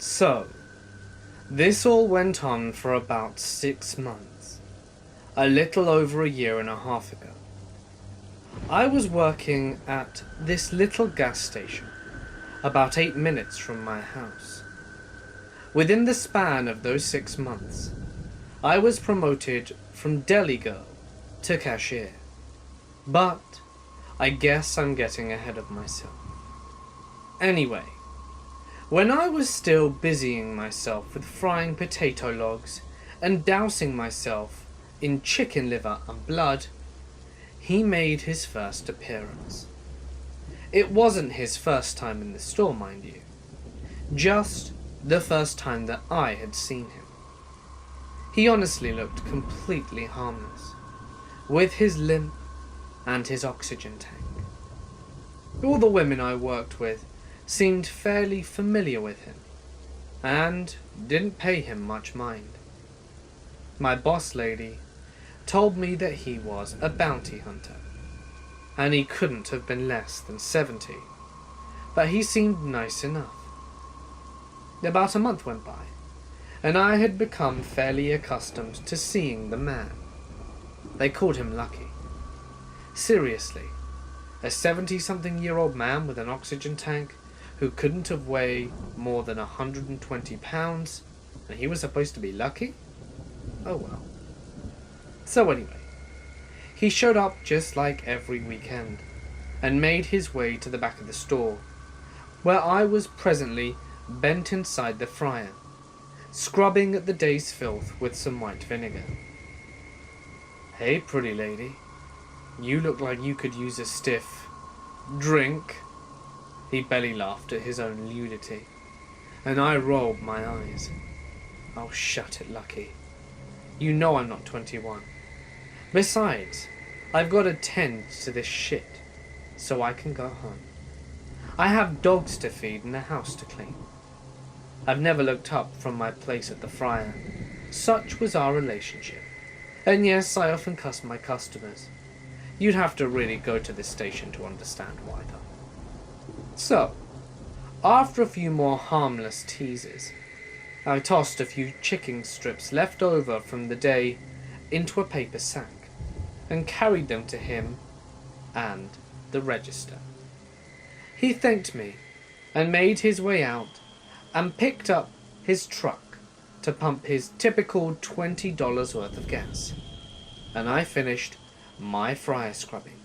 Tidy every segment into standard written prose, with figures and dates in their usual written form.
So, this all went on for about 6 months, a little over a year and a half ago. I was working at this little gas station, about 8 minutes from my house. Within the span of those 6 months, I was promoted from deli girl to cashier. But I guess I'm getting ahead of myself. Anyway, when I was still busying myself with frying potato logs and dousing myself in chicken liver and blood, he made his first appearance. It wasn't his first time in the store, mind you, just the first time that I had seen him. He honestly looked completely harmless, with his limp and his oxygen tank. All the women I worked with seemed fairly familiar with him, and didn't pay him much mind. My boss lady told me that he was a bounty hunter, and he couldn't have been less than 70, but he seemed nice enough. About a month went by, and I had become fairly accustomed to seeing the man. They called him Lucky. Seriously, a 70-something-year-old man with an oxygen tank who couldn't have weighed more than 120 pounds, and he was supposed to be lucky? Oh well. So anyway, he showed up just like every weekend, and made his way to the back of the store, where I was presently bent inside the fryer, scrubbing at the day's filth with some white vinegar. "Hey, pretty lady, you look like you could use a stiff drink." He belly laughed at his own nudity, and I rolled my eyes. "Oh, shut it, Lucky. You know I'm not 21. Besides, I've got to tend to this shit, so I can go home. I have dogs to feed and a house to clean." I've never looked up from my place at the fryer. Such was our relationship. And yes, I often cussed my customers. You'd have to really go to this station to understand why, though. So, after a few more harmless teases, I tossed a few chicken strips left over from the day into a paper sack and carried them to him and the register. He thanked me and made his way out and picked up his truck to pump his typical $20 worth of gas, and I finished my fryer scrubbing.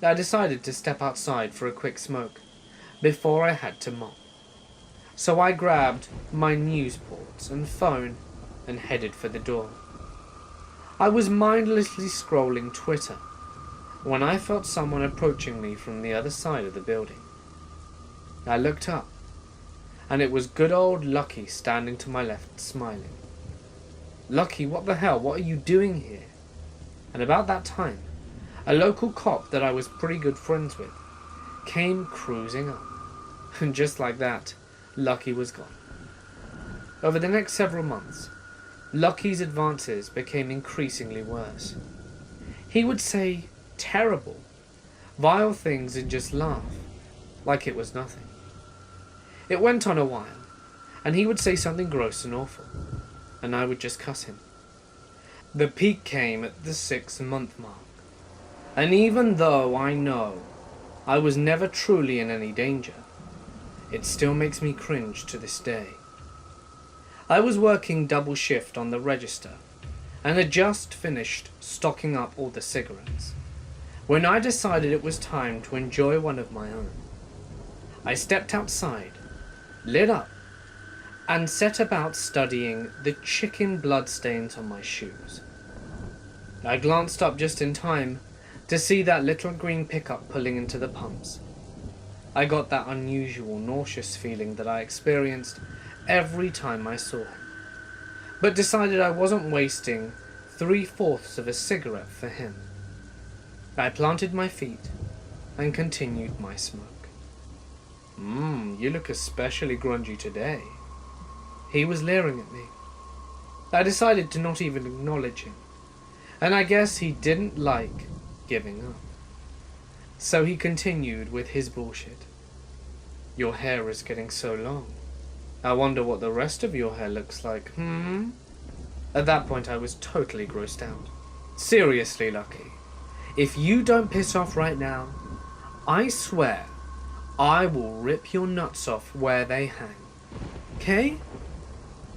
I decided to step outside for a quick smoke before I had to mop. So I grabbed my news ports and phone and headed for the door. I was mindlessly scrolling Twitter when I felt someone approaching me from the other side of the building. I looked up, and it was good old Lucky standing to my left, smiling. "Lucky, what the hell? What are you doing here?" And about that time, a local cop that I was pretty good friends with came cruising up. And just like that, Lucky was gone. Over the next several months, Lucky's advances became increasingly worse. He would say terrible, vile things and just laugh, like it was nothing. It went on a while, and he would say something gross and awful, and I would just cuss him. The peak came at the 6-month mark, and even though I know I was never truly in any danger, it still makes me cringe to this day. I was working double shift on the register, and had just finished stocking up all the cigarettes, when I decided it was time to enjoy one of my own. I stepped outside, lit up, and set about studying the chicken bloodstains on my shoes. I glanced up just in time to see that little green pickup pulling into the pumps. I got that unusual nauseous feeling that I experienced every time I saw him, but decided I wasn't wasting 3/4 of a cigarette for him. I planted my feet and continued my smoke. You look especially grungy today." He was leering at me. I decided to not even acknowledge him, and I guess he didn't like giving up. So he continued with his bullshit. "Your hair is getting so long, I wonder what the rest of your hair looks like, At that point, I was totally grossed out. Seriously, Lucky. If you don't piss off right now, I swear I will rip your nuts off where they hang. Okay?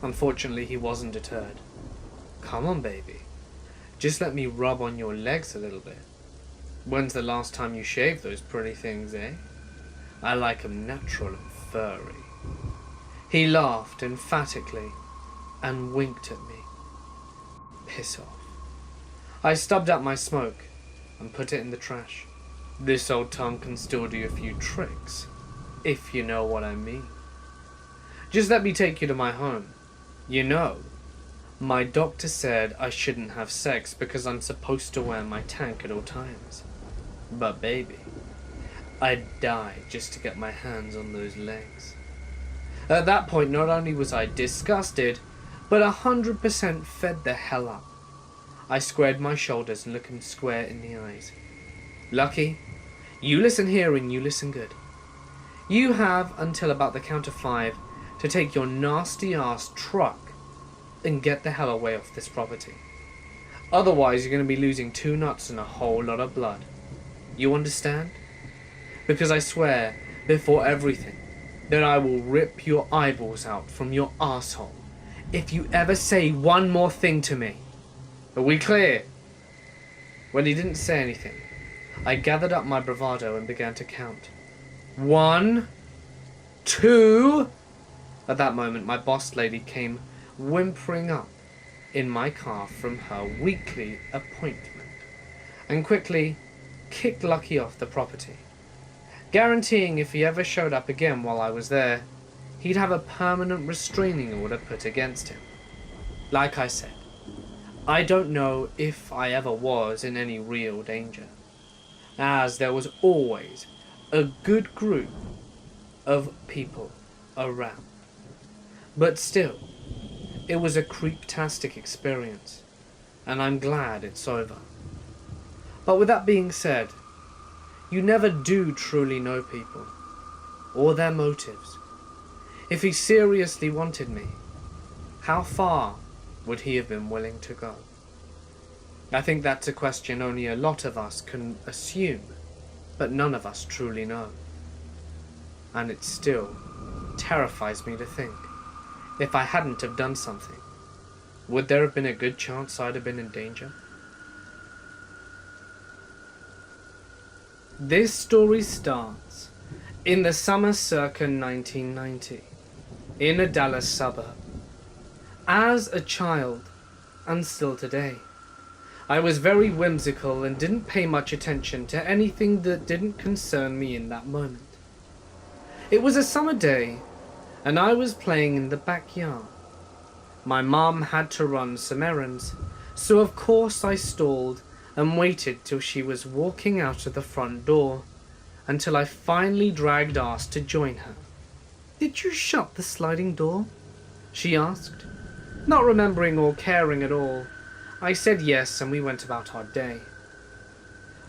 Unfortunately, he wasn't deterred. Come on, baby. Just let me rub on your legs a little bit. When's the last time you shaved those pretty things, eh? I like 'em natural and furry. He laughed emphatically and winked at me. Piss off. I stubbed out my smoke and put it in the trash. This old tongue can still do a few tricks, if you know what I mean. Just let me take you to my home. You know, my doctor said I shouldn't have sex because I'm supposed to wear my tank at all times. But baby, I'd die just to get my hands on those legs. At that point, not only was I disgusted, but 100% fed the hell up. I squared my shoulders and looked him square in the eyes. Lucky, you listen here and you listen good. You have until about the count of 5 to take your nasty ass truck and get the hell away off this property. Otherwise, you're going to be losing 2 nuts and a whole lot of blood. You understand? Because I swear, before everything, that I will rip your eyeballs out from your asshole if you ever say one more thing to me. Are we clear? When he didn't say anything, I gathered up my bravado and began to count. 1, 2... At that moment, my boss lady came whimpering up in my car from her weekly appointment and quickly kicked Lucky off the property, guaranteeing if he ever showed up again while I was there, he'd have a permanent restraining order put against him. Like I said, I don't know if I ever was in any real danger, as there was always a good group of people around. But still, it was a creeptastic experience, and I'm glad it's over. But with that being said, you never do truly know people, or their motives. If he seriously wanted me, how far would he have been willing to go? I think that's a question only a lot of us can assume, but none of us truly know. And it still terrifies me to think, if I hadn't have done something, would there have been a good chance I'd have been in danger? This story starts in the summer circa 1990, in a Dallas suburb. As a child, and still today, I was very whimsical and didn't pay much attention to anything that didn't concern me in that moment. It was a summer day, and I was playing in the backyard. My mom had to run some errands, so of course I stalled and waited till she was walking out of the front door, until I finally dragged ass to join her. "Did you shut the sliding door?" she asked. Not remembering or caring at all, I said yes, and we went about our day.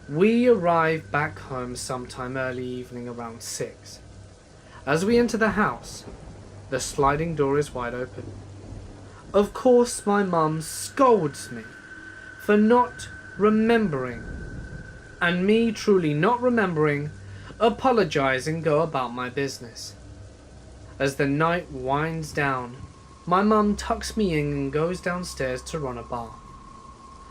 We arrived back home sometime early evening around 6. As we enter the house, the sliding door is wide open. Of course, my mum scolds me for not remembering, and me truly not remembering, apologize and go about my business. As the night winds down, my mum tucks me in and goes downstairs to run a bath.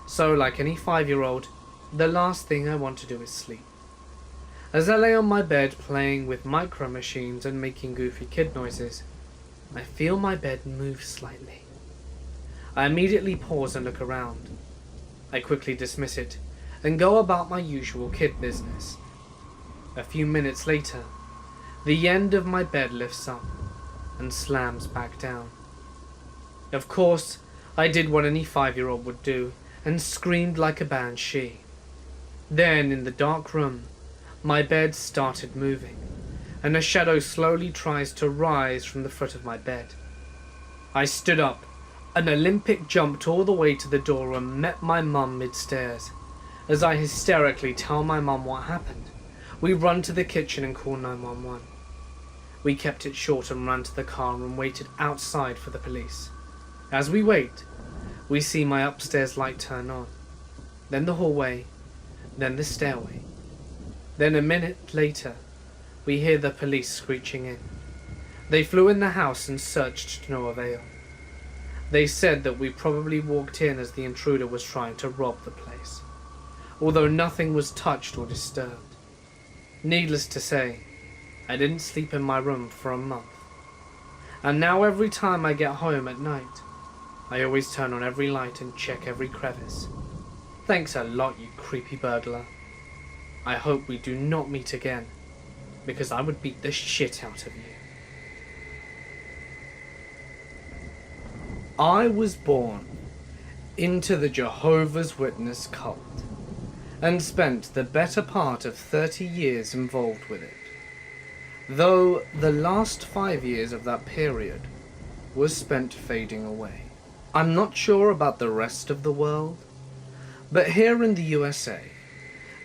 So, like any 5-year-old, the last thing I want to do is sleep. As I lay on my bed playing with micro machines and making goofy kid noises, I feel my bed move slightly. I immediately pause and look around. I quickly dismiss it and go about my usual kid business. A few minutes later, the end of my bed lifts up and slams back down. Of course, I did what any 5-year-old would do and screamed like a banshee. Then, in the dark room, my bed started moving, and a shadow slowly tries to rise from the foot of my bed. I stood up, an Olympic jumped all the way to the door and met my mum mid-stairs. As I hysterically tell my mum what happened, we run to the kitchen and call 911. We kept it short and ran to the car and waited outside for the police. As we wait, we see my upstairs light turn on, then the hallway, then the stairway. Then a minute later, we hear the police screeching in. They flew in the house and searched to no avail. They said that we probably walked in as the intruder was trying to rob the place, although nothing was touched or disturbed. Needless to say, I didn't sleep in my room for a month. And now every time I get home at night, I always turn on every light and check every crevice. Thanks a lot, you creepy burglar. I hope we do not meet again, because I would beat the shit out of you. I was born into the Jehovah's Witness cult and spent the better part of 30 years involved with it, though the last 5 years of that period was spent fading away. I'm not sure about the rest of the world, but here in the USA,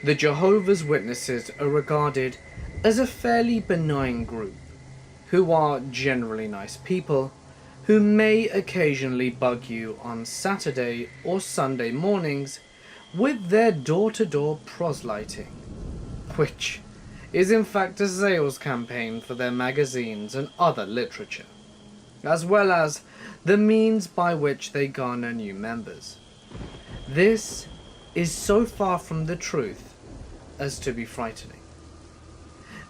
the Jehovah's Witnesses are regarded as a fairly benign group who are generally nice people who may occasionally bug you on Saturday or Sunday mornings with their door-to-door proselyting, which is in fact a sales campaign for their magazines and other literature, as well as the means by which they garner new members. This is so far from the truth as to be frightening.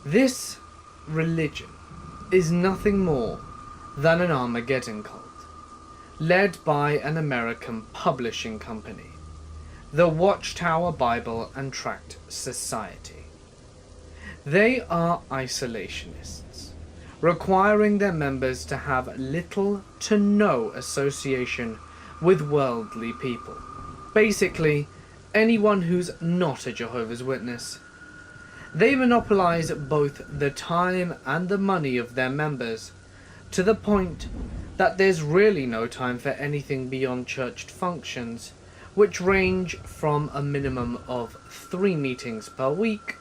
This religion is nothing more than an Armageddon cult, led by an American publishing company, the Watchtower Bible and Tract Society. They are isolationists, requiring their members to have little to no association with worldly people. Basically, anyone who's not a Jehovah's Witness. They monopolize both the time and the money of their members, to the point that there's really no time for anything beyond church functions, which range from a minimum of 3 meetings per week,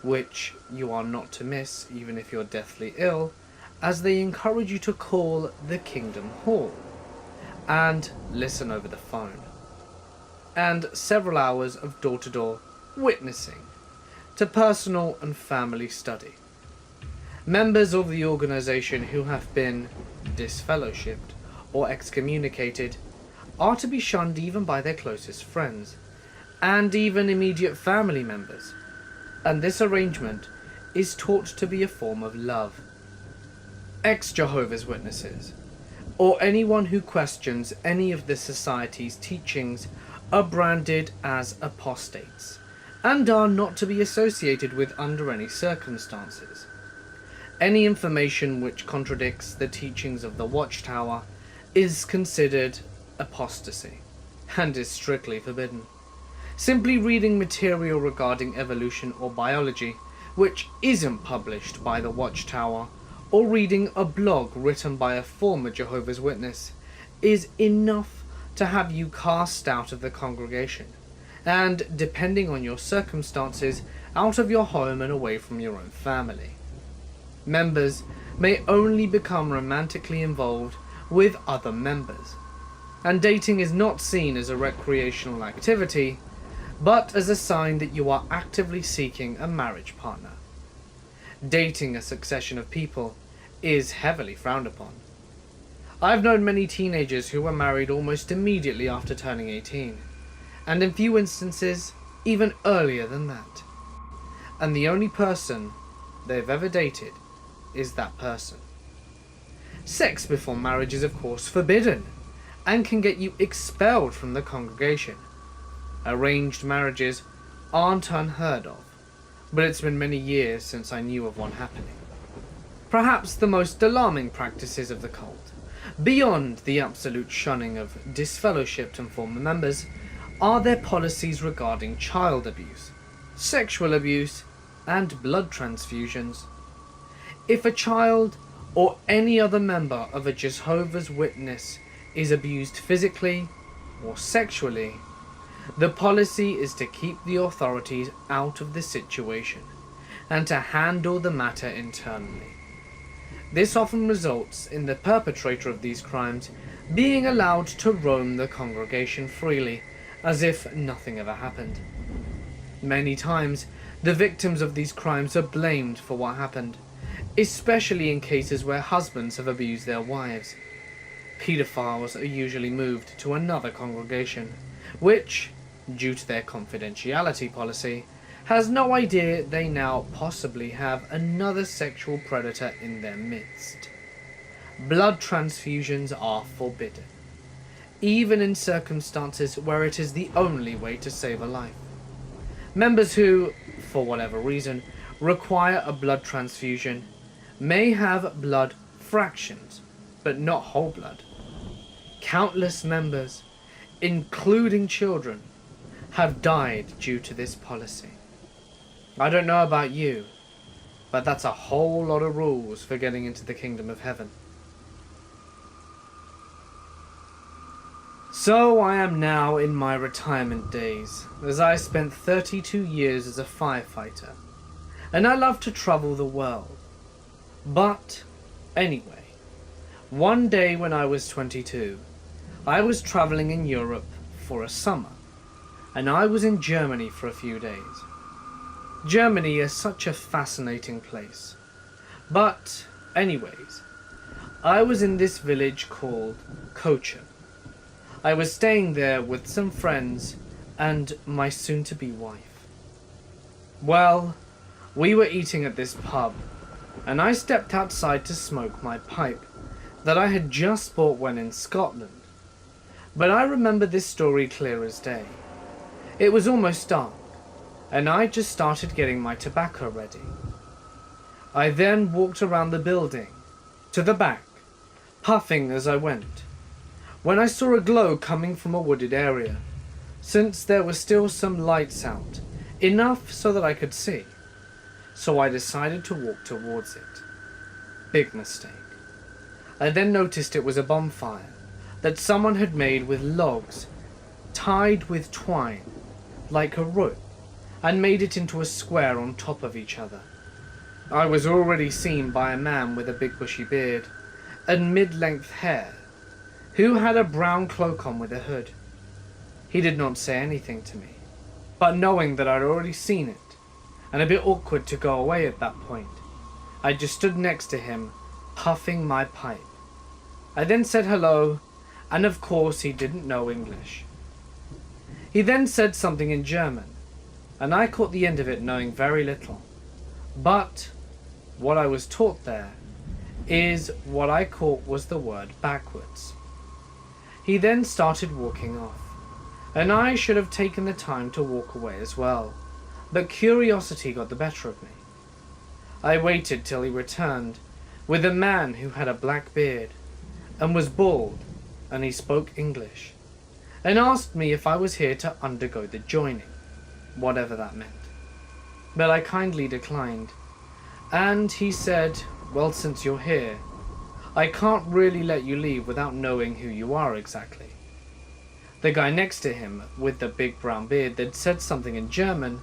which you are not to miss even if you're deathly ill, as they encourage you to call the Kingdom Hall and listen over the phone, and several hours of door-to-door witnessing to personal and family study. Members of the organization who have been disfellowshipped or excommunicated are to be shunned even by their closest friends, and even immediate family members, and this arrangement is taught to be a form of love. Ex-Jehovah's Witnesses, or anyone who questions any of the society's teachings, are branded as apostates, and are not to be associated with under any circumstances. Any information which contradicts the teachings of the Watchtower is considered apostasy, and is strictly forbidden. Simply reading material regarding evolution or biology, which isn't published by the Watchtower, or reading a blog written by a former Jehovah's Witness, is enough to have you cast out of the congregation, and, depending on your circumstances, out of your home and away from your own family. Members may only become romantically involved with other members, and dating is not seen as a recreational activity, but as a sign that you are actively seeking a marriage partner. Dating a succession of people is heavily frowned upon. I've known many teenagers who were married almost immediately after turning 18, and in few instances, even earlier than that. And the only person they've ever dated is that person. Sex before marriage is of course forbidden, and can get you expelled from the congregation. Arranged marriages aren't unheard of, but it's been many years since I knew of one happening. Perhaps the most alarming practices of the cult, beyond the absolute shunning of disfellowshipped and former members, are their policies regarding child abuse, sexual abuse, and blood transfusions. If a child or any other member of a Jehovah's Witness is abused physically or sexually, the policy is to keep the authorities out of the situation and to handle the matter internally. This often results in the perpetrator of these crimes being allowed to roam the congregation freely, as if nothing ever happened. Many times, the victims of these crimes are blamed for what happened, especially in cases where husbands have abused their wives. Pedophiles are usually moved to another congregation, which, due to their confidentiality policy, has no idea they now possibly have another sexual predator in their midst. Blood transfusions are forbidden, even in circumstances where it is the only way to save a life. Members who, for whatever reason, require a blood transfusion may have blood fractions, but not whole blood. Countless members, including children, have died due to this policy. I don't know about you, but that's a whole lot of rules for getting into the kingdom of heaven. So I am now in my retirement days, as I spent 32 years as a firefighter, and I love to travel the world. But, anyway, one day when I was 22, I was traveling in Europe for a summer, and I was in Germany for a few days. Germany is such a fascinating place. But, anyways, I was in this village called Kochen. I was staying there with some friends and my soon-to-be wife. Well, we were eating at this pub, and I stepped outside to smoke my pipe that I had just bought when in Scotland. But I remember this story clear as day. It was almost dark, and I just started getting my tobacco ready. I then walked around the building, to the back, puffing as I went, when I saw a glow coming from a wooded area, since there were still some lights out, enough so that I could see. So I decided to walk towards it. Big mistake. I then noticed it was a bonfire that someone had made with logs, tied with twine, like a rope, and made it into a square on top of each other. I was already seen by a man with a big bushy beard and mid-length hair, who had a brown cloak on with a hood. He did not say anything to me, but knowing that I'd already seen it, and a bit awkward to go away at that point, I just stood next to him, puffing my pipe. I then said hello, and of course he didn't know English. He then said something in German, and I caught the end of it knowing very little. But what I was taught there is what I caught was the word backwards. He then started walking off, and I should have taken the time to walk away as well, but curiosity got the better of me. I waited till he returned, with a man who had a black beard, and was bald, and he spoke English, and asked me if I was here to undergo the joining, whatever that meant. But I kindly declined, and he said, well, since you're here, I can't really let you leave without knowing who you are exactly. The guy next to him, with the big brown beard, then said something in German,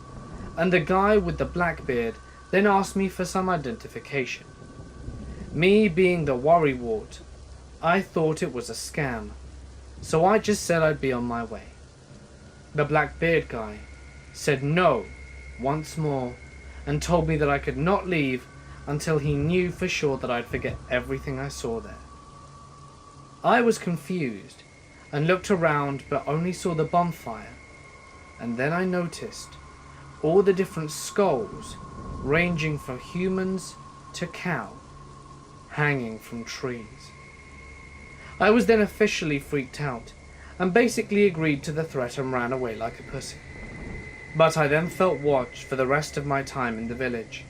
and the guy with the black beard then asked me for some identification. Me being the worrywart, I thought it was a scam, so I just said I'd be on my way. The black beard guy said no once more, and told me that I could not leave until he knew for sure that I'd forget everything I saw there. I was confused and looked around but only saw the bonfire, and then I noticed all the different skulls ranging from humans to cow hanging from trees. I was then officially freaked out and basically agreed to the threat and ran away like a pussy. But I then felt watched for the rest of my time in the village,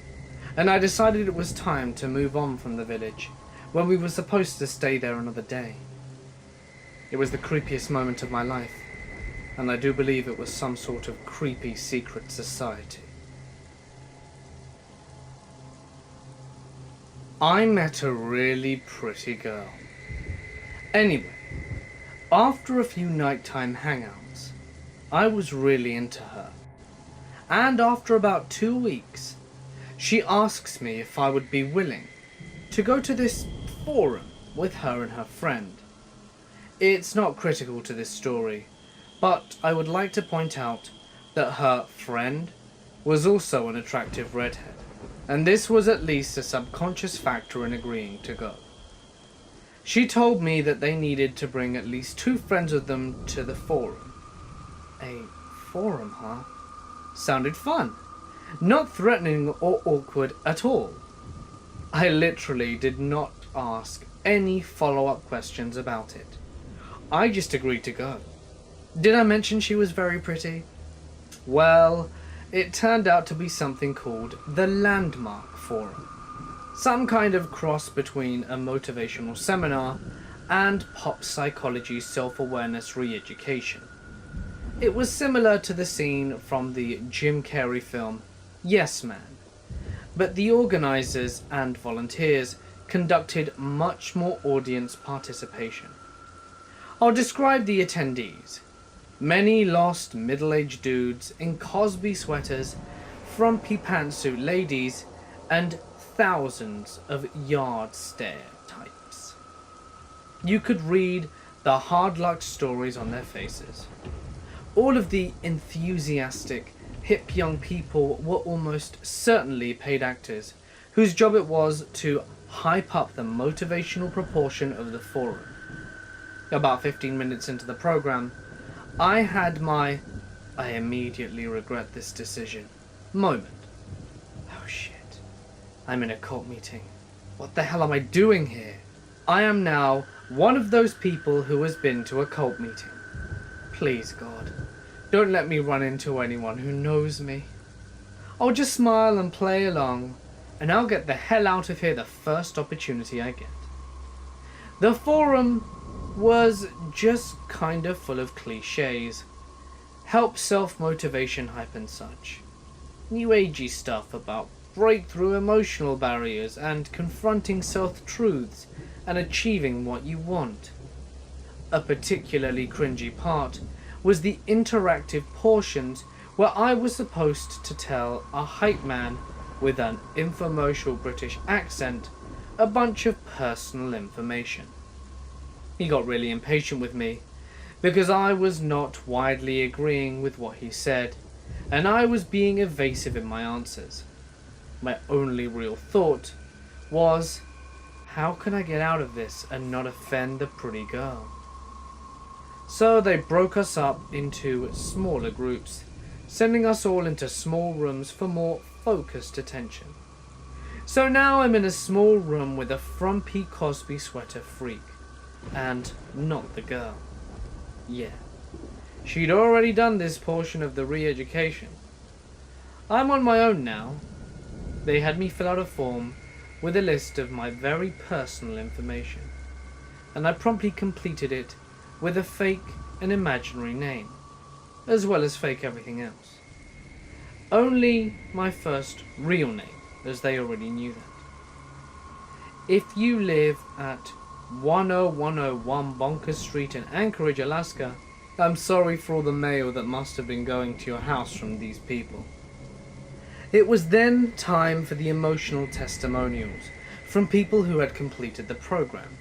and I decided it was time to move on from the village when we were supposed to stay there another day. It was the creepiest moment of my life, and I do believe it was some sort of creepy secret society. I met a really pretty girl. Anyway, after a few nighttime hangouts, I was really into her. And after about 2 weeks, she asks me if I would be willing to go to this forum with her and her friend. It's not critical to this story, but I would like to point out that her friend was also an attractive redhead, and this was at least a subconscious factor in agreeing to go. She told me that they needed to bring at least 2 friends with them to the forum. A forum, huh? Sounded fun. Not threatening or awkward at all. I literally did not ask any follow-up questions about it. I just agreed to go. Did I mention she was very pretty? Well, it turned out to be something called the Landmark Forum. Some kind of cross between a motivational seminar and pop psychology self-awareness re-education. It was similar to the scene from the Jim Carrey film Yes Man, but the organizers and volunteers conducted much more audience participation. I'll describe the attendees. Many lost middle-aged dudes in Cosby sweaters, frumpy pantsuit ladies, and thousands of yard stare types. You could read the hard luck stories on their faces. All of the enthusiastic, hip young people were almost certainly paid actors, whose job it was to hype up the motivational proportion of the forum. About 15 minutes into the program, I had my "I immediately regret this decision" moment. Oh shit. I'm in a cult meeting. What the hell am I doing here? I am now one of those people who has been to a cult meeting. Please, God, don't let me run into anyone who knows me. I'll just smile and play along, and I'll get the hell out of here the first opportunity I get. The forum was just kind of full of cliches. Help self-motivation hype and such. New agey stuff about breakthrough emotional barriers and confronting self-truths and achieving what you want. A particularly cringy part was the interactive portions where I was supposed to tell a hype man with an infomercial British accent a bunch of personal information. He got really impatient with me because I was not widely agreeing with what he said, and I was being evasive in my answers. My only real thought was, how can I get out of this and not offend the pretty girl? So they broke us up into smaller groups, sending us all into small rooms for more focused attention. So now I'm in a small room with a frumpy Cosby sweater freak, and not the girl. Yeah, she'd already done this portion of the re-education. I'm on my own now. They had me fill out a form with a list of my very personal information, and I promptly completed it with a fake and imaginary name, as well as fake everything else. Only my first real name, as they already knew that. If you live at 10101 Bonkers Street in Anchorage, Alaska, I'm sorry for all the mail that must have been going to your house from these people. It was then time for the emotional testimonials from people who had completed the program.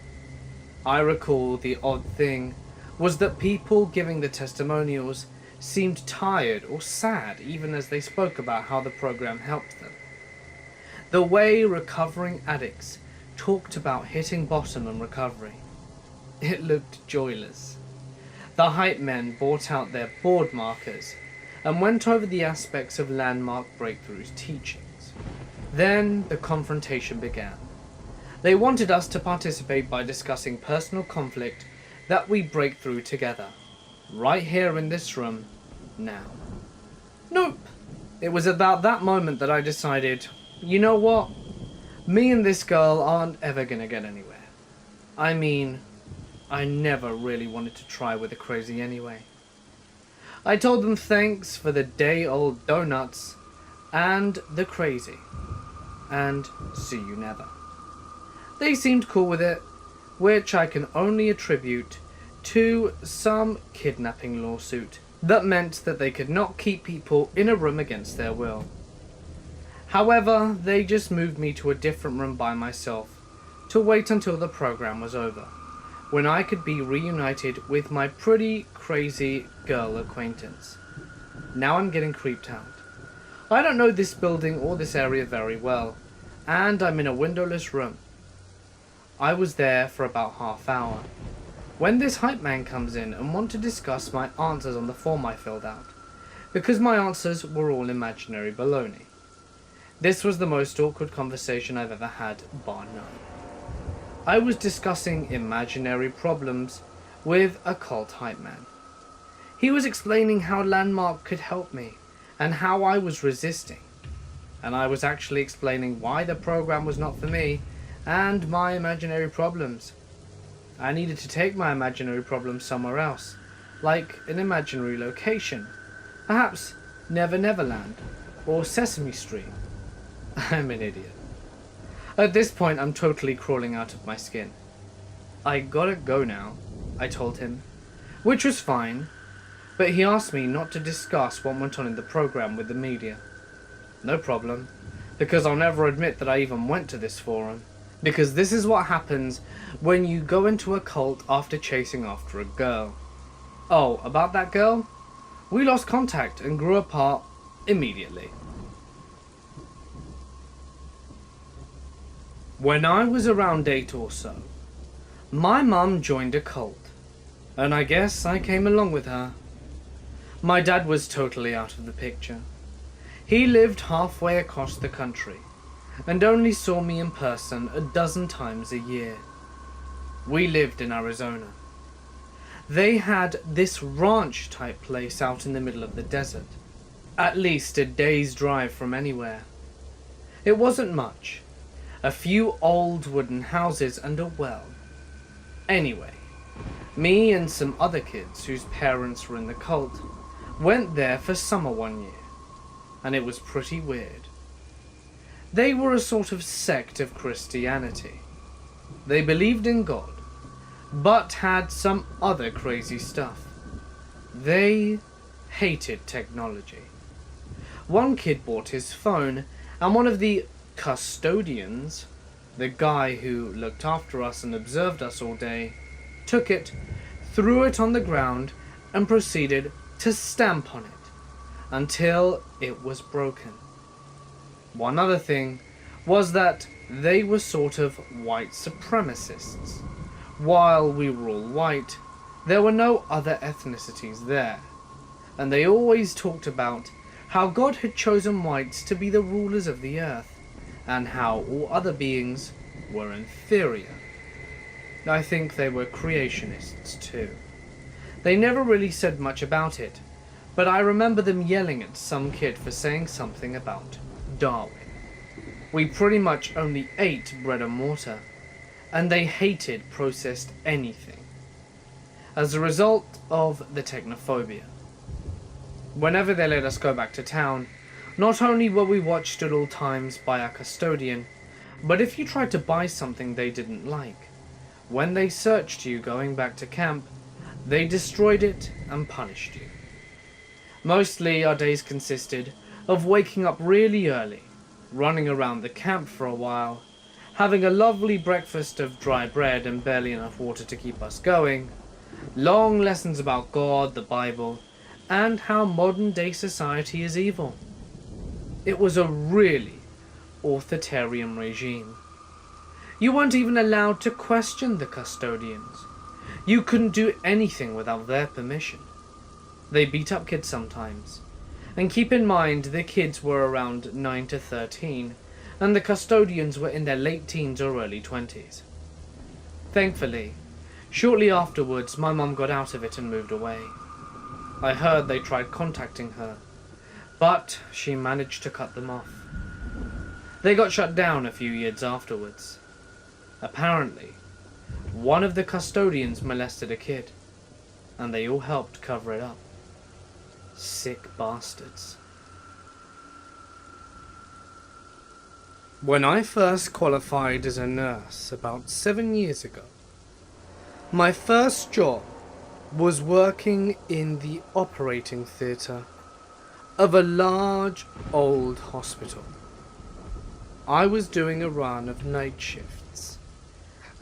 I recall the odd thing was that people giving the testimonials seemed tired or sad even as they spoke about how the program helped them. The way recovering addicts talked about hitting bottom and recovery, it looked joyless. The hype men brought out their board markers and went over the aspects of Landmark Breakthrough's teachings. Then the confrontation began. They wanted us to participate by discussing personal conflict that we break through together, right here in this room, now. Nope. It was about that moment that I decided, you know what? Me and this girl aren't ever gonna get anywhere. I mean, I never really wanted to try with the crazy anyway. I told them thanks for the day-old donuts and the crazy, and see you never. They seemed cool with it, which I can only attribute to some kidnapping lawsuit that meant that they could not keep people in a room against their will. However, they just moved me to a different room by myself, to wait until the program was over, when I could be reunited with my pretty crazy girl acquaintance. Now I'm getting creeped out. I don't know this building or this area very well, and I'm in a windowless room. I was there for about half hour, when this hype man comes in and wants to discuss my answers on the form I filled out, because my answers were all imaginary baloney. This was the most awkward conversation I've ever had, bar none. I was discussing imaginary problems with a cult hype man. He was explaining how Landmark could help me, and how I was resisting. And I was actually explaining why the program was not for me, and my imaginary problems. I needed to take my imaginary problems somewhere else, like an imaginary location. Perhaps Never Neverland, or Sesame Street. I'm an idiot. At this point, I'm totally crawling out of my skin. I gotta go now, I told him, which was fine, but he asked me not to discuss what went on in the program with the media. No problem, because I'll never admit that I even went to this forum, because this is what happens when you go into a cult after chasing after a girl. Oh, about that girl? We lost contact and grew apart immediately. When I was around 8 or so, my mum joined a cult, and I guess I came along with her. My dad was totally out of the picture. He lived halfway across the country, and only saw me in person a dozen times a year. We lived in Arizona. They had this ranch-type place out in the middle of the desert, at least a day's drive from anywhere. It wasn't much, a few old wooden houses and a well. Anyway, me and some other kids whose parents were in the cult went there for summer one year, and it was pretty weird. They were a sort of sect of Christianity. They believed in God, but had some other crazy stuff. They hated technology. One kid bought his phone, and one of the custodians, the guy who looked after us and observed us all day, took it, threw it on the ground, and proceeded to stamp on it until it was broken. One other thing was that they were sort of white supremacists. While we were all white, there were no other ethnicities there, and they always talked about how God had chosen whites to be the rulers of the earth, and how all other beings were inferior. I think they were creationists too. They never really said much about it, but I remember them yelling at some kid for saying something about Darwin. We pretty much only ate bread and water, and they hated processed anything, as a result of the technophobia. Whenever they let us go back to town, not only were we watched at all times by our custodian, but if you tried to buy something they didn't like, when they searched you going back to camp, they destroyed it and punished you. Mostly our days consisted of waking up really early, running around the camp for a while, having a lovely breakfast of dry bread and barely enough water to keep us going, long lessons about God, the Bible, and how modern day society is evil. It was a really authoritarian regime. You weren't even allowed to question the custodians. You couldn't do anything without their permission. They beat up kids sometimes. And keep in mind, the kids were around 9 to 13, and the custodians were in their late teens or early 20s. Thankfully, shortly afterwards, my mum got out of it and moved away. I heard they tried contacting her, but she managed to cut them off. They got shut down a few years afterwards. Apparently, one of the custodians molested a kid, and they all helped cover it up. Sick bastards. When I first qualified as a nurse about 7 years ago, my first job was working in the operating theatre of a large old hospital. I was doing a run of night shifts,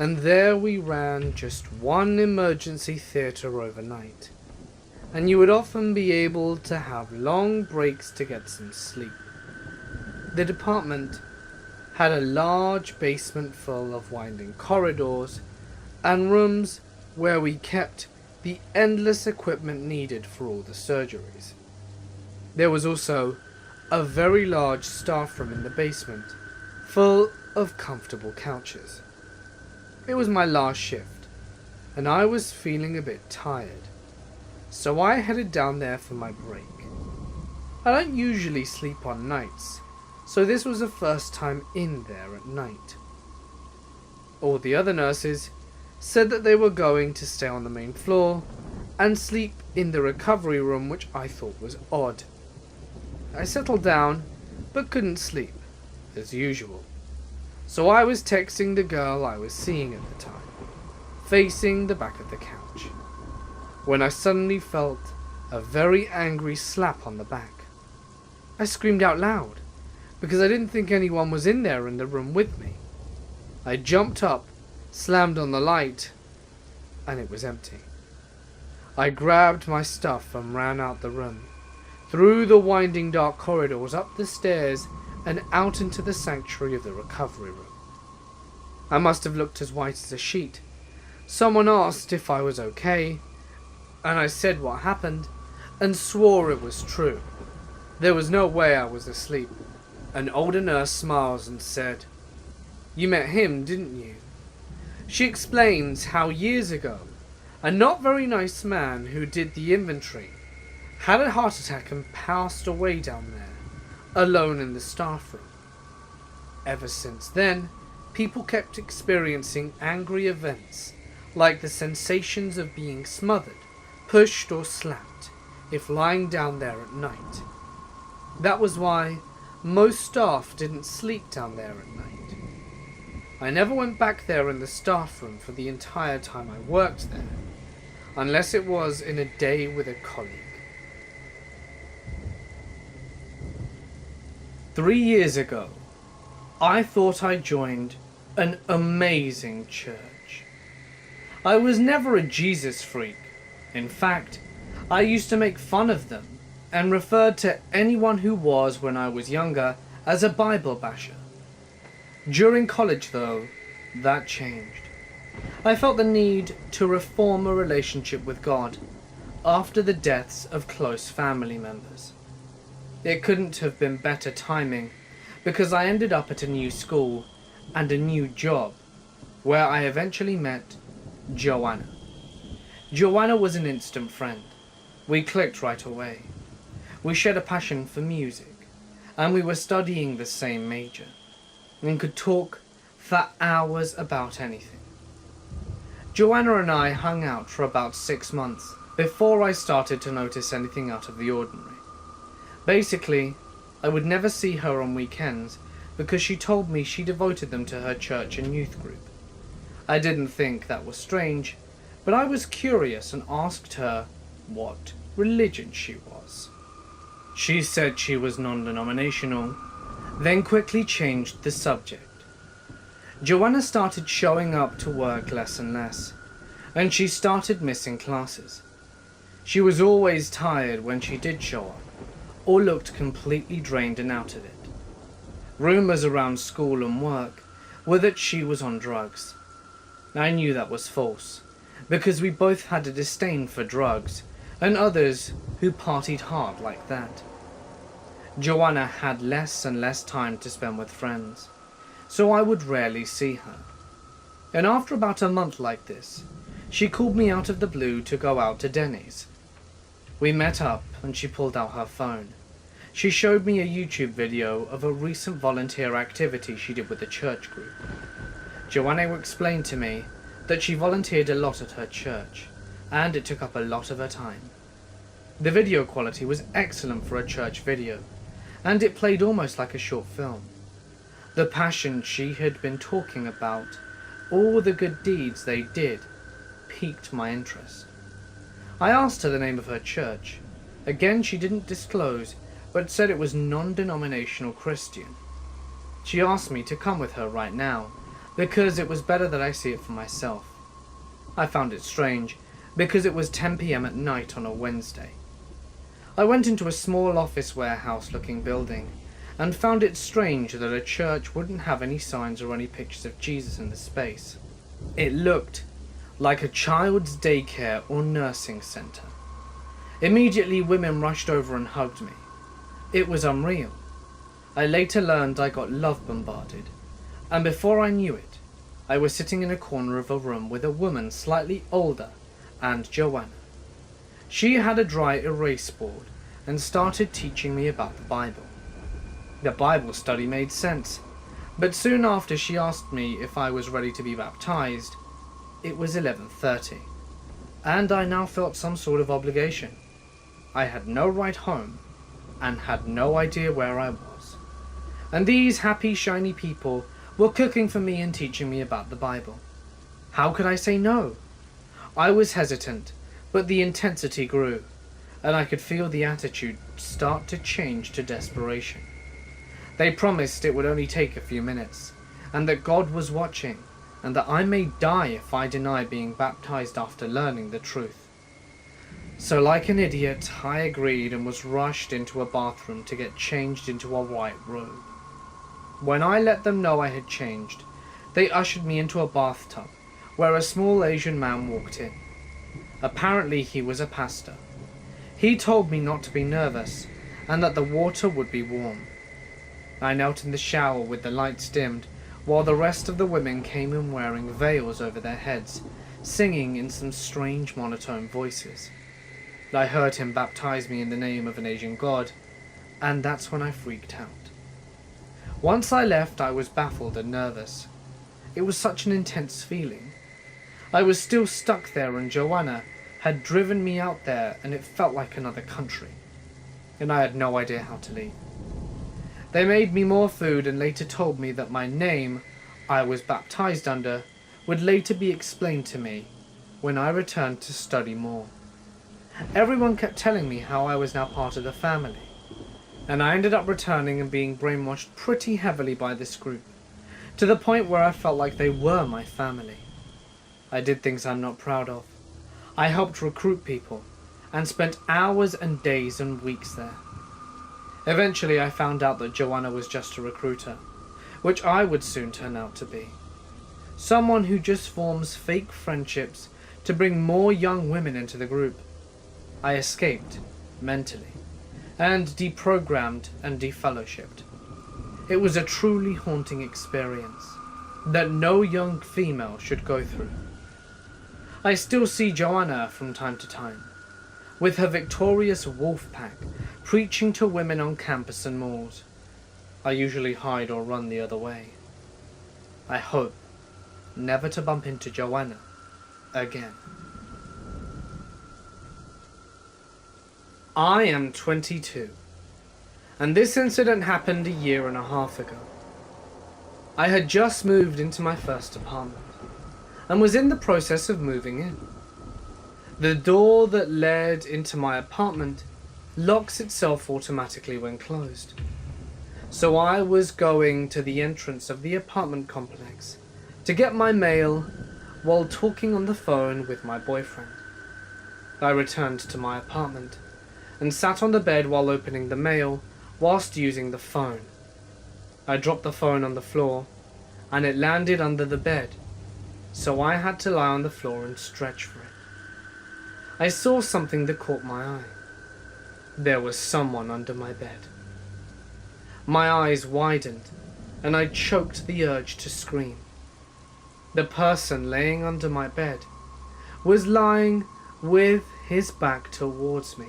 and there we ran just one emergency theatre overnight, and you would often be able to have long breaks to get some sleep. The department had a large basement full of winding corridors and rooms where we kept the endless equipment needed for all the surgeries. There was also a very large staff room in the basement, full of comfortable couches. It was my last shift, and I was feeling a bit tired, so I headed down there for my break. I don't usually sleep on nights, so this was the first time in there at night. All the other nurses said that they were going to stay on the main floor and sleep in the recovery room, which I thought was odd. I settled down, but couldn't sleep, as usual. So I was texting the girl I was seeing at the time, facing the back of the couch, when I suddenly felt a very angry slap on the back. I screamed out loud, because I didn't think anyone was in there in the room with me. I jumped up, slammed on the light, and it was empty. I grabbed my stuff and ran out the room, through the winding dark corridors, up the stairs, and out into the sanctuary of the recovery room. I must have looked as white as a sheet. Someone asked if I was okay, and I said what happened, and swore it was true. There was no way I was asleep. An older nurse smiled and said, "You met him, didn't you?" She explains how years ago, a not very nice man who did the inventory had a heart attack and passed away down there, alone in the staff room. Ever since then, people kept experiencing angry events, like the sensations of being smothered, pushed or slapped, if lying down there at night. That was why most staff didn't sleep down there at night. I never went back there in the staff room for the entire time I worked there, unless it was in a day with a colleague. 3 years ago, I thought I joined an amazing church. I was never a Jesus freak. In fact, I used to make fun of them and referred to anyone who was, when I was younger, as a Bible basher. During college, though, that changed. I felt the need to reform a relationship with God after the deaths of close family members. It couldn't have been better timing, because I ended up at a new school and a new job, where I eventually met Joanna. Joanna was an instant friend. We clicked right away. We shared a passion for music, and we were studying the same major, and could talk for hours about anything. Joanna and I hung out for about 6 months before I started to notice anything out of the ordinary. Basically, I would never see her on weekends because she told me she devoted them to her church and youth group. I didn't think that was strange, but I was curious and asked her what religion she was. She said she was non-denominational, then quickly changed the subject. Joanna started showing up to work less and less, and she started missing classes. She was always tired when she did show up, or looked completely drained and out of it. Rumors around school and work were that she was on drugs. I knew that was false, because we both had a disdain for drugs and others who partied hard like that. Joanna had less and less time to spend with friends, so I would rarely see her. And after about a month like this, she called me out of the blue to go out to Denny's. We met up and she pulled out her phone. She showed me a YouTube video of a recent volunteer activity she did with the church group. Joanna explained to me that she volunteered a lot at her church, and it took up a lot of her time. The video quality was excellent for a church video, and it played almost like a short film. The passion she had been talking about, all the good deeds they did, piqued my interest. I asked her the name of her church. Again, she didn't disclose, but said it was non-denominational Christian. She asked me to come with her right now, because it was better that I see it for myself. I found it strange, because it was 10 p.m. at night on a Wednesday. I went into a small office warehouse-looking building, and found it strange that a church wouldn't have any signs or any pictures of Jesus in the space. It looked like a child's daycare or nursing center. Immediately, women rushed over and hugged me. It was unreal. I later learned I got love bombarded, and before I knew it, I was sitting in a corner of a room with a woman slightly older and Joanna. She had a dry erase board and started teaching me about the Bible. The Bible study made sense, but soon after she asked me if I was ready to be baptized. It was 11:30, and I now felt some sort of obligation. I had no ride home, and had no idea where I was. And these happy, shiny people were cooking for me and teaching me about the Bible. How could I say no? I was hesitant, but the intensity grew, and I could feel the attitude start to change to desperation. They promised it would only take a few minutes, and that God was watching, and that I may die if I deny being baptized after learning the truth. So like an idiot, I agreed and was rushed into a bathroom to get changed into a white robe. When I let them know I had changed, they ushered me into a bathtub, where a small Asian man walked in. Apparently he was a pastor. He told me not to be nervous, and that the water would be warm. I knelt in the shower with the lights dimmed, while the rest of the women came in wearing veils over their heads, singing in some strange monotone voices. I heard him baptize me in the name of an Asian god, and that's when I freaked out. Once I left, I was baffled and nervous. It was such an intense feeling. I was still stuck there, and Joanna had driven me out there, and it felt like another country, and I had no idea how to leave. They made me more food and later told me that my name, I was baptized under, would later be explained to me when I returned to study more. Everyone kept telling me how I was now part of the family, and I ended up returning and being brainwashed pretty heavily by this group, to the point where I felt like they were my family. I did things I'm not proud of. I helped recruit people, and spent hours and days and weeks there. Eventually I found out that Joanna was just a recruiter, which I would soon turn out to be. Someone who just forms fake friendships to bring more young women into the group. I escaped, mentally, and deprogrammed and defellowshipped. It was a truly haunting experience that no young female should go through. I still see Joanna from time to time, with her victorious wolf pack, preaching to women on campus and malls. I usually hide or run the other way. I hope never to bump into Joanna again. I am 22, and this incident happened 1.5 years ago. I had just moved into my first apartment, and was in the process of moving in. The door that led into my apartment locks itself automatically when closed. So I was going to the entrance of the apartment complex to get my mail while talking on the phone with my boyfriend. I returned to my apartment and sat on the bed while opening the mail whilst using the phone. I dropped the phone on the floor and it landed under the bed, so I had to lie on the floor and stretch for it. I saw something that caught my eye. There was someone under my bed. My eyes widened, and I choked the urge to scream. The person laying under my bed was lying with his back towards me,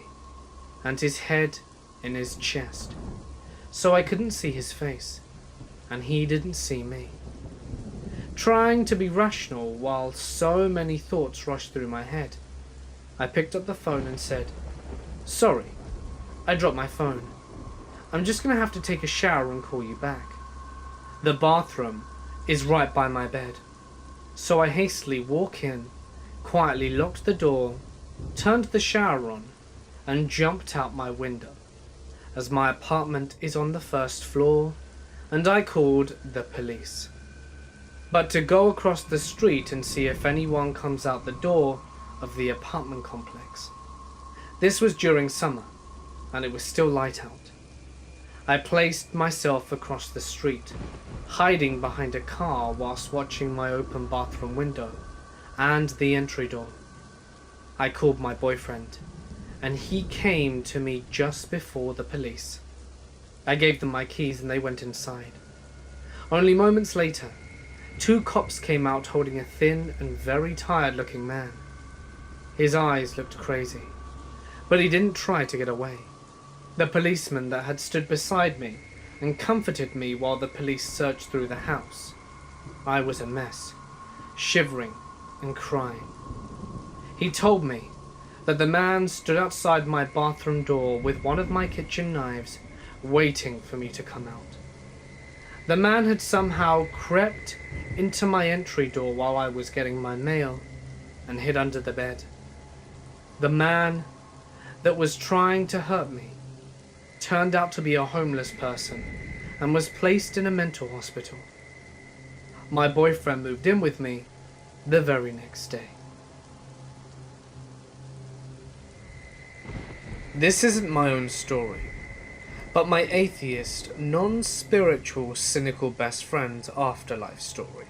and his head in his chest, so I couldn't see his face, and he didn't see me. Trying to be rational while so many thoughts rushed through my head, I picked up the phone and said, "Sorry, I dropped my phone. I'm just going to have to take a shower and call you back. The bathroom is right by my bed." So I hastily walk in, quietly locked the door, turned the shower on, and jumped out my window, as my apartment is on the first floor, and I called the police. but to go across the street and see if anyone comes out the door of the apartment complex. This was during summer, and it was still light out. I placed myself across the street, hiding behind a car whilst watching my open bathroom window and the entry door. I called my boyfriend, and he came to me just before the police. I gave them my keys and they went inside. Only moments later, 2 cops came out holding a thin and very tired-looking man. His eyes looked crazy, but he didn't try to get away. The policeman that had stood beside me and comforted me while the police searched through the house. I was a mess, shivering and crying. He told me that the man stood outside my bathroom door with one of my kitchen knives, waiting for me to come out. The man had somehow crept into my entry door while I was getting my mail and hid under the bed. The man that was trying to hurt me turned out to be a homeless person and was placed in a mental hospital. My boyfriend moved in with me the very next day. This isn't my own story, but my atheist, non-spiritual, cynical best friend's afterlife story.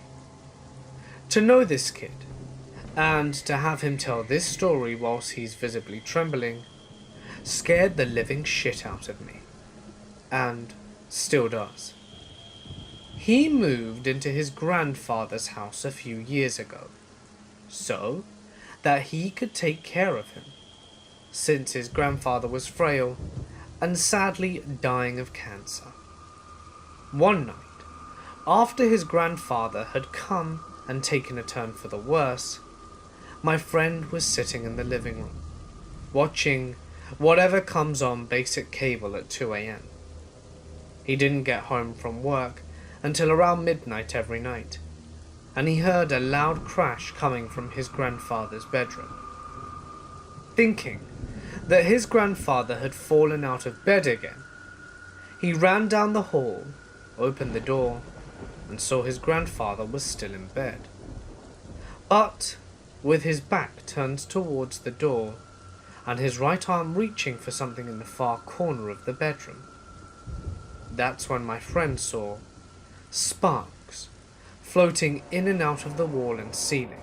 To know this kid, and to have him tell this story whilst he's visibly trembling, scared the living shit out of me, and still does. He moved into his grandfather's house a few years ago, so that he could take care of him, since his grandfather was frail and sadly dying of cancer. One night, after his grandfather had come and taken a turn for the worse, my friend was sitting in the living room, watching whatever comes on basic cable at 2 a.m. He didn't get home from work until around midnight every night, and he heard a loud crash coming from his grandfather's bedroom. Thinking that his grandfather had fallen out of bed again, he ran down the hall, opened the door, and saw his grandfather was still in bed, but with his back turned towards the door and his right arm reaching for something in the far corner of the bedroom. That's when my friend saw sparks floating in and out of the wall and ceiling.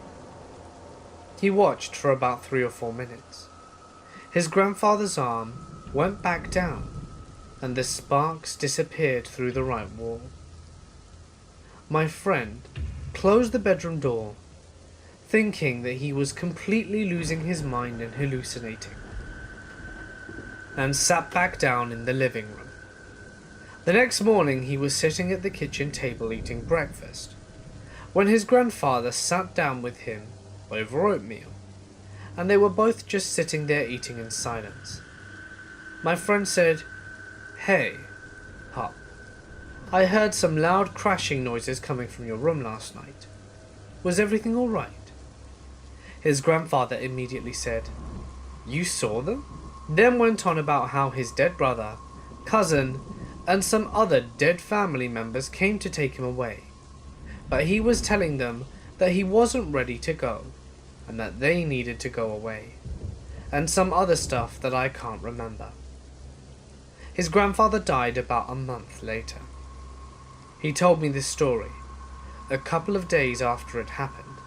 He watched for about 3 or 4 minutes. His grandfather's arm went back down, and the sparks disappeared through the right wall. My friend closed the bedroom door, thinking that he was completely losing his mind and hallucinating, and sat back down in the living room. The next morning he was sitting at the kitchen table eating breakfast, when his grandfather sat down with him over oatmeal, and they were both just sitting there eating in silence. My friend said, "Hey, Pop, I heard some loud crashing noises coming from your room last night. Was everything all right?" His grandfather immediately said, "You saw them?" Then went on about how his dead brother, cousin, and some other dead family members came to take him away, but he was telling them that he wasn't ready to go, and that they needed to go away, and some other stuff that I can't remember. His grandfather died about a month later. He told me this story a couple of days after it happened,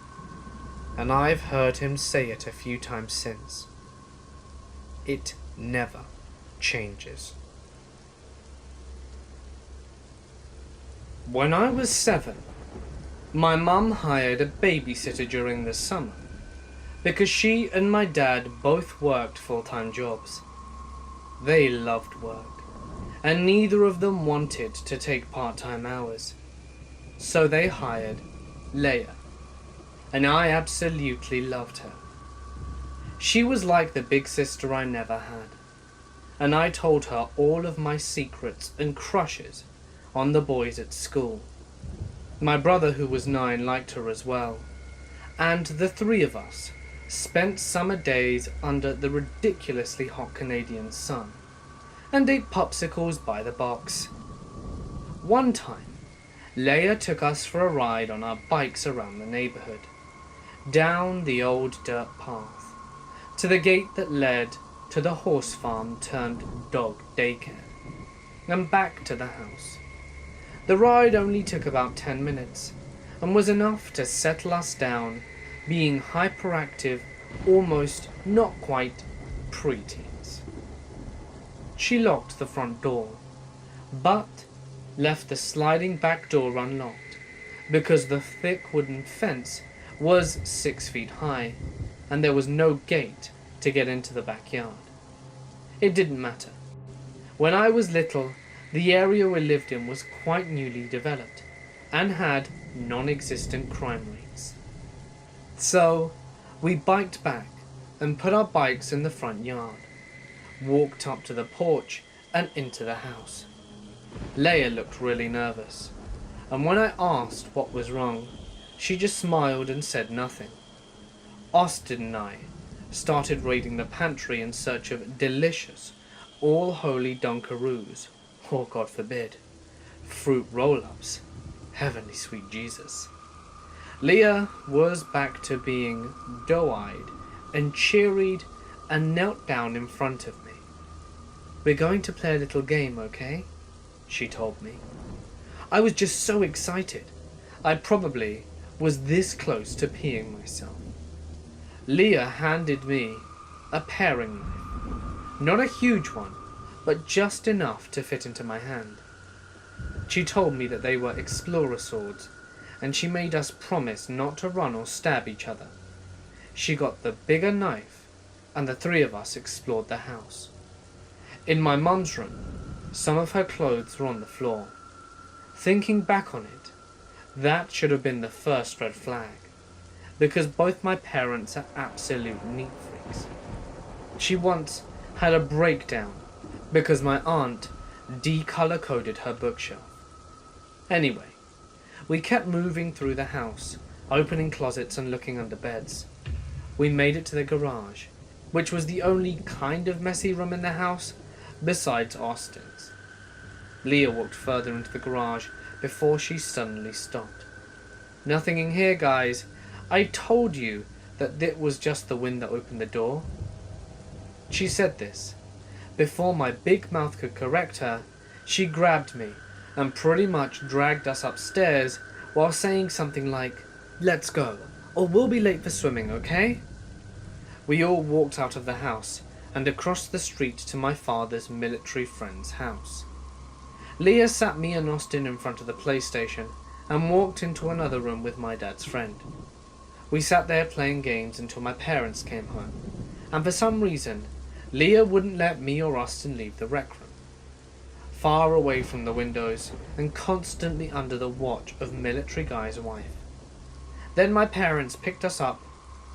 and I've heard him say it a few times since. It never changes. When I was 7, my mum hired a babysitter during the summer because she and my dad both worked full-time jobs. They loved work, and neither of them wanted to take part-time hours, so they hired Leia, and I absolutely loved her. She was like the big sister I never had, and I told her all of my secrets and crushes on the boys at school. My brother, who was 9, liked her as well, and the 3 of us spent summer days under the ridiculously hot Canadian sun and ate popsicles by the box. One time, Leia took us for a ride on our bikes around the neighborhood, down the old dirt path, to the gate that led to the horse farm turned dog daycare, and back to the house. The ride only took about 10 minutes, and was enough to settle us down, being hyperactive, almost not quite preteens. She locked the front door, but left the sliding back door unlocked, because the thick wooden fence was 6 feet high, and there was no gate to get into the backyard. It didn't matter. When I was little, the area we lived in was quite newly developed, and had non-existent crime rates. So, we biked back, and put our bikes in the front yard, walked up to the porch, and into the house. Leia looked really nervous, and when I asked what was wrong, she just smiled and said nothing. Austin and I started raiding the pantry in search of delicious, all-holy Dunkaroos, or God forbid, fruit roll-ups. Heavenly sweet Jesus. Leia was back to being doe-eyed and cheeried and knelt down in front of me. "We're going to play a little game, okay?" she told me. I was just so excited. I probably was this close to peeing myself. Leia handed me a paring knife. Not a huge one, but just enough to fit into my hand. She told me that they were explorer swords, and she made us promise not to run or stab each other. She got the bigger knife, and the three of us explored the house. In my mum's room, some of her clothes were on the floor. Thinking back on it, that should have been the first red flag, because both my parents are absolute neat freaks. She once had a breakdown because my aunt decolor-coded her bookshelf. Anyway, we kept moving through the house, opening closets and looking under beds. We made it to the garage, which was the only kind of messy room in the house, besides Austin's. Leia walked further into the garage before she suddenly stopped. "Nothing in here, guys. I told you that it was just the wind that opened the door." She said this. Before my big mouth could correct her, she grabbed me and pretty much dragged us upstairs while saying something like, "Let's go, or we'll be late for swimming, okay?" We all walked out of the house and across the street to my father's military friend's house. Leia sat me and Austin in front of the PlayStation and walked into another room with my dad's friend. We sat there playing games until my parents came home, and for some reason, Leia wouldn't let me or Austin leave the rec room. Far away from the windows and constantly under the watch of military guy's wife. Then my parents picked us up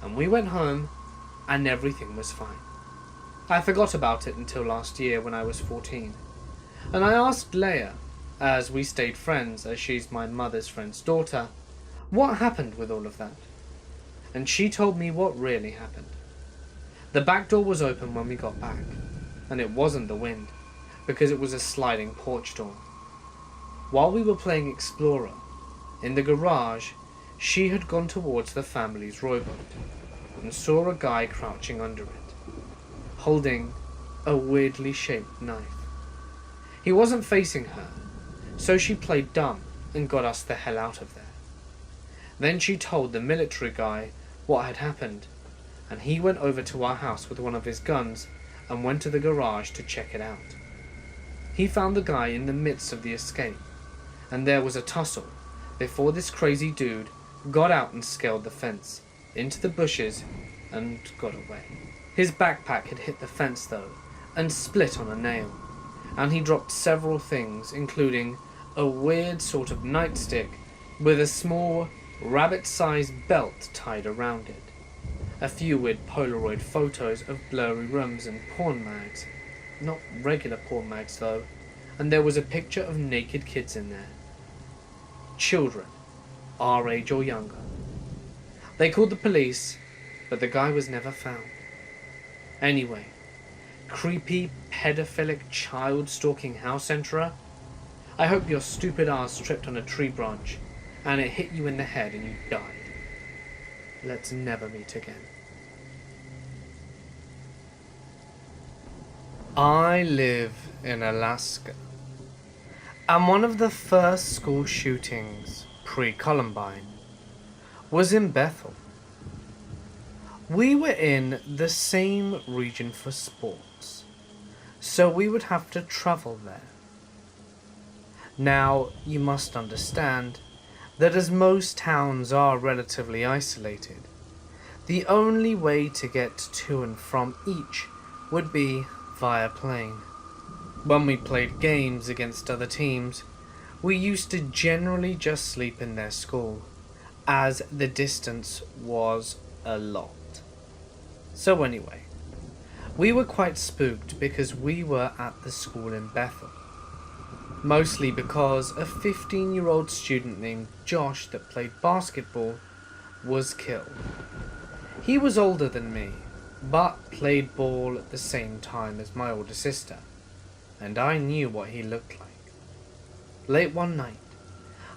and we went home and everything was fine. I forgot about it until last year when I was 14, and I asked Leia, as we stayed friends as she's my mother's friend's daughter, what happened with all of that. And she told me what really happened. The back door was open when we got back, and it wasn't the wind, because it was a sliding porch door. While we were playing Explorer, in the garage, she had gone towards the family's rowboat, and saw a guy crouching under it, holding a weirdly shaped knife. He wasn't facing her, so she played dumb and got us the hell out of there. Then she told the military guy what had happened, and he went over to our house with one of his guns and went to the garage to check it out. He found the guy in the midst of the escape, and there was a tussle before this crazy dude got out and scaled the fence, into the bushes, and got away. His backpack had hit the fence though, and split on a nail, and he dropped several things, including a weird sort of nightstick with a small rabbit-sized belt tied around it, a few weird Polaroid photos of blurry rooms and porn mags, not regular porn mags though, and there was a picture of naked kids in there. Children, our age or younger. They called the police, but the guy was never found. Anyway, creepy, pedophilic, child-stalking house enterer? I hope your stupid ass tripped on a tree branch and it hit you in the head and you died. Let's never meet again. I live in Alaska, and one of the first school shootings, pre-Columbine, was in Bethel. We were in the same region for sports, so we would have to travel there. Now, you must understand that as most towns are relatively isolated, the only way to get to and from each would be via plane. When we played games against other teams, we used to generally just sleep in their school, as the distance was a lot. So anyway, we were quite spooked because we were at the school in Bethel. Mostly because a 15-year-old student named Josh that played basketball was killed. He was older than me, but played ball at the same time as my older sister, and I knew what he looked like. Late one night,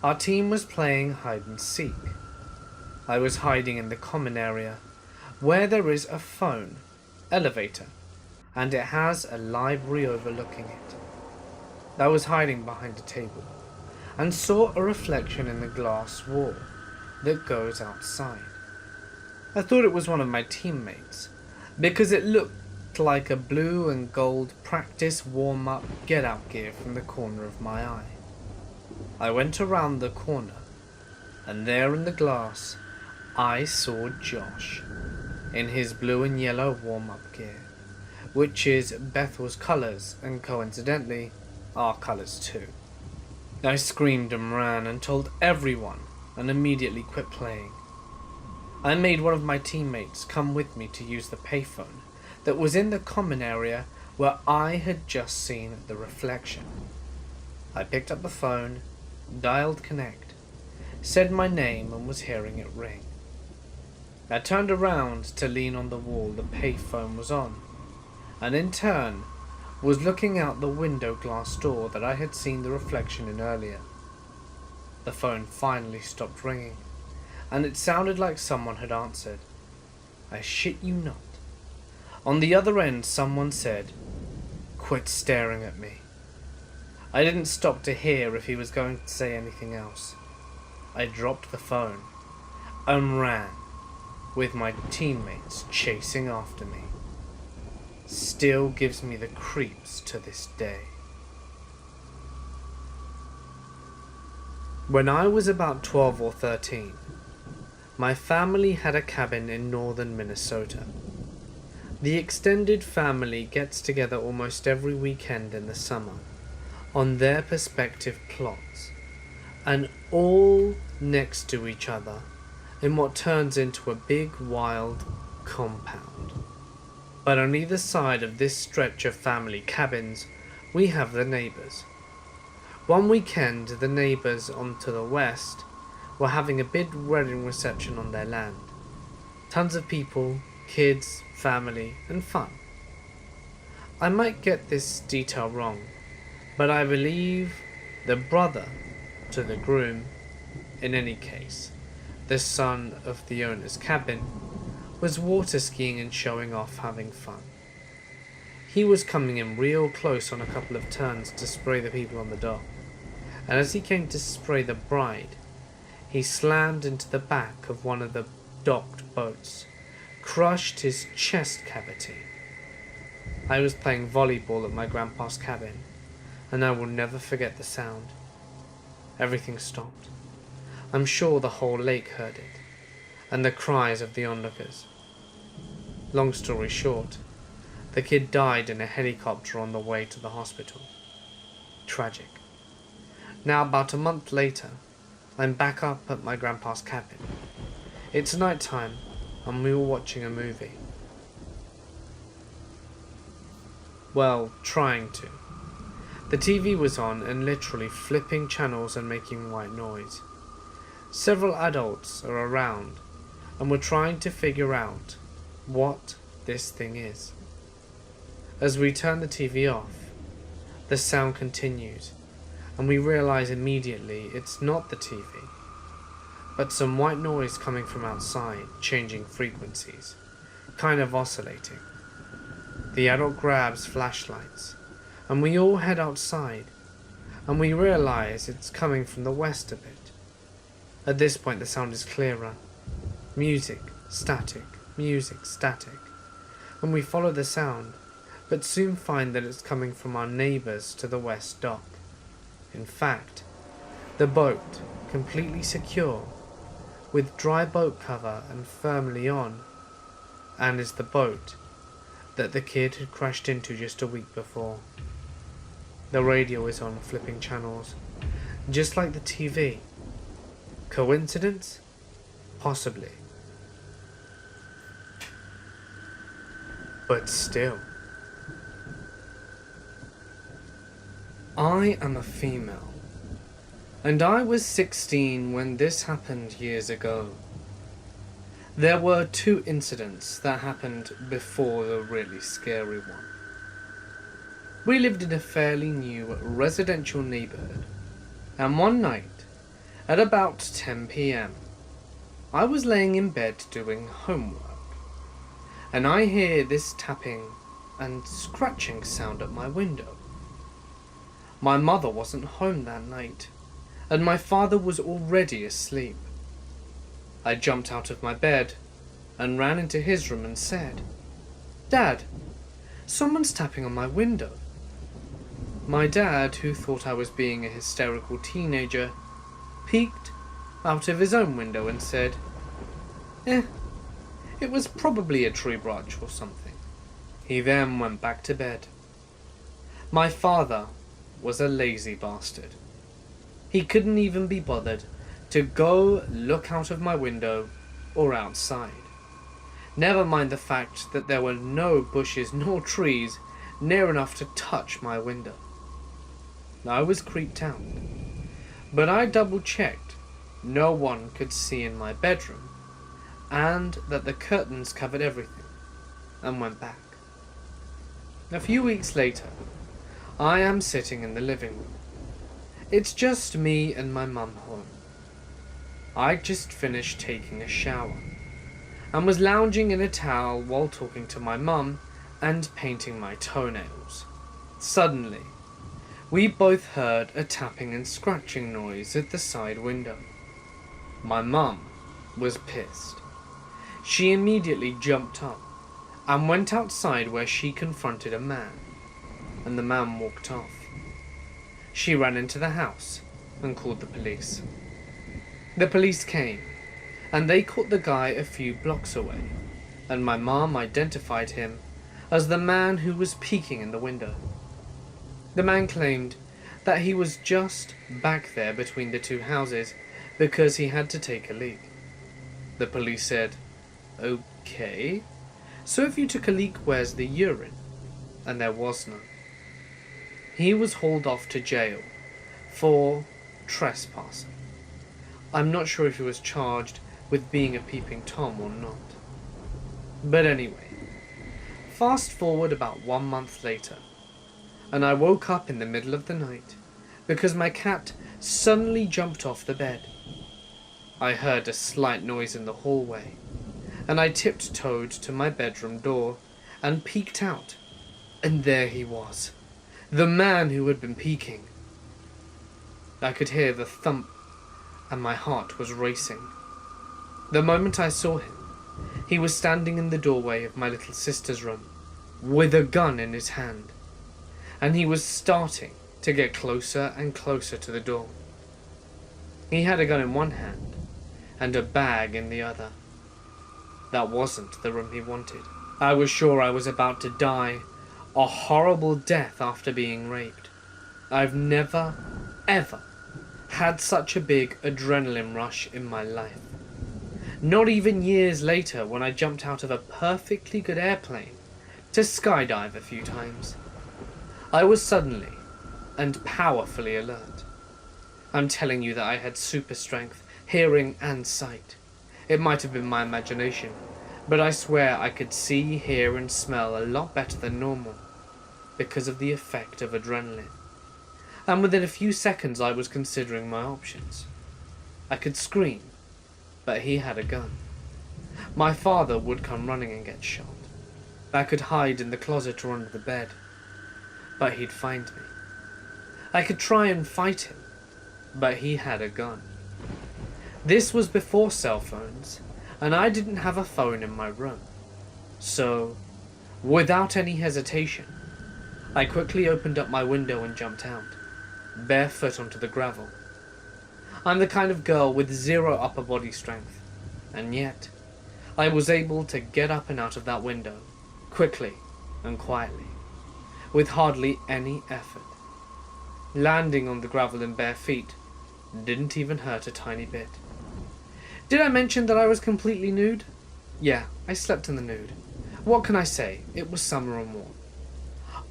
our team was playing hide and seek. I was hiding in the common area, where there is a phone, elevator, and it has a library overlooking it. I was hiding behind a table, and saw a reflection in the glass wall that goes outside. I thought it was one of my teammates, because it looked like a blue and gold practice warm-up get-out gear from the corner of my eye. I went around the corner, and there in the glass, I saw Josh, in his blue and yellow warm-up gear, which is Bethel's colours, and coincidentally, our colours too. I screamed and ran and told everyone, and immediately quit playing. I made one of my teammates come with me to use the payphone that was in the common area where I had just seen the reflection. I picked up the phone, dialed connect, said my name and was hearing it ring. I turned around to lean on the wall the payphone was on, and in turn was looking out the window glass door that I had seen the reflection in earlier. The phone finally stopped ringing, and it sounded like someone had answered. I shit you not. On the other end, someone said, "Quit staring at me." I didn't stop to hear if he was going to say anything else. I dropped the phone and ran, with my teammates chasing after me. Still gives me the creeps to this day. When I was about 12 or 13, my family had a cabin in northern Minnesota. The extended family gets together almost every weekend in the summer on their respective plots, and all next to each other in what turns into a big wild compound. But on either side of this stretch of family cabins, we have the neighbours. One weekend, the neighbours on to the west were having a big wedding reception on their land. Tons of people, kids, family, and fun. I might get this detail wrong, but I believe the brother to the groom, in any case, the son of the owner's cabin, was water skiing and showing off, having fun. He was coming in real close on a couple of turns to spray the people on the dock, and as he came to spray the bride, he slammed into the back of one of the docked boats, crushed his chest cavity. I was playing volleyball at my grandpa's cabin, and I will never forget the sound. Everything stopped. I'm sure the whole lake heard it, and the cries of the onlookers. Long story short, the kid died in a helicopter on the way to the hospital. Tragic. Now about a month later, I'm back up at my grandpa's cabin. It's night time, and we were watching a movie. Well, trying to. The TV was on and literally flipping channels and making white noise. Several adults are around, and we're trying to figure out what this thing is. As we turn the TV off, the sound continues, and we realize immediately it's not the TV, but some white noise coming from outside, changing frequencies, kind of oscillating. The adult grabs flashlights, and we all head outside, and we realize it's coming from the west a bit. At this point the sound is clearer. Music, static, and we follow the sound, but soon find that it's coming from our neighbours to the west dock. In fact, the boat, completely secure, with dry boat cover and firmly on, and is the boat that the kid had crashed into just a week before. The radio is on, flipping channels, just like the TV. Coincidence? Possibly. But still. I am a female, and I was 16 when this happened years ago. There were 2 incidents that happened before the really scary one. We lived in a fairly new residential neighborhood, and one night, at about 10 p.m, I was laying in bed doing homework, and I hear this tapping and scratching sound at my window. My mother wasn't home that night, and my father was already asleep. I jumped out of my bed and ran into his room and said, "Dad, someone's tapping on my window." My dad, who thought I was being a hysterical teenager, peeked out of his own window and said, it was probably a tree branch or something." He then went back to bed. My father was a lazy bastard. He couldn't even be bothered to go look out of my window or outside. Never mind the fact that there were no bushes nor trees near enough to touch my window. I was creeped out, but I double-checked no one could see in my bedroom, and that the curtains covered everything, and went back. A few weeks later, I am sitting in the living room. It's just me and my mum home. I just finished taking a shower, and was lounging in a towel while talking to my mum and painting my toenails. Suddenly, we both heard a tapping and scratching noise at the side window. My mum was pissed. She immediately jumped up and went outside, where she confronted a man, and the man walked off. She ran into the house and called the police. The police came, and they caught the guy a few blocks away, and my mum identified him as the man who was peeking in the window. The man claimed that he was just back there between the 2 houses because he had to take a leak. The police said, "Okay, so if you took a leak, where's the urine?" And there was none. He was hauled off to jail for trespassing. I'm not sure if he was charged with being a peeping Tom or not. But anyway, fast forward about 1 month later, and I woke up in the middle of the night because my cat suddenly jumped off the bed. I heard a slight noise in the hallway, and I tiptoed to my bedroom door and peeked out, and there he was, the man who had been peeking. I could hear the thump, and my heart was racing. The moment I saw him, he was standing in the doorway of my little sister's room, with a gun in his hand, and he was starting to get closer and closer to the door. He had a gun in one hand, and a bag in the other. That wasn't the room he wanted. I was sure I was about to die a horrible death after being raped. I've never, ever had such a big adrenaline rush in my life. Not even years later, when I jumped out of a perfectly good airplane to skydive a few times. I was suddenly and powerfully alert. I'm telling you that I had super strength, hearing and sight. It might have been my imagination, but I swear I could see, hear and smell a lot better than normal because of the effect of adrenaline. and within a few seconds I was considering my options. I could scream, but he had a gun. My father would come running and get shot. I could hide in the closet or under the bed, but he'd find me. I could try and fight him, but he had a gun. This was before cell phones, and I didn't have a phone in my room. So, without any hesitation, I quickly opened up my window and jumped out, barefoot onto the gravel. I'm the kind of girl with zero upper body strength, and yet, I was able to get up and out of that window, quickly and quietly, with hardly any effort. Landing on the gravel in bare feet didn't even hurt a tiny bit. Did I mention that I was completely nude? Yeah, I slept in the nude. What can I say? It was summer and warm.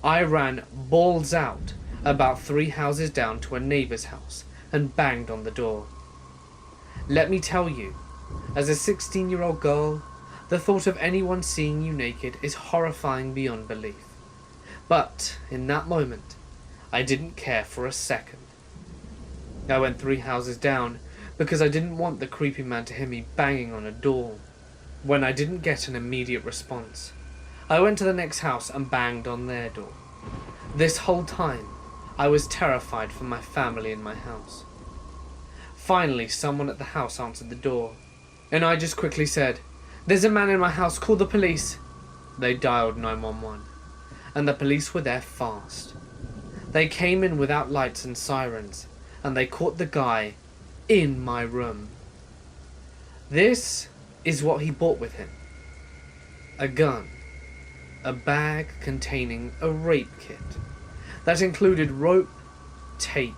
I ran balls out about 3 houses down to a neighbour's house and banged on the door. Let me tell you, as a 16-year-old girl, the thought of anyone seeing you naked is horrifying beyond belief. But in that moment, I didn't care for a second. I went 3 houses down because I didn't want the creepy man to hear me banging on a door. When I didn't get an immediate response, I went to the next house and banged on their door. This whole time, I was terrified for my family in my house. Finally, someone at the house answered the door, and I just quickly said, "There's a man in my house, call the police." They dialed 911, and the police were there fast. They came in without lights and sirens, and they caught the guy in my room. This is what he brought with him: a gun, a bag containing a rape kit that included rope, tape,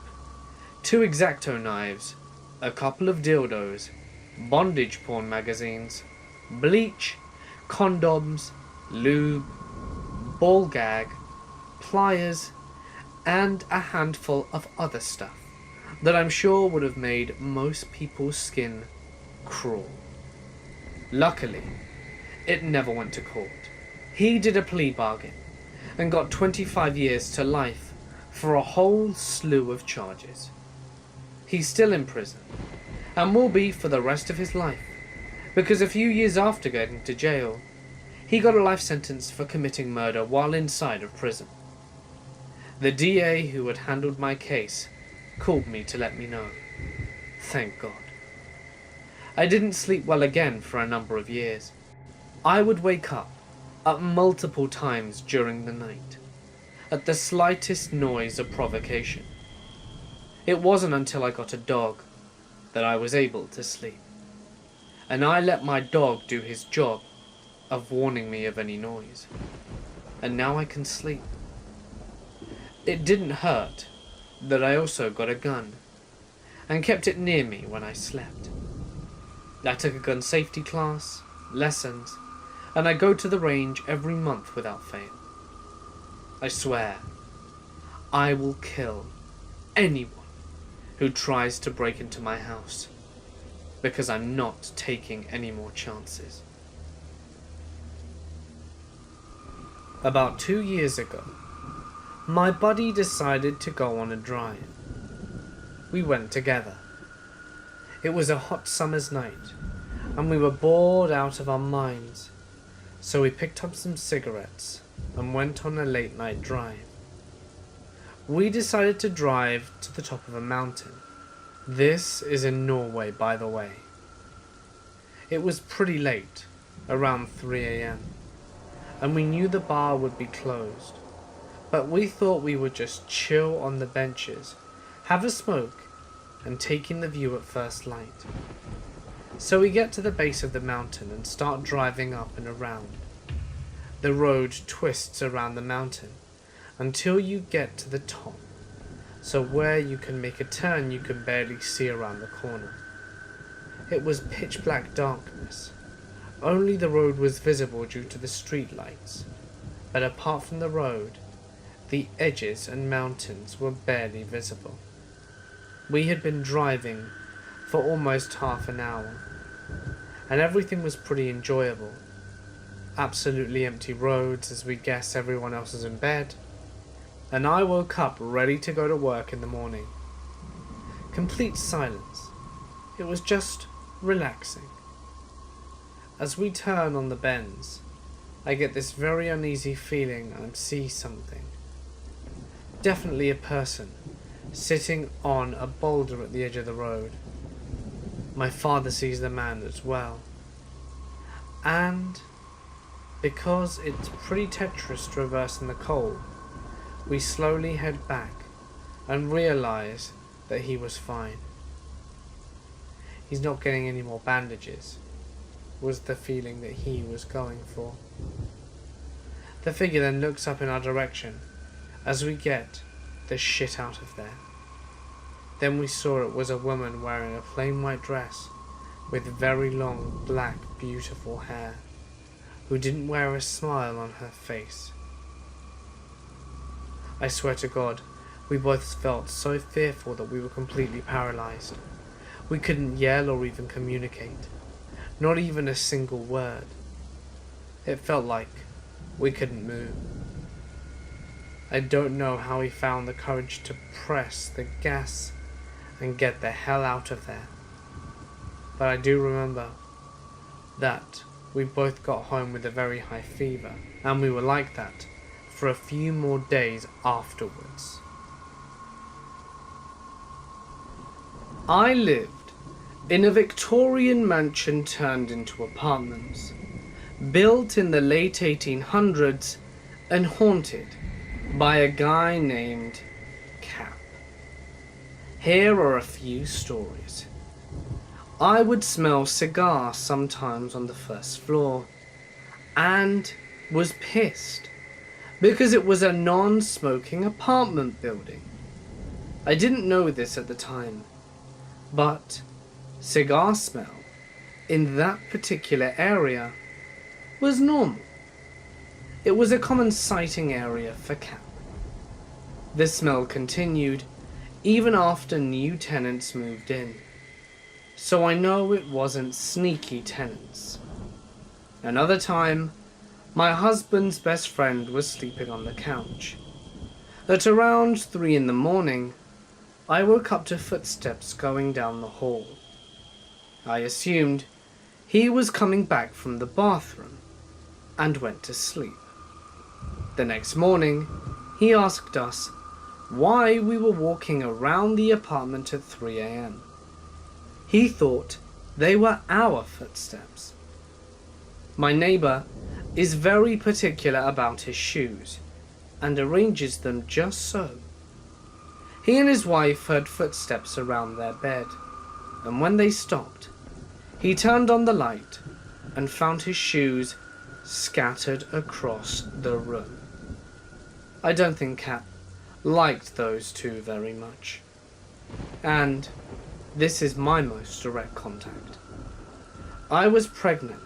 2 X-Acto knives, a couple of dildos, bondage porn magazines, bleach, condoms, lube, ball gag, pliers, and a handful of other stuff that I'm sure would have made most people's skin crawl. Luckily, it never went to court. He did a plea bargain and got 25 years to life for a whole slew of charges. He's still in prison, and will be for the rest of his life, because a few years after getting to jail, he got a life sentence for committing murder while inside of prison. The DA who had handled my case called me to let me know. Thank God. I didn't sleep well again for a number of years. I would wake up multiple times during the night, at the slightest noise of provocation. It wasn't until I got a dog that I was able to sleep, and I let my dog do his job of warning me of any noise, and now I can sleep. It didn't hurt that I also got a gun, and kept it near me when I slept. I took a gun safety class, lessons, and I go to the range every month without fail. I swear, I will kill anyone who tries to break into my house, because I'm not taking any more chances. About 2 years ago, my buddy decided to go on a drive. We went together. It was a hot summer's night, and we were bored out of our minds, so we picked up some cigarettes and went on a late night drive. We decided to drive to the top of a mountain. This is in Norway, by the way. It was pretty late, around 3 a.m, and we knew the bar would be closed, but we thought we would just chill on the benches, have a smoke, and take in the view at first light. So we get to the base of the mountain and start driving up and around. The road twists around the mountain until you get to the top, so where you can make a turn you can barely see around the corner. It was pitch black darkness. Only the road was visible due to the street lights, but apart from the road, the edges and mountains were barely visible. We had been driving for almost half an hour, and everything was pretty enjoyable. Absolutely empty roads as we guess everyone else is in bed, and I woke up ready to go to work in the morning. Complete silence. It was just relaxing. As we turn on the bends, I get this very uneasy feeling I see something. Definitely a person sitting on a boulder at the edge of the road. My father sees the man as well. And because it's pretty treacherous to reverse in the cold, we slowly head back and realize that he was fine. He's not getting any more bandages, was the feeling that he was going for. The figure then looks up in our direction as we get the shit out of there. Then we saw it was a woman wearing a plain white dress with very long, black, beautiful hair, who didn't wear a smile on her face. I swear to God, we both felt so fearful that we were completely paralyzed. We couldn't yell or even communicate, not even a single word. It felt like we couldn't move. I don't know how he found the courage to press the gas and get the hell out of there. But I do remember that we both got home with a very high fever, and we were like that for a few more days afterwards. I lived in a Victorian mansion turned into apartments, built in the late 1800s and haunted by a guy named Cap. Here are a few stories. I would smell cigars sometimes on the first floor, and was pissed because it was a non-smoking apartment building. I didn't know this at the time, but cigar smell in that particular area was normal. It was a common sighting area for Cap. The smell continued even after new tenants moved in, so I know it wasn't sneaky tenants. Another time, my husband's best friend was sleeping on the couch. At around 3 in the morning, I woke up to footsteps going down the hall. I assumed he was coming back from the bathroom and went to sleep. The next morning, he asked us why we were walking around the apartment at 3 a.m. He thought they were our footsteps. My neighbor is very particular about his shoes and arranges them just so. He and his wife heard footsteps around their bed, and when they stopped, he turned on the light and found his shoes scattered across the room. I don't think Cap liked those two very much. And this is my most direct contact. I was pregnant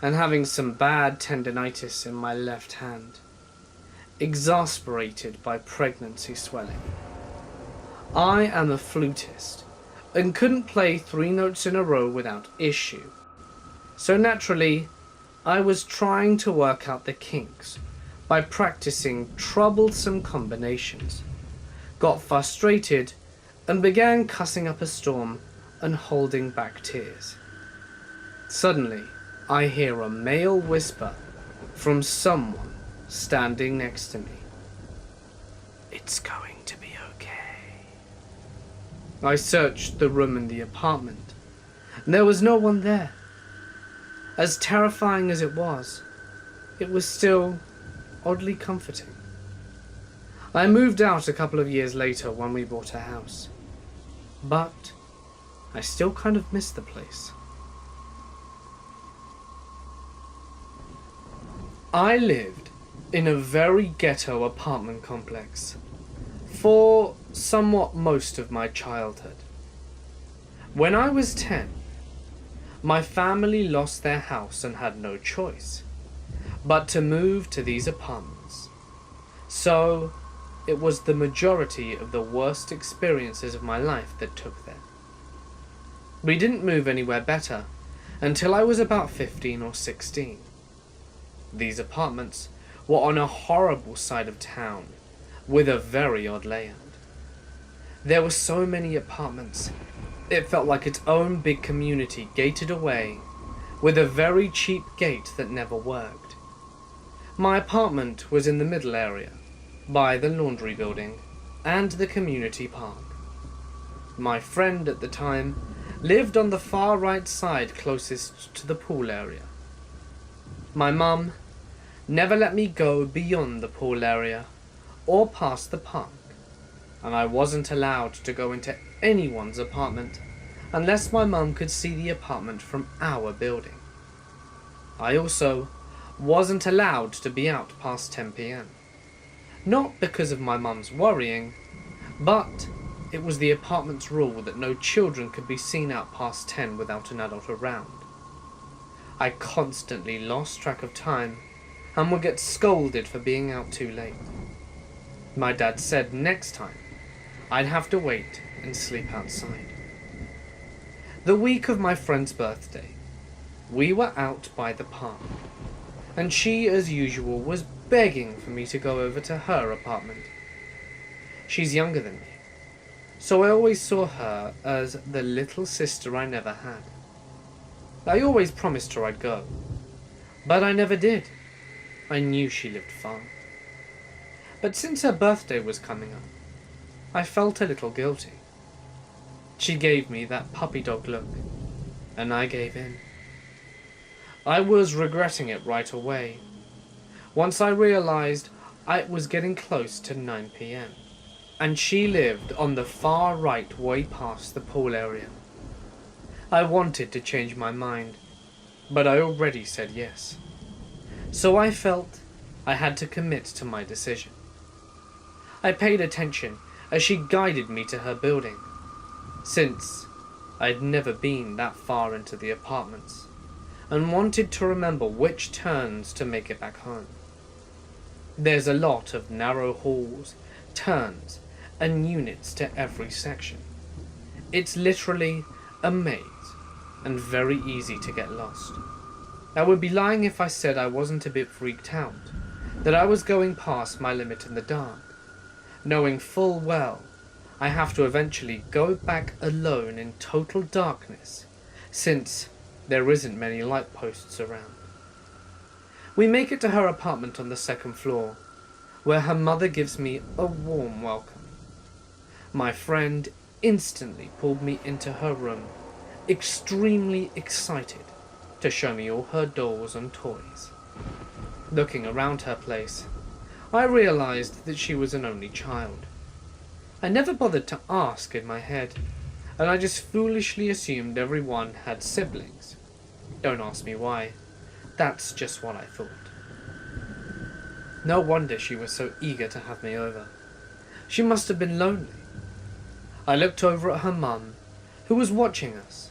and having some bad tendinitis in my left hand, exasperated by pregnancy swelling. I am a flutist and couldn't play 3 notes in a row without issue. So naturally, I was trying to work out the kinks by practicing troublesome combinations, got frustrated and began cussing up a storm and holding back tears. Suddenly, I hear a male whisper from someone standing next to me. "It's going to be okay." I searched the room in the apartment, and there was no one there. As terrifying as it was still oddly comforting. I moved out a couple of years later when we bought a house, but I still kind of miss the place. I lived in a very ghetto apartment complex for somewhat most of my childhood. When I was 10, my family lost their house and had no choice but to move to these apartments. So it was the majority of the worst experiences of my life that took there. We didn't move anywhere better until I was about 15 or 16. These apartments were on a horrible side of town, with a very odd layout. There were so many apartments, it felt like its own big community gated away, with a very cheap gate that never worked. My apartment was in the middle area, by the laundry building and the community park. My friend at the time lived on the far right side closest to the pool area. My mum never let me go beyond the pool area or past the park, and I wasn't allowed to go into anyone's apartment unless my mum could see the apartment from our building. I also wasn't allowed to be out past 10 p.m. Not because of my mum's worrying, but it was the apartment's rule that no children could be seen out past 10 without an adult around. I constantly lost track of time and would get scolded for being out too late. My dad said next time I'd have to wait and sleep outside. The week of my friend's birthday, we were out by the park, and she, as usual, was begging for me to go over to her apartment. She's younger than me, so I always saw her as the little sister I never had. I always promised her I'd go, but I never did. I knew she lived far. But since her birthday was coming up, I felt a little guilty. She gave me that puppy dog look, and I gave in. I was regretting it right away, once I realized I was getting close to 9 p.m. and she lived on the far right way past the pool area. I wanted to change my mind, but I already said yes. So I felt I had to commit to my decision. I paid attention as she guided me to her building, since I'd never been that far into the apartments, and wanted to remember which turns to make it back home. There's a lot of narrow halls, turns, and units to every section. It's literally a maze, and very easy to get lost. I would be lying if I said I wasn't a bit freaked out, that I was going past my limit in the dark, knowing full well I have to eventually go back alone in total darkness, since there isn't many light posts around. We make it to her apartment on the second floor, where her mother gives me a warm welcome. My friend instantly pulled me into her room, extremely excited to show me all her dolls and toys. Looking around her place, I realized that she was an only child. I never bothered to ask in my head, and I just foolishly assumed everyone had siblings. Don't ask me why, that's just what I thought. No wonder she was so eager to have me over. She must have been lonely. I looked over at her mum, who was watching us,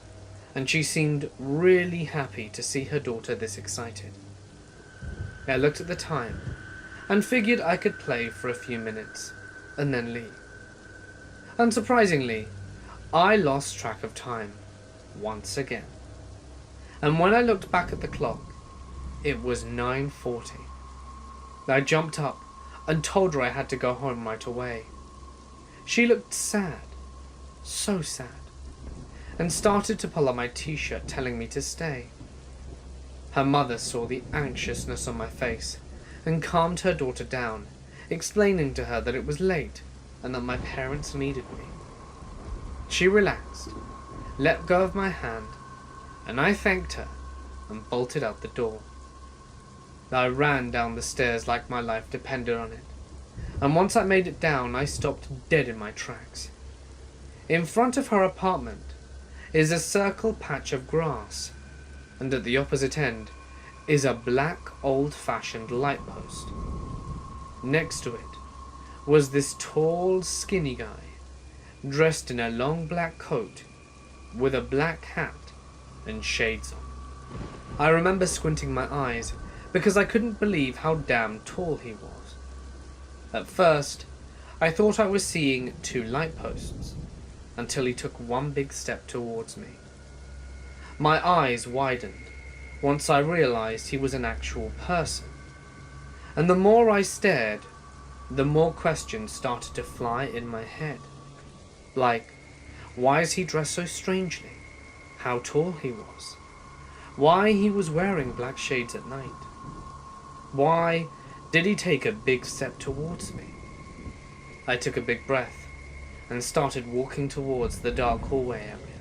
and she seemed really happy to see her daughter this excited. I looked at the time, and figured I could play for a few minutes, and then leave. Unsurprisingly, I lost track of time, once again. And when I looked back at the clock, it was 9:40. I jumped up and told her I had to go home right away. She looked sad, so sad, and started to pull on my t-shirt telling me to stay. Her mother saw the anxiousness on my face and calmed her daughter down, explaining to her that it was late and that my parents needed me. She relaxed, let go of my hand, and I thanked her and bolted out the door. I ran down the stairs like my life depended on it, and once I made it down, I stopped dead in my tracks. In front of her apartment is a circle patch of grass, and at the opposite end is a black old-fashioned light post. Next to it was this tall, skinny guy, dressed in a long black coat with a black hat and shades on. I remember squinting my eyes because I couldn't believe how damn tall he was. At first, I thought I was seeing two light posts, until he took one big step towards me. My eyes widened once I realized he was an actual person, and the more I stared, the more questions started to fly in my head. Like, why is he dressed so strangely? How tall he was? Why he was wearing black shades at night? Why did he take a big step towards me? I took a big breath and started walking towards the dark hallway area.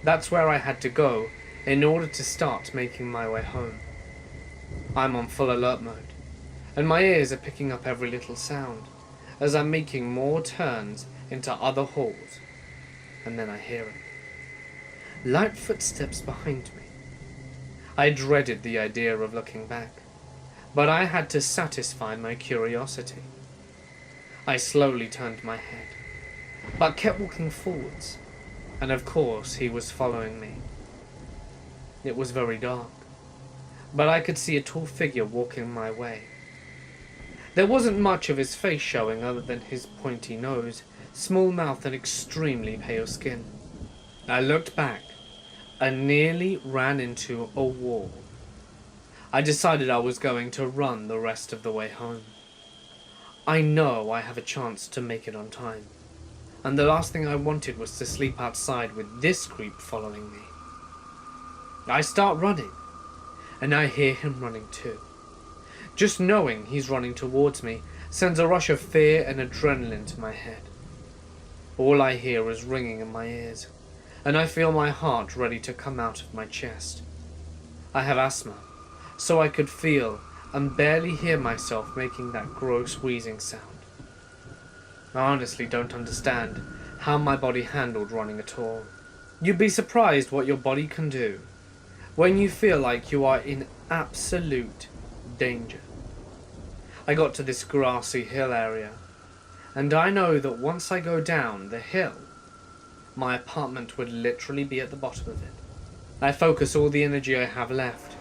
That's where I had to go in order to start making my way home. I'm on full alert mode, and my ears are picking up every little sound as I'm making more turns into other halls, and then I hear it. Light footsteps behind me. I dreaded the idea of looking back, but I had to satisfy my curiosity. I slowly turned my head, but kept walking forwards, and of course he was following me. It was very dark, but I could see a tall figure walking my way. There wasn't much of his face showing other than his pointy nose, small mouth and extremely pale skin. I looked back and nearly ran into a wall. I decided I was going to run the rest of the way home. I know I have a chance to make it on time, and the last thing I wanted was to sleep outside with this creep following me. I start running, and I hear him running too. Just knowing he's running towards me sends a rush of fear and adrenaline to my head. All I hear is ringing in my ears, and I feel my heart ready to come out of my chest. I have asthma, so I could feel and barely hear myself making that gross wheezing sound. I honestly don't understand how my body handled running at all. You'd be surprised what your body can do when you feel like you are in absolute danger. I got to this grassy hill area, and I know that once I go down the hill, my apartment would literally be at the bottom of it. I focus all the energy I have left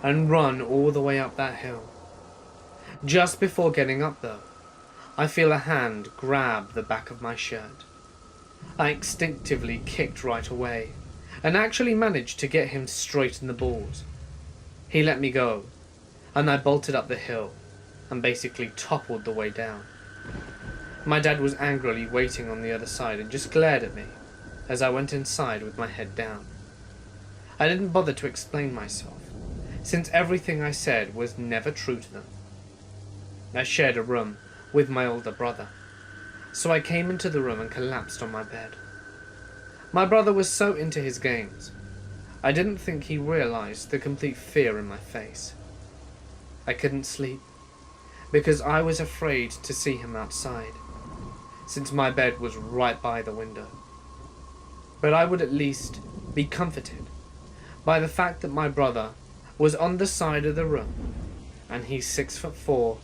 and run all the way up that hill. Just before getting up though, I feel a hand grab the back of my shirt. I instinctively kicked right away and actually managed to get him straight in the balls. He let me go, and I bolted up the hill and basically toppled the way down. My dad was angrily waiting on the other side and just glared at me as I went inside with my head down. I didn't bother to explain myself, since everything I said was never true to them. I shared a room with my older brother, so I came into the room and collapsed on my bed. My brother was so into his games, I didn't think he realized the complete fear in my face. I couldn't sleep, because I was afraid to see him outside, since my bed was right by the window. But I would at least be comforted by the fact that my brother was on the side of the room, and he's 6'4"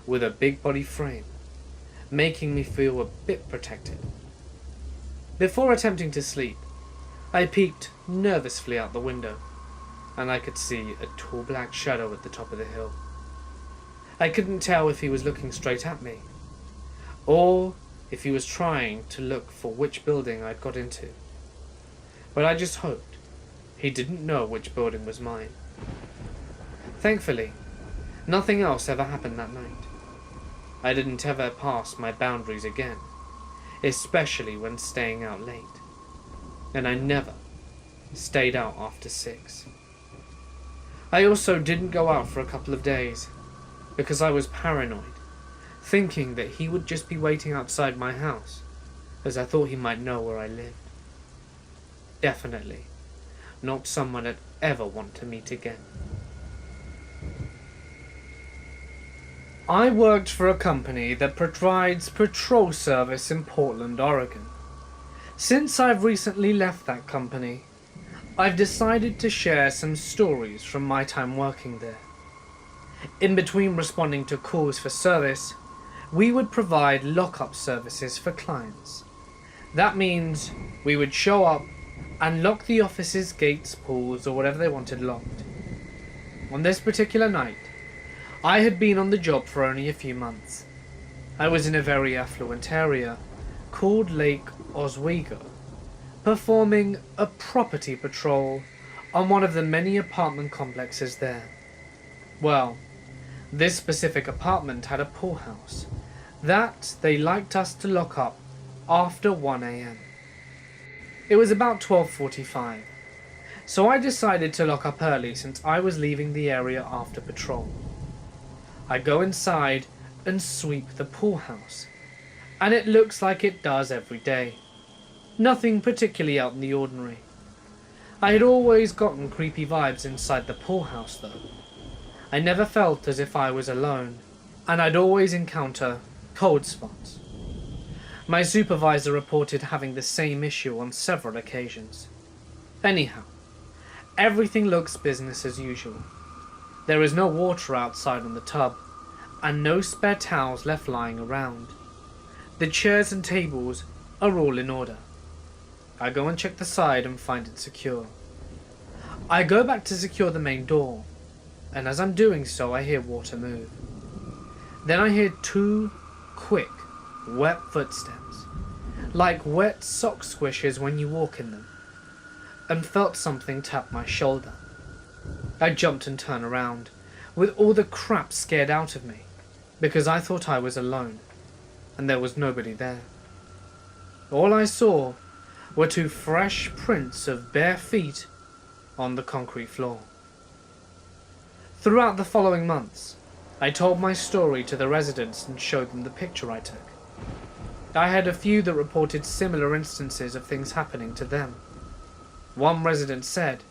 with a big body frame, making me feel a bit protected. Before attempting to sleep, I peeked nervously out the window, and I could see a tall black shadow at the top of the hill. I couldn't tell if he was looking straight at me, or if he was trying to look for which building I'd got into. But I just hoped he didn't know which building was mine. Thankfully, nothing else ever happened that night. I didn't ever pass my boundaries again, especially when staying out late. And I never stayed out after 6. I also didn't go out for a couple of days, because I was paranoid, thinking that he would just be waiting outside my house, as I thought he might know where I lived. Definitely not someone I'd ever want to meet again. I worked for a company that provides patrol service in Portland, Oregon. Since I've recently left that company, I've decided to share some stories from my time working there. In between responding to calls for service, we would provide lock-up services for clients. That means we would show up and lock the office's gates, pools, or whatever they wanted locked. On this particular night, I had been on the job for only a few months. I was in a very affluent area called Lake Oswego, performing a property patrol on one of the many apartment complexes there. Well, this specific apartment had a pool house that they liked us to lock up after 1 a.m. It was about 12:45, so I decided to lock up early since I was leaving the area after patrol. I go inside and sweep the pool house, and it looks like it does every day. Nothing particularly out in the ordinary. I had always gotten creepy vibes inside the pool house though. I never felt as if I was alone, and I'd always encounter cold spots. My supervisor reported having the same issue on several occasions. Anyhow, everything looks business as usual. There is no water outside on the tub, and no spare towels left lying around. The chairs and tables are all in order. I go and check the side and find it secure. I go back to secure the main door, and as I'm doing so I hear water move. Then I hear 2 quick, wet footsteps, like wet sock squishes when you walk in them, and felt something tap my shoulder. I jumped and turned around, with all the crap scared out of me, because I thought I was alone, and there was nobody there. All I saw were 2 fresh prints of bare feet on the concrete floor. Throughout the following months, I told my story to the residents and showed them the picture I took. I had a few that reported similar instances of things happening to them. One resident said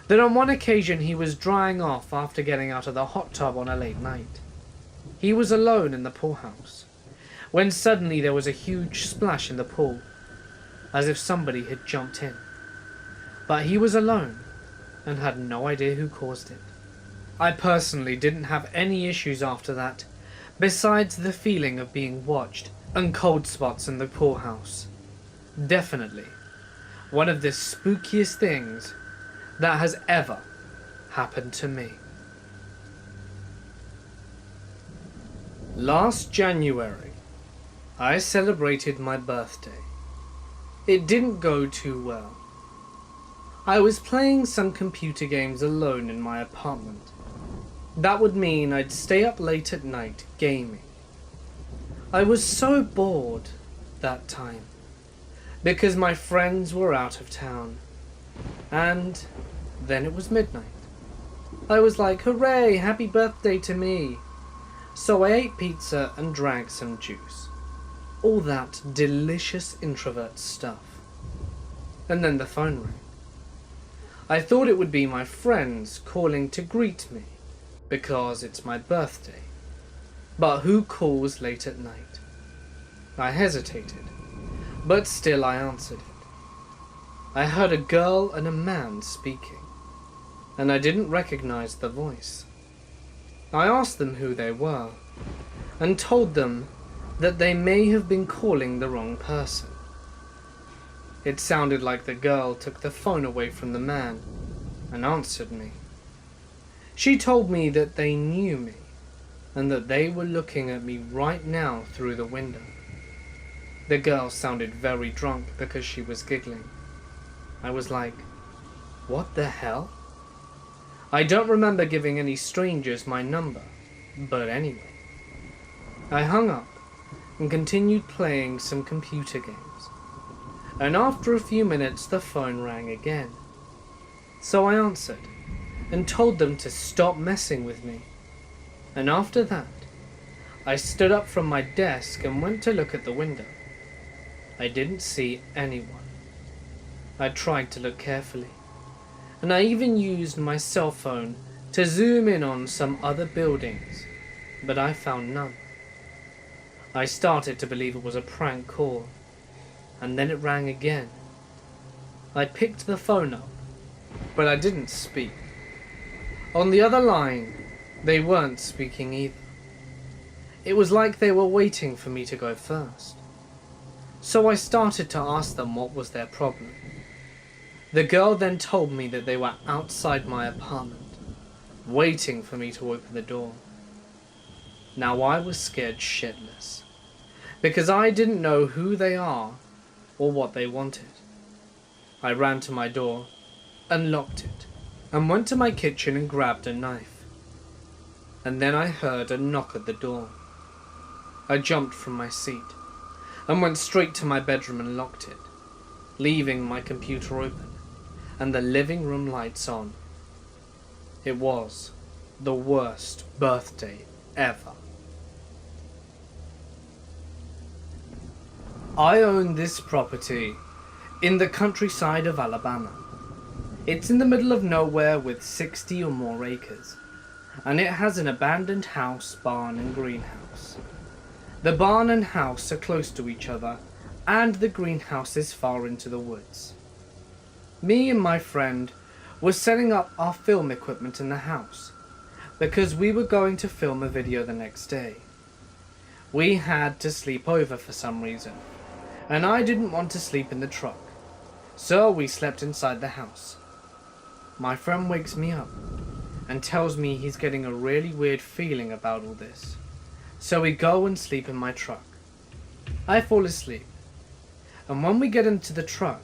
that on one occasion he was drying off after getting out of the hot tub on a late night. He was alone in the pool house, when suddenly there was a huge splash in the pool, as if somebody had jumped in. But he was alone and had no idea who caused it. I personally didn't have any issues after that, besides the feeling of being watched and cold spots in the pool house. Definitely one of the spookiest things that has ever happened to me. Last January, I celebrated my birthday. It didn't go too well. I was playing some computer games alone in my apartment. That would mean I'd stay up late at night gaming. I was so bored that time, because my friends were out of town, and then it was midnight. I was like, hooray, happy birthday to me. So I ate pizza and drank some juice. All that delicious introvert stuff. And then the phone rang. I thought it would be my friends calling to greet me, because it's my birthday. But who calls late at night? I hesitated, but still I answered it. I heard a girl and a man speaking, and I didn't recognize the voice. I asked them who they were, and told them that they may have been calling the wrong person. It sounded like the girl took the phone away from the man and answered me. She told me that they knew me, and that they were looking at me right now through the window. The girl sounded very drunk because she was giggling. I was like, what the hell? I don't remember giving any strangers my number, but anyway. I hung up and continued playing some computer games. And after a few minutes the phone rang again. So I answered and told them to stop messing with me. And after that, I stood up from my desk and went to look at the window. I didn't see anyone. I tried to look carefully, and I even used my cell phone to zoom in on some other buildings, but I found none. I started to believe it was a prank call, and then it rang again. I picked the phone up, but I didn't speak. On the other line, they weren't speaking either. It was like they were waiting for me to go first. So I started to ask them what was their problem. The girl then told me that they were outside my apartment, waiting for me to open the door. Now I was scared shitless, because I didn't know who they are or what they wanted. I ran to my door, unlocked it, and went to my kitchen and grabbed a knife. And then I heard a knock at the door. I jumped from my seat and went straight to my bedroom and locked it, leaving my computer open and the living room lights on. It was the worst birthday ever. I own this property in the countryside of Alabama. It's in the middle of nowhere with 60 or more acres, and it has an abandoned house, barn and greenhouse. The barn and house are close to each other, and the greenhouse is far into the woods. Me and my friend were setting up our film equipment in the house, because we were going to film a video the next day. We had to sleep over for some reason, and I didn't want to sleep in the truck, so we slept inside the house. My friend wakes me up and tells me he's getting a really weird feeling about all this, so we go and sleep in my truck. I fall asleep, and when we get into the truck,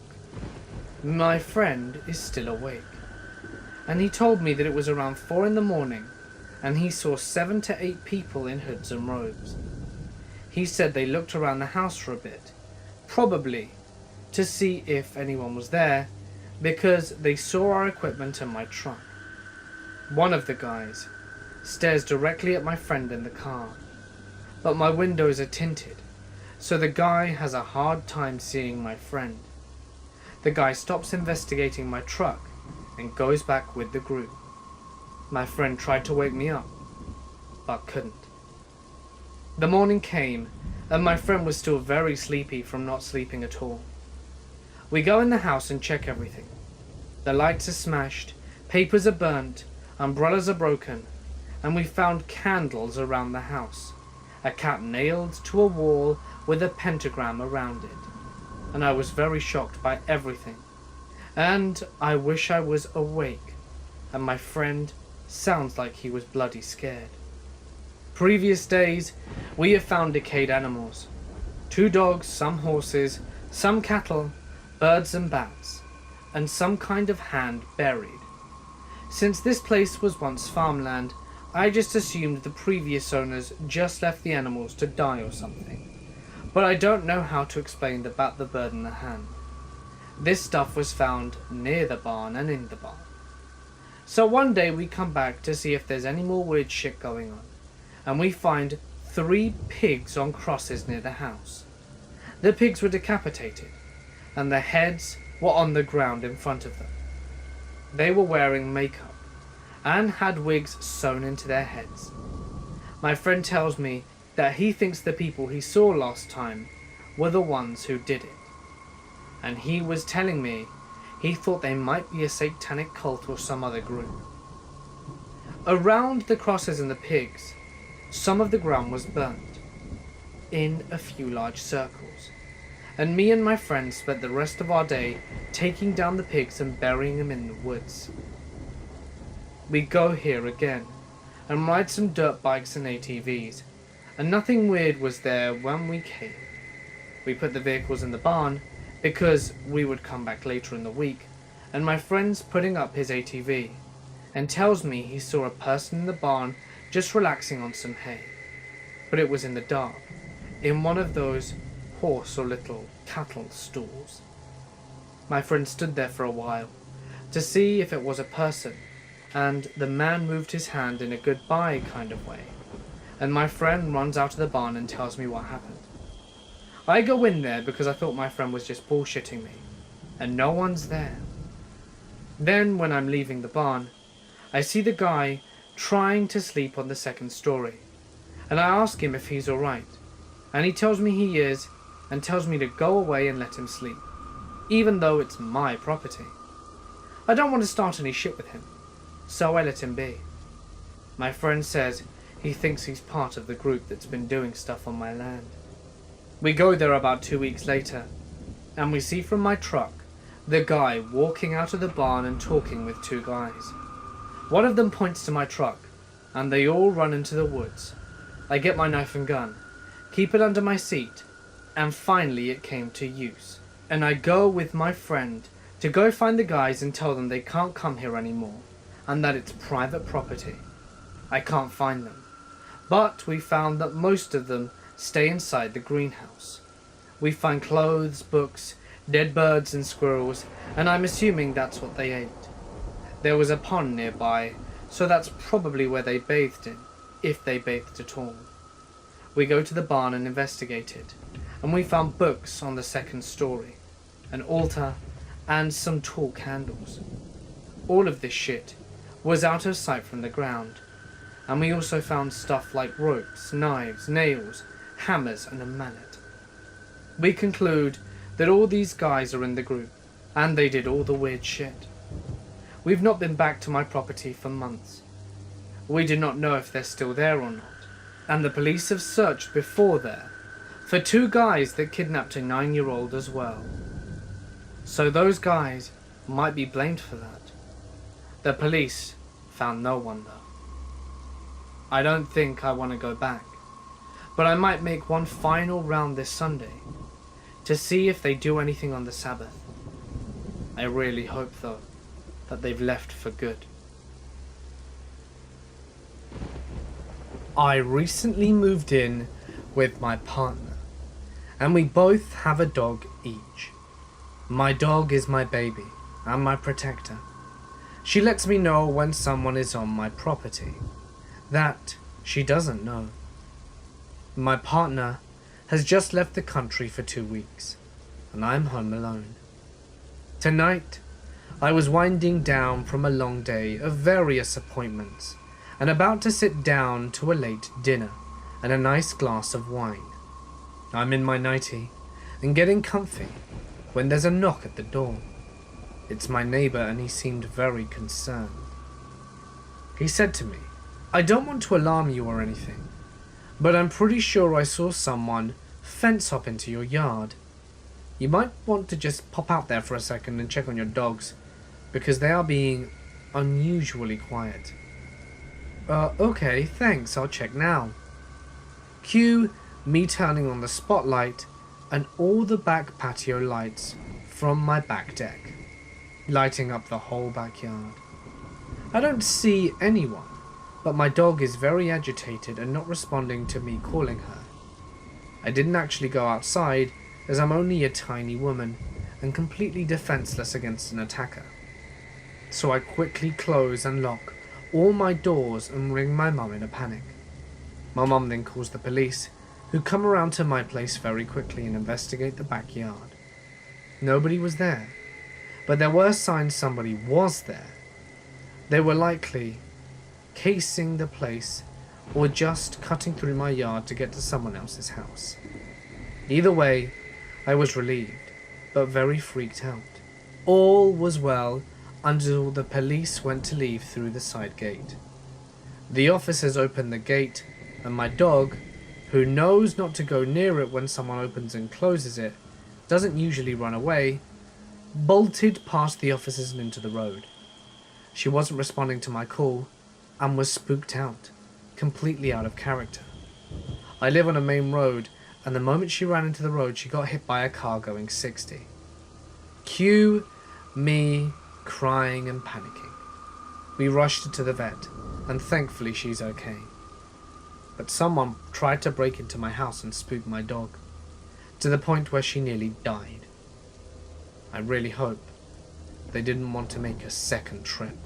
my friend is still awake, and he told me that it was around 4 in the morning and he saw 7 to 8 people in hoods and robes. He said they looked around the house for a bit, probably to see if anyone was there, because they saw our equipment in my truck. One of the guys stares directly at my friend in the car, but my windows are tinted, so the guy has a hard time seeing my friend. The guy stops investigating my truck and goes back with the group. My friend tried to wake me up, but couldn't. The morning came, and my friend was still very sleepy from not sleeping at all. We go in the house and check everything. The lights are smashed, papers are burnt, umbrellas are broken, and we found candles around the house, a cat nailed to a wall with a pentagram around it, and I was very shocked by everything, and I wish I was awake, and my friend sounds like he was bloody scared. Previous days, we have found decayed animals, 2 dogs, some horses, some cattle, birds and bats, and some kind of hand buried. Since this place was once farmland, I just assumed the previous owners just left the animals to die or something. But I don't know how to explain the bat, the bird and the hand. This stuff was found near the barn and in the barn. So one day we come back to see if there's any more weird shit going on, and we find 3 pigs on crosses near the house. The pigs were decapitated, and their heads were on the ground in front of them. They were wearing makeup and had wigs sewn into their heads. My friend tells me that he thinks the people he saw last time were the ones who did it, and he was telling me he thought they might be a satanic cult or some other group. Around the crosses and the pigs, some of the ground was burnt in a few large circles, and me and my friends spent the rest of our day taking down the pigs and burying them in the woods. We go here again and ride some dirt bikes and ATVs, and nothing weird was there when we came. We put the vehicles in the barn because we would come back later in the week, and my friend's putting up his ATV and tells me he saw a person in the barn just relaxing on some hay, but it was in the dark, in one of those horse or little cattle stalls. My friend stood there for a while to see if it was a person, and the man moved his hand in a goodbye kind of way, and my friend runs out of the barn and tells me what happened. I go in there because I thought my friend was just bullshitting me, and no one's there. Then when I'm leaving the barn, I see the guy trying to sleep on the 2nd story, and I ask him if he's alright, and he tells me he is, and tells me to go away and let him sleep, even though it's my property. I don't want to start any shit with him, so I let him be. My friend says he thinks he's part of the group that's been doing stuff on my land. We go there about 2 weeks later, and we see from my truck the guy walking out of the barn and talking with 2 guys. One of them points to my truck, and they all run into the woods. I get my knife and gun, keep it under my seat, and finally it came to use. And I go with my friend to go find the guys and tell them they can't come here anymore, and that it's private property. I can't find them, but we found that most of them stay inside the greenhouse. We find clothes, books, dead birds and squirrels, and I'm assuming that's what they ate. There was a pond nearby, so that's probably where they bathed in, if they bathed at all. We go to the barn and investigate it, and we found books on the second story, an altar, and some tall candles. All of this shit was out of sight from the ground, and we also found stuff like ropes, knives, nails, hammers, and a mallet. We conclude that all these guys are in the group, and they did all the weird shit. We've not been back to my property for months. We do not know if they're still there or not, and the police have searched before there for 2 guys that kidnapped a 9-year-old as well. So those guys might be blamed for that. The police found no one though. I don't think I want to go back, but I might make one final round this Sunday to see if they do anything on the Sabbath. I really hope though that they've left for good. I recently moved in with my partner, and we both have a dog each. My dog is my baby and my protector. She lets me know when someone is on my property. That she doesn't know. My partner has just left the country for 2 weeks, and I'm home alone. Tonight, I was winding down from a long day of various appointments, and about to sit down to a late dinner and a nice glass of wine. I'm in my nightie and getting comfy when there's a knock at the door. It's my neighbor, and he seemed very concerned. He said to me, "I don't want to alarm you or anything, but I'm pretty sure I saw someone fence hop into your yard. You might want to just pop out there for a second and check on your dogs, because they are being unusually quiet." Okay, thanks, I'll check now. Cue me turning on the spotlight and all the back patio lights from my back deck, lighting up the whole backyard. I don't see anyone, but my dog is very agitated and not responding to me calling her. I didn't actually go outside, as I'm only a tiny woman and completely defenseless against an attacker. So I quickly close and lock all my doors and ring my mum in a panic. My mum then calls the police, who come around to my place very quickly and investigate the backyard. Nobody was there, but there were signs somebody was there. They were likely casing the place or just cutting through my yard to get to someone else's house. Either way, I was relieved, but very freaked out. All was well until the police went to leave through the side gate. The officers opened the gate, and my dog, who knows not to go near it when someone opens and closes it, doesn't usually run away, bolted past the officers and into the road. She wasn't responding to my call and was spooked out, completely out of character. I live on a main road, and the moment she ran into the road, she got hit by a car going 60. Cue me crying and panicking. We rushed her to the vet, and thankfully she's okay. But someone tried to break into my house and spook my dog, to the point where she nearly died. I really hope they didn't want to make a second trip.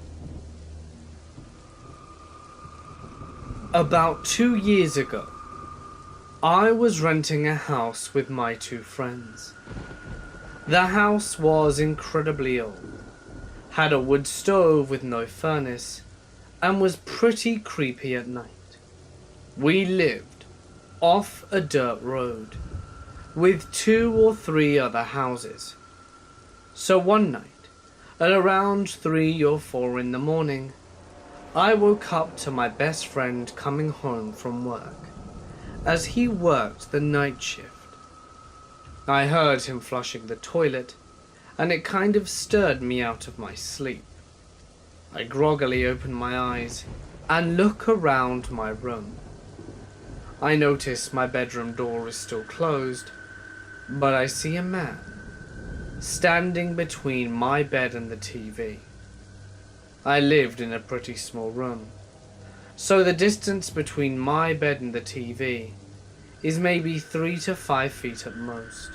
About 2 years ago, I was renting a house with my 2 friends. The house was incredibly old, had a wood stove with no furnace, and was pretty creepy at night. We lived off a dirt road, with 2 or 3 other houses. So one night, at around 3 or 4 in the morning, I woke up to my best friend coming home from work, as he worked the night shift. I heard him flushing the toilet, and it kind of stirred me out of my sleep. I groggily open my eyes and look around my room. I notice my bedroom door is still closed, but I see a man standing between my bed and the TV. I lived in a pretty small room, so the distance between my bed and the TV is maybe 3 to 5 feet at most.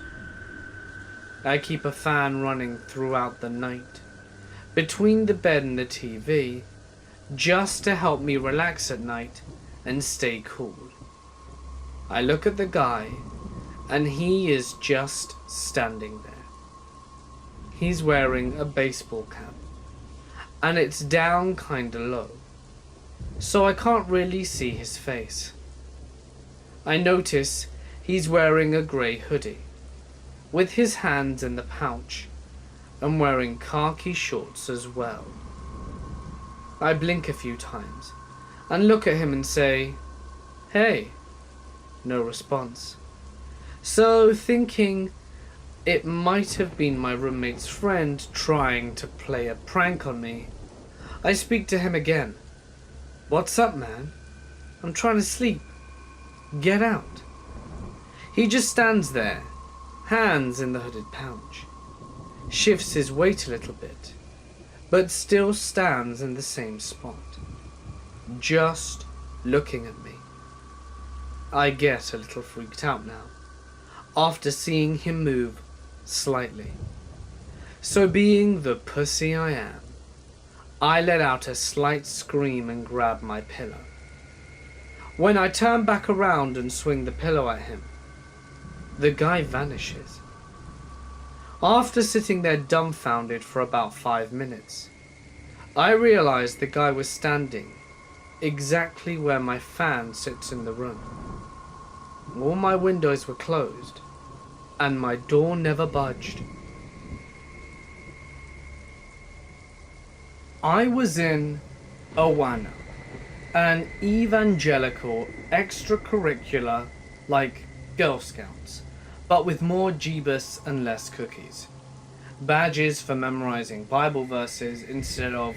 I keep a fan running throughout the night, between the bed and the TV, just to help me relax at night and stay cool. I look at the guy, and he is just standing there. He's wearing a baseball cap, and it's down kinda low, so I can't really see his face. I notice he's wearing a grey hoodie, with his hands in the pouch, and wearing khaki shorts as well. I blink a few times, and look at him and say, "Hey." No response. So, thinking it might have been my roommate's friend trying to play a prank on me, I speak to him again. "What's up, man? I'm trying to sleep. Get out." He just stands there, hands in the hooded pouch, shifts his weight a little bit, but still stands in the same spot, just looking at me. I get a little freaked out now, after seeing him move slightly. So being the pussy I am, I let out a slight scream and grab my pillow. When I turn back around and swing the pillow at him, the guy vanishes. After sitting there dumbfounded for about 5 minutes, I realized the guy was standing exactly where my fan sits in the room. All my windows were closed, and my door never budged. I was in Awana, an evangelical extracurricular like Girl Scouts, but with more Jeebus and less cookies. Badges for memorizing Bible verses instead of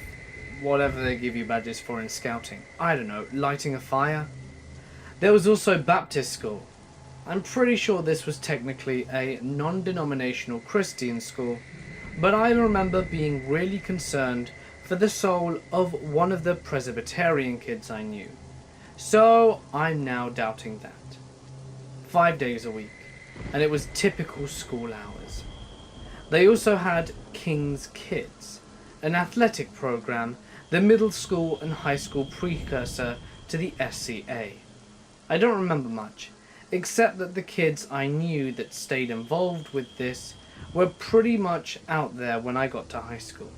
whatever they give you badges for in scouting. I don't know, lighting a fire? There was also Baptist school. I'm pretty sure this was technically a non-denominational Christian school, but I remember being really concerned for the soul of one of the Presbyterian kids I knew. So I'm now doubting that. 5 days a week, and it was typical school hours. They also had King's Kids, an athletic program, the middle school and high school precursor to the SCA. I don't remember much, except that the kids I knew that stayed involved with this were pretty much out there when I got to high school.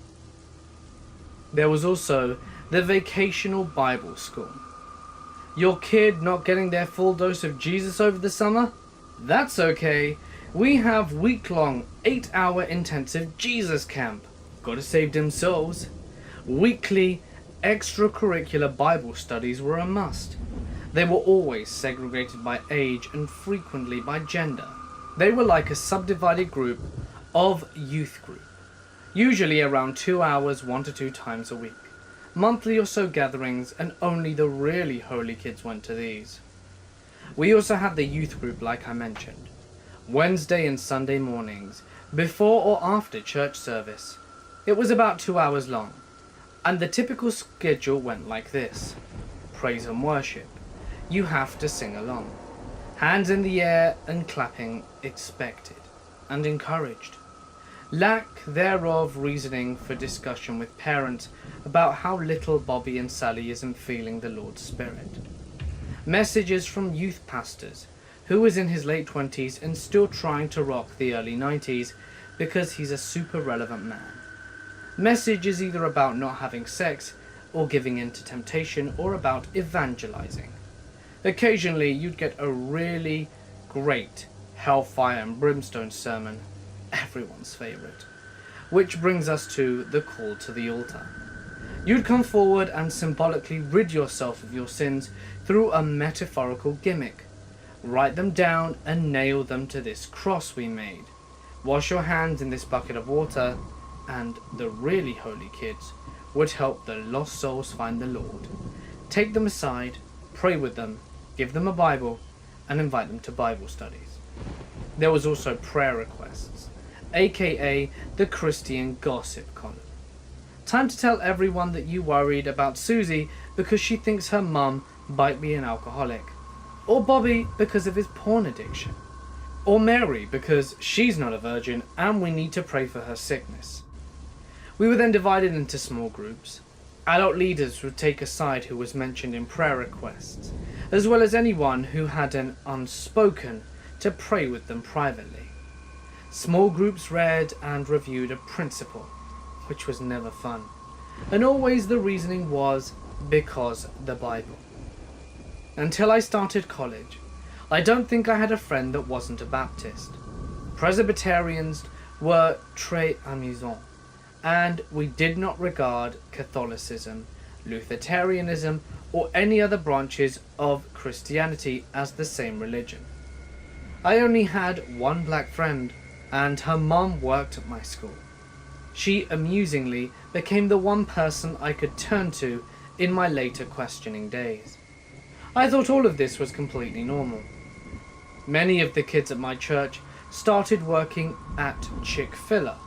There was also the Vacational Bible School. Your kid not getting their full dose of Jesus over the summer? That's okay. We have week-long, 8-hour intensive Jesus camp. Gotta save them souls. Weekly extracurricular Bible studies were a must. They were always segregated by age and frequently by gender. They were like a subdivided group of youth group, usually around 2 hours 1 to 2 times a week. Monthly or so gatherings, and only the really holy kids went to these. We also had the youth group like I mentioned, Wednesday and Sunday mornings, before or after church service. It was about 2 hours long, and the typical schedule went like this. Praise and worship. You have to sing along. Hands in the air and clapping expected and encouraged. Lack thereof reasoning for discussion with parents about how little Bobby and Sally isn't feeling the Lord's Spirit. Messages from youth pastors, who is in his late 20s and still trying to rock the early 90s because he's a super relevant man. Messages either about not having sex or giving in to temptation, or about evangelizing. Occasionally you'd get a really great hellfire and brimstone sermon, everyone's favorite, which brings us to the call to the altar. You'd come forward and symbolically rid yourself of your sins through a metaphorical gimmick. Write them down and nail them to this cross we made. Wash your hands in this bucket of water, and the really holy kids would help the lost souls find the Lord. Take them aside, pray with them, give them a Bible, and invite them to Bible studies. There was also prayer requests, aka the Christian gossip column. Time to tell everyone that you worried about Susie because she thinks her mum might be an alcoholic. or Bobby because of his porn addiction, or Mary because she's not a virgin and we need to pray for her sickness. We were then divided into small groups. Adult leaders would take a side who was mentioned in prayer requests, as well as anyone who had an unspoken to pray with them privately. Small groups read and reviewed a principle, which was never fun, and always the reasoning was because the Bible. Until I started college, I don't think I had a friend that wasn't a Baptist. Presbyterians were très amusants, and we did not regard Catholicism, Lutheranism, or any other branches of Christianity as the same religion. I only had one black friend, and her mom worked at my school. She amusingly became the one person I could turn to in my later questioning days. I thought all of this was completely normal. Many of the kids at my church started working at Chick-fil-A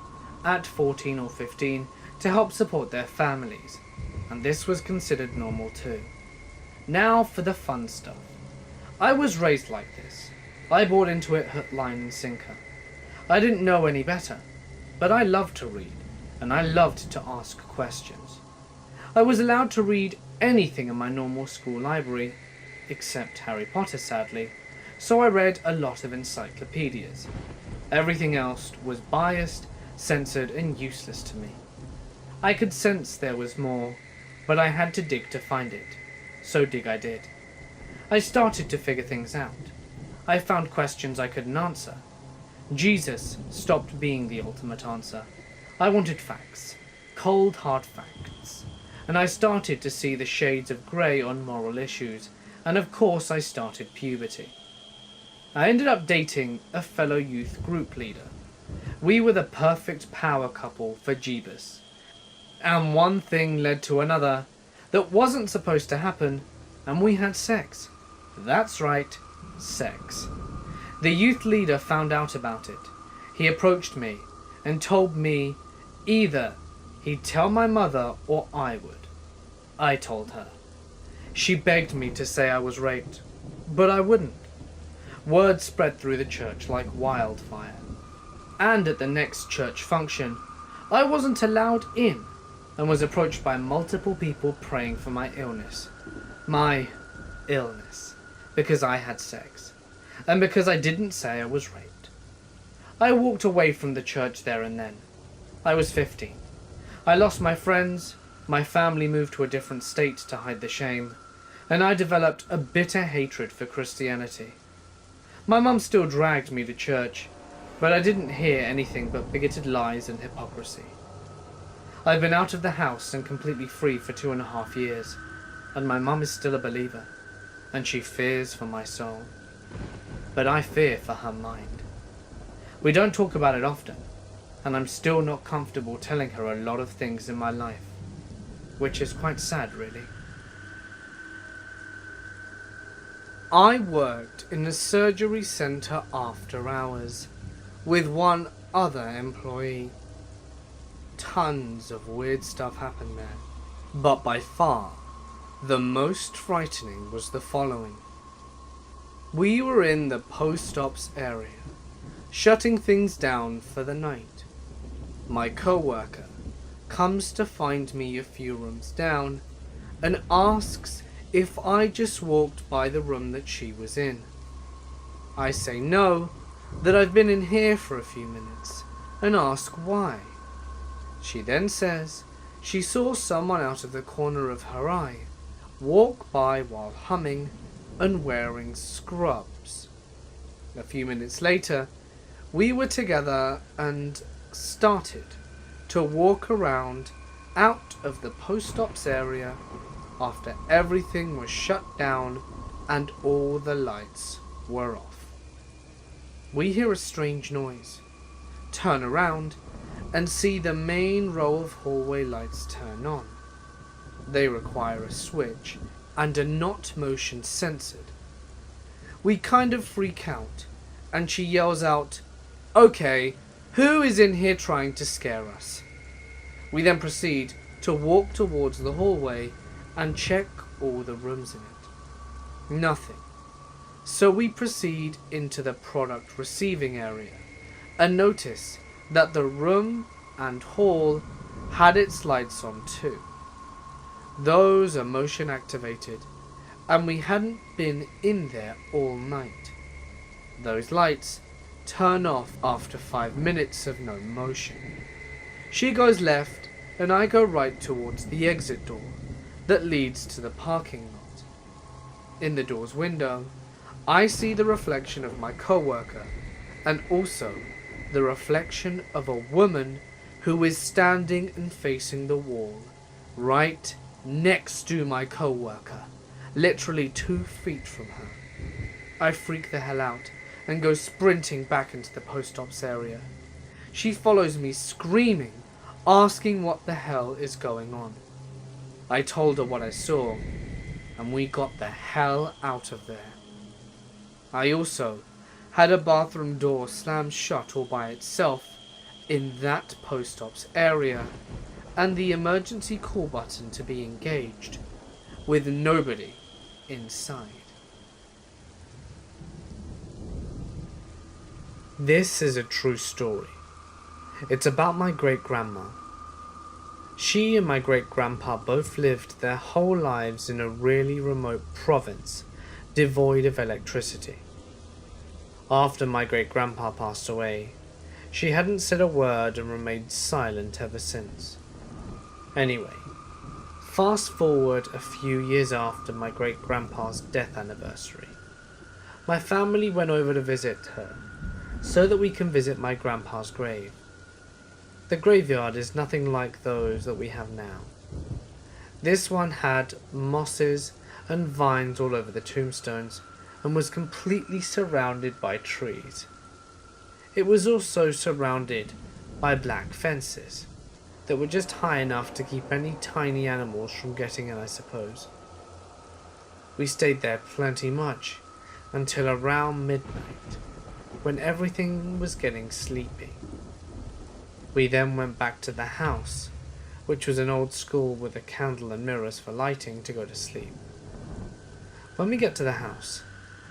at 14 or 15 to help support their families, and this was considered normal too. Now for the fun stuff. I was raised like this. I bought into it hook, line and sinker. I didn't know any better, but I loved to read, and I loved to ask questions. I was allowed to read anything in my normal school library, except Harry Potter sadly, so I read a lot of encyclopedias. Everything else was biased, censored and useless to me. I could sense there was more, but I had to dig to find it. So dig I did. I started to figure things out. I found questions I couldn't answer. Jesus stopped being the ultimate answer. I wanted facts, cold hard facts. And I started to see the shades of grey on moral issues, and of course I started puberty. I ended up dating a fellow youth group leader. We were the perfect power couple for Jeebus. And one thing led to another that wasn't supposed to happen, and we had sex. That's right, sex. The youth leader found out about it. He approached me and told me either he'd tell my mother or I would. I told her. She begged me to say I was raped, but I wouldn't. Word spread through the church like wildfire. And at the next church function, I wasn't allowed in and was approached by multiple people praying for my illness. My illness. Because I had sex. And because I didn't say I was raped. I walked away from the church there and then. I was 15. I lost my friends, my family moved to a different state to hide the shame, and I developed a bitter hatred for Christianity. My mum still dragged me to church, but I didn't hear anything but bigoted lies and hypocrisy. I've been out of the house and completely free for 2.5 years, and my mum is still a believer, and she fears for my soul. But I fear for her mind. We don't talk about it often, and I'm still not comfortable telling her a lot of things in my life, which is quite sad, really. I worked in a surgery centre after hours with one other employee. Tons of weird stuff happened there, but by far the most frightening was the following. We were in the post-ops area, shutting things down for the night. My co-worker comes to find me a few rooms down and asks if I just walked by the room that she was in. I say no, that I've been in here for a few minutes, and ask why. She then says she saw someone out of the corner of her eye walk by while humming and wearing scrubs. A few minutes later, we were together and started to walk around out of the post-ops area after everything was shut down and all the lights were off. We hear a strange noise, turn around, and see the main row of hallway lights turn on. They require a switch and are not motion censored. We kind of freak out, and she yells out, "Okay, who is in here trying to scare us?" We then proceed to walk towards the hallway and check all the rooms in it. Nothing. So we proceed into the product receiving area and notice that the room and hall had its lights on too. Those are motion activated, and we hadn't been in there all night. Those lights turn off after 5 minutes of no motion. She goes left and I go right towards the exit door that leads to the parking lot. In the door's window, I see the reflection of my coworker and also the reflection of a woman who is standing and facing the wall right next to my coworker, literally 2 feet from her. I freak the hell out and go sprinting back into the post-ops area. She follows me screaming, asking what the hell is going on. I told her what I saw, and we got the hell out of there. I also had a bathroom door slammed shut all by itself in that post-ops area, and the emergency call button to be engaged, with nobody inside. This is a true story. It's about my great-grandma. She and my great-grandpa both lived their whole lives in a really remote province, devoid of electricity. After my great-grandpa passed away, she hadn't said a word and remained silent ever since. Anyway, fast forward a few years after my great-grandpa's death anniversary. My family went over to visit her, so that we can visit my grandpa's grave. The graveyard is nothing like those that we have now. This one had mosses and vines all over the tombstones and was completely surrounded by trees. It was also surrounded by black fences that were just high enough to keep any tiny animals from getting in, I suppose. We stayed there plenty much until around midnight, when everything was getting sleepy. We then went back to the house, which was an old school with a candle and mirrors for lighting, to go to sleep. When we get to the house,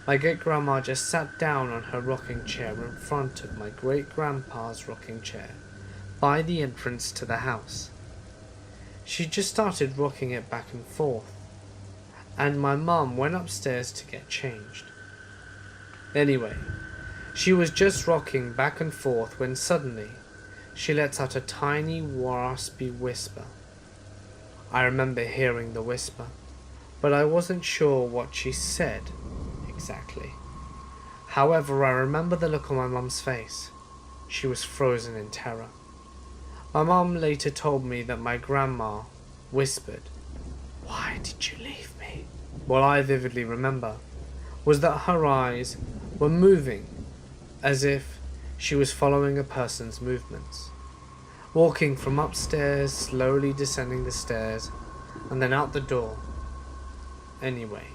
my great-grandma just sat down on her rocking chair in front of my great-grandpa's rocking chair, by the entrance to the house. She just started rocking it back and forth, and my mum went upstairs to get changed. Anyway, she was just rocking back and forth when suddenly she lets out a tiny raspy whisper. I remember hearing the whisper, but I wasn't sure what she said exactly. However, I remember the look on my mum's face. She was frozen in terror. My mum later told me that my grandma whispered, "Why did you leave me?" What I vividly remember was that her eyes were moving as if she was following a person's movements, walking from upstairs, slowly descending the stairs, and then out the door. Anyway,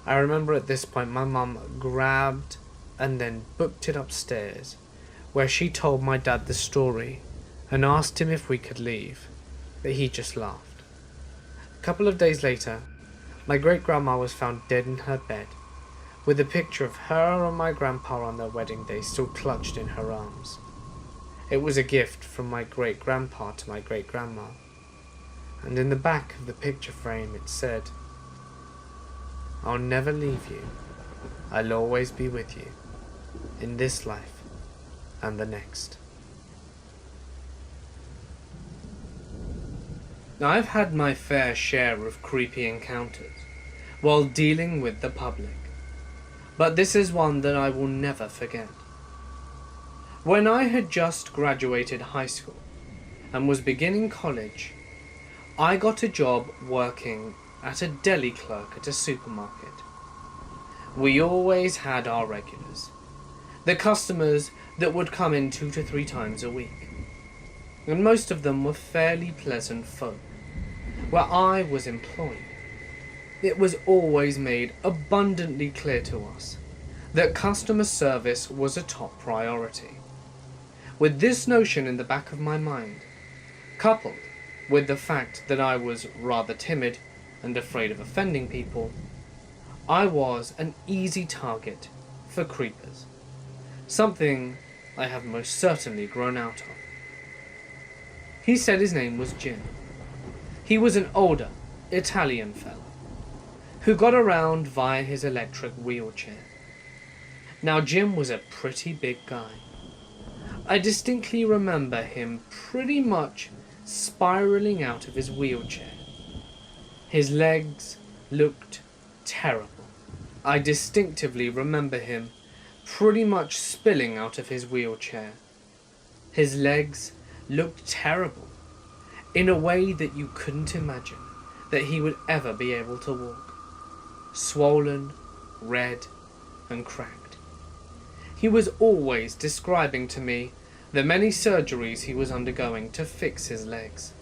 I remember at this point my mum grabbed and then booked it upstairs, where she told my dad the story and asked him if we could leave, but he just laughed. A couple of days later, my great-grandma was found dead in her bed, with a picture of her and my grandpa on their wedding day still clutched in her arms. It was a gift from my great-grandpa to my great-grandma, and in the back of the picture frame it said, "I'll never leave you. I'll always be with you, in this life and the next." Now, I've had my fair share of creepy encounters while dealing with the public, but this is one that I will never forget. When I had just graduated high school and was beginning college, I got a job working at a deli clerk at a supermarket. We always had our regulars, the customers that would come in 2 to 3 times a week, and most of them were fairly pleasant folk. Where I was employed, it was always made abundantly clear to us that customer service was a top priority. With this notion in the back of my mind, coupled with the fact that I was rather timid and afraid of offending people, I was an easy target for creepers, something I have most certainly grown out of. He said his name was Jim. He was an older, Italian fellow, who got around via his electric wheelchair. Now Jim was a pretty big guy. I distinctly remember him pretty much spiraling out of his wheelchair. His legs looked terrible. I distinctively remember him pretty much spilling out of his wheelchair. His legs looked terrible, in a way that you couldn't imagine that he would ever be able to walk. Swollen, red, and cracked. He was always describing to me the many surgeries he was undergoing to fix his legs.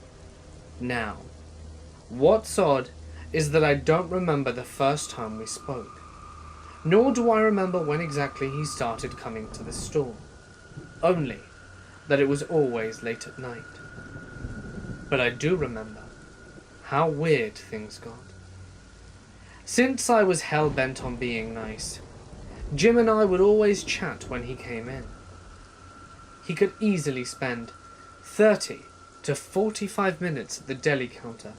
Now, what's odd is that I don't remember the first time we spoke, nor do I remember when exactly he started coming to the store, only that it was always late at night. But I do remember how weird things got. Since I was hell-bent on being nice, Jim and I would always chat when he came in. He could easily spend 30 to 45 minutes at the deli counter,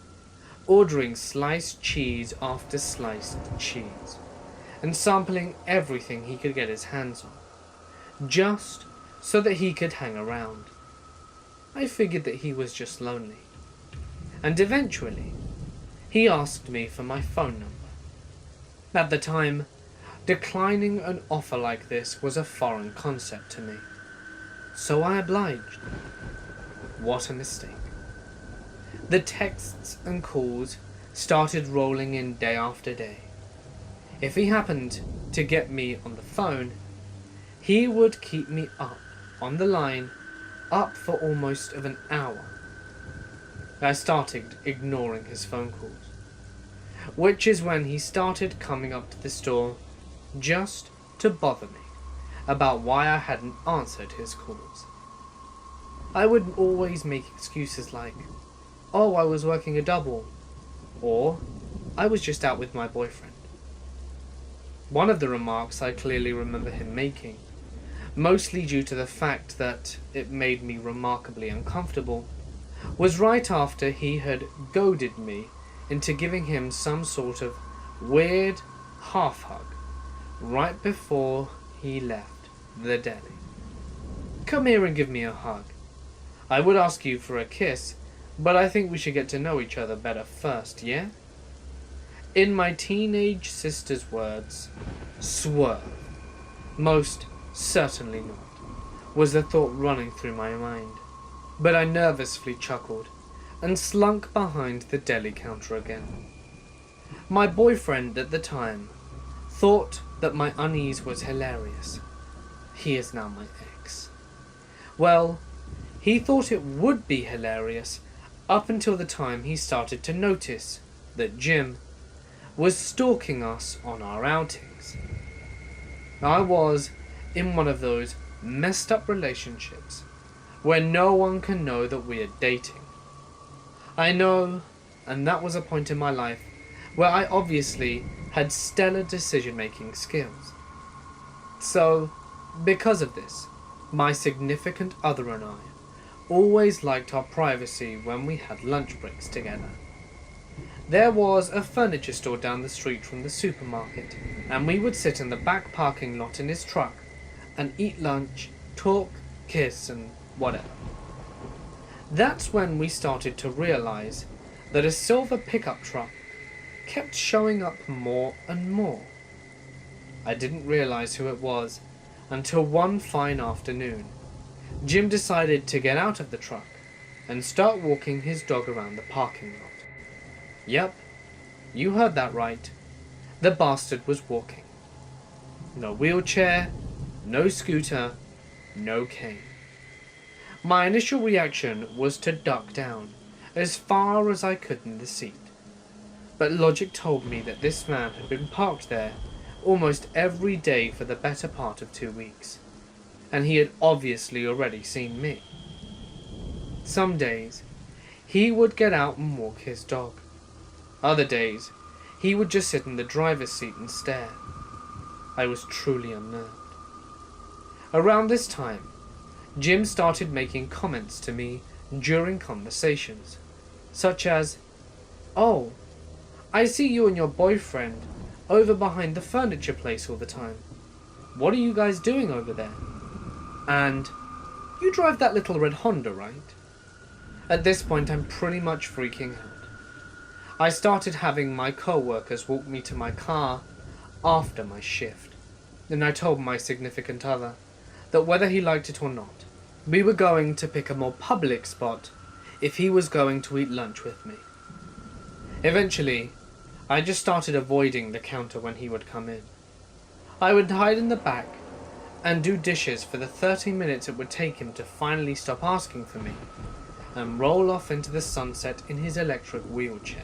ordering sliced cheese after sliced cheese, and sampling everything he could get his hands on, just so that he could hang around. I figured that he was just lonely. And eventually, he asked me for my phone number. At the time, declining an offer like this was a foreign concept to me. So I obliged. What a mistake. The texts and calls started rolling in day after day. If he happened to get me on the phone, he would keep me up on the line, up for almost of an hour. I started ignoring his phone calls, which is when he started coming up to the store just to bother me about why I hadn't answered his calls. I would always make excuses like, "Oh, I was working a double," or "I was just out with my boyfriend." One of the remarks I clearly remember him making, mostly due to the fact that it made me remarkably uncomfortable, was right after he had goaded me into giving him some sort of weird half-hug right before he left the deli. "Come here and give me a hug. I would ask you for a kiss, but I think we should get to know each other better first, yeah?" In my teenage sister's words, swerve. Most certainly not, was the thought running through my mind. But I nervously chuckled and slunk behind the deli counter again. My boyfriend at the time thought that my unease was hilarious. He is now my ex. Well, he thought it would be hilarious up until the time he started to notice that Jim was stalking us on our outings. I was in one of those messed up relationships where no one can know that we're dating. I know, and that was a point in my life where I obviously had stellar decision-making skills. So, because of this, my significant other and I always liked our privacy when we had lunch breaks together. There was a furniture store down the street from the supermarket, and we would sit in the back parking lot in his truck and eat lunch, talk, kiss, and whatever. That's when we started to realize that a silver pickup truck kept showing up more and more. I didn't realize who it was until one fine afternoon. Jim decided to get out of the truck and start walking his dog around the parking lot. Yep, you heard that right. The bastard was walking. No wheelchair, no scooter, no cane. My initial reaction was to duck down as far as I could in the seat. But logic told me that this man had been parked there almost every day for the better part of 2 weeks, and he had obviously already seen me. Some days, he would get out and walk his dog. Other days, he would just sit in the driver's seat and stare. I was truly unnerved. Around this time, Jim started making comments to me during conversations, such as, "Oh, I see you and your boyfriend over behind the furniture place all the time. What are you guys doing over there? And you drive that little red Honda, right?" At this point, I'm pretty much freaking out. I started having my co-workers walk me to my car after my shift, and I told my significant other that whether he liked it or not, we were going to pick a more public spot if he was going to eat lunch with me. Eventually, I just started avoiding the counter when he would come in. I would hide in the back and do dishes for the 30 minutes it would take him to finally stop asking for me and roll off into the sunset in his electric wheelchair.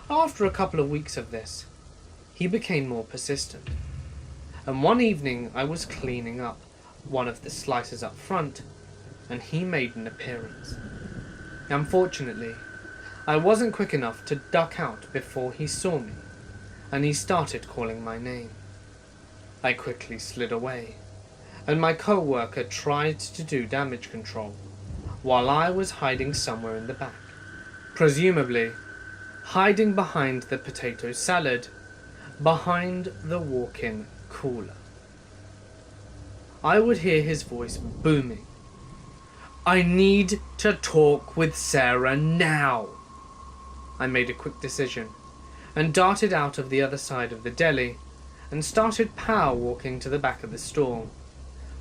After a couple of weeks of this, he became more persistent, and one evening I was cleaning up one of the slices up front, and he made an appearance. Unfortunately, I wasn't quick enough to duck out before he saw me, and he started calling my name. I quickly slid away, and my co-worker tried to do damage control, while I was hiding somewhere in the back, presumably hiding behind the potato salad, behind the walk-in cooler. I would hear his voice booming, "I need to talk with Sarah now." I made a quick decision and darted out of the other side of the deli and started power walking to the back of the store,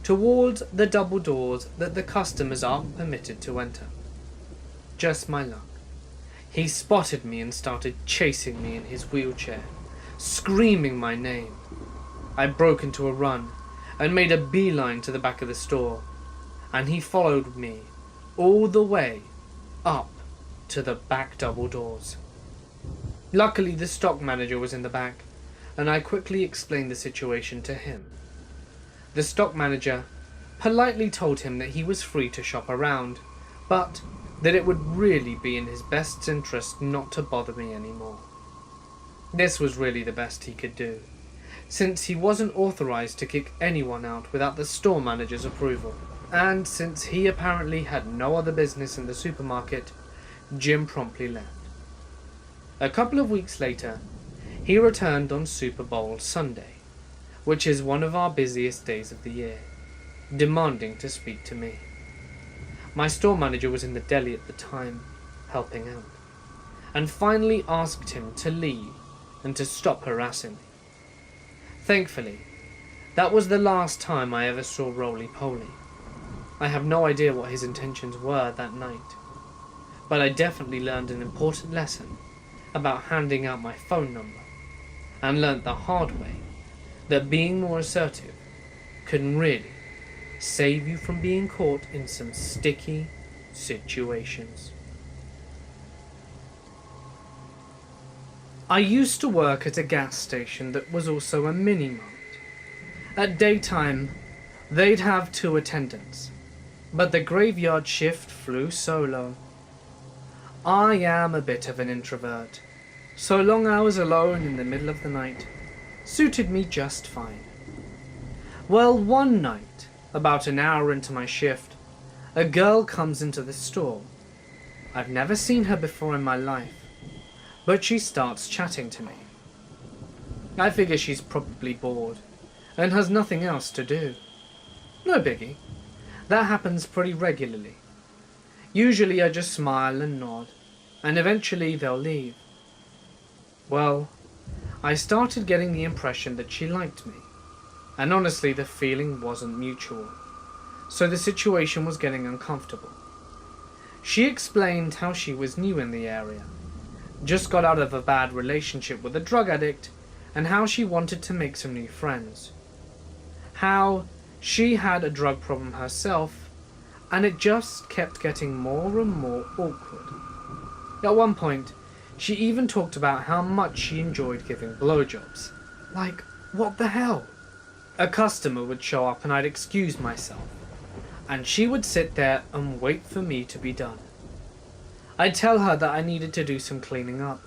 towards the double doors that the customers aren't permitted to enter. Just my luck. He spotted me and started chasing me in his wheelchair, screaming my name. I broke into a run and made a beeline to the back of the store, and he followed me all the way up to the back double doors. Luckily, the stock manager was in the back, and I quickly explained the situation to him. The stock manager politely told him that he was free to shop around, but that it would really be in his best interest not to bother me anymore. This was really the best he could do, since he wasn't authorized to kick anyone out without the store manager's approval, and since he apparently had no other business in the supermarket, Jim promptly left. A couple of weeks later, he returned on Super Bowl Sunday, which is one of our busiest days of the year, demanding to speak to me. My store manager was in the deli at the time, helping out, and finally asked him to leave and to stop harassing me. Thankfully, that was the last time I ever saw Roly-Poly. I have no idea what his intentions were that night, but I definitely learned an important lesson about handing out my phone number, and learnt the hard way that being more assertive can really save you from being caught in some sticky situations. I used to work at a gas station that was also a mini-mart. At daytime, they'd have 2 attendants, but the graveyard shift flew solo. I am a bit of an introvert, so long hours alone in the middle of the night suited me just fine. Well, one night, about an hour into my shift, a girl comes into the store. I've never seen her before in my life, but she starts chatting to me. I figure she's probably bored and has nothing else to do. No biggie. That happens pretty regularly. Usually I just smile and nod, and eventually they'll leave. Well, I started getting the impression that she liked me, and honestly the feeling wasn't mutual, so the situation was getting uncomfortable. She explained how she was new in the area, just got out of a bad relationship with a drug addict, and how she wanted to make some new friends. How she had a drug problem herself, and it just kept getting more and more awkward. At one point, she even talked about how much she enjoyed giving blowjobs. Like, what the hell? A customer would show up and I'd excuse myself, and she would sit there and wait for me to be done. I'd tell her that I needed to do some cleaning up,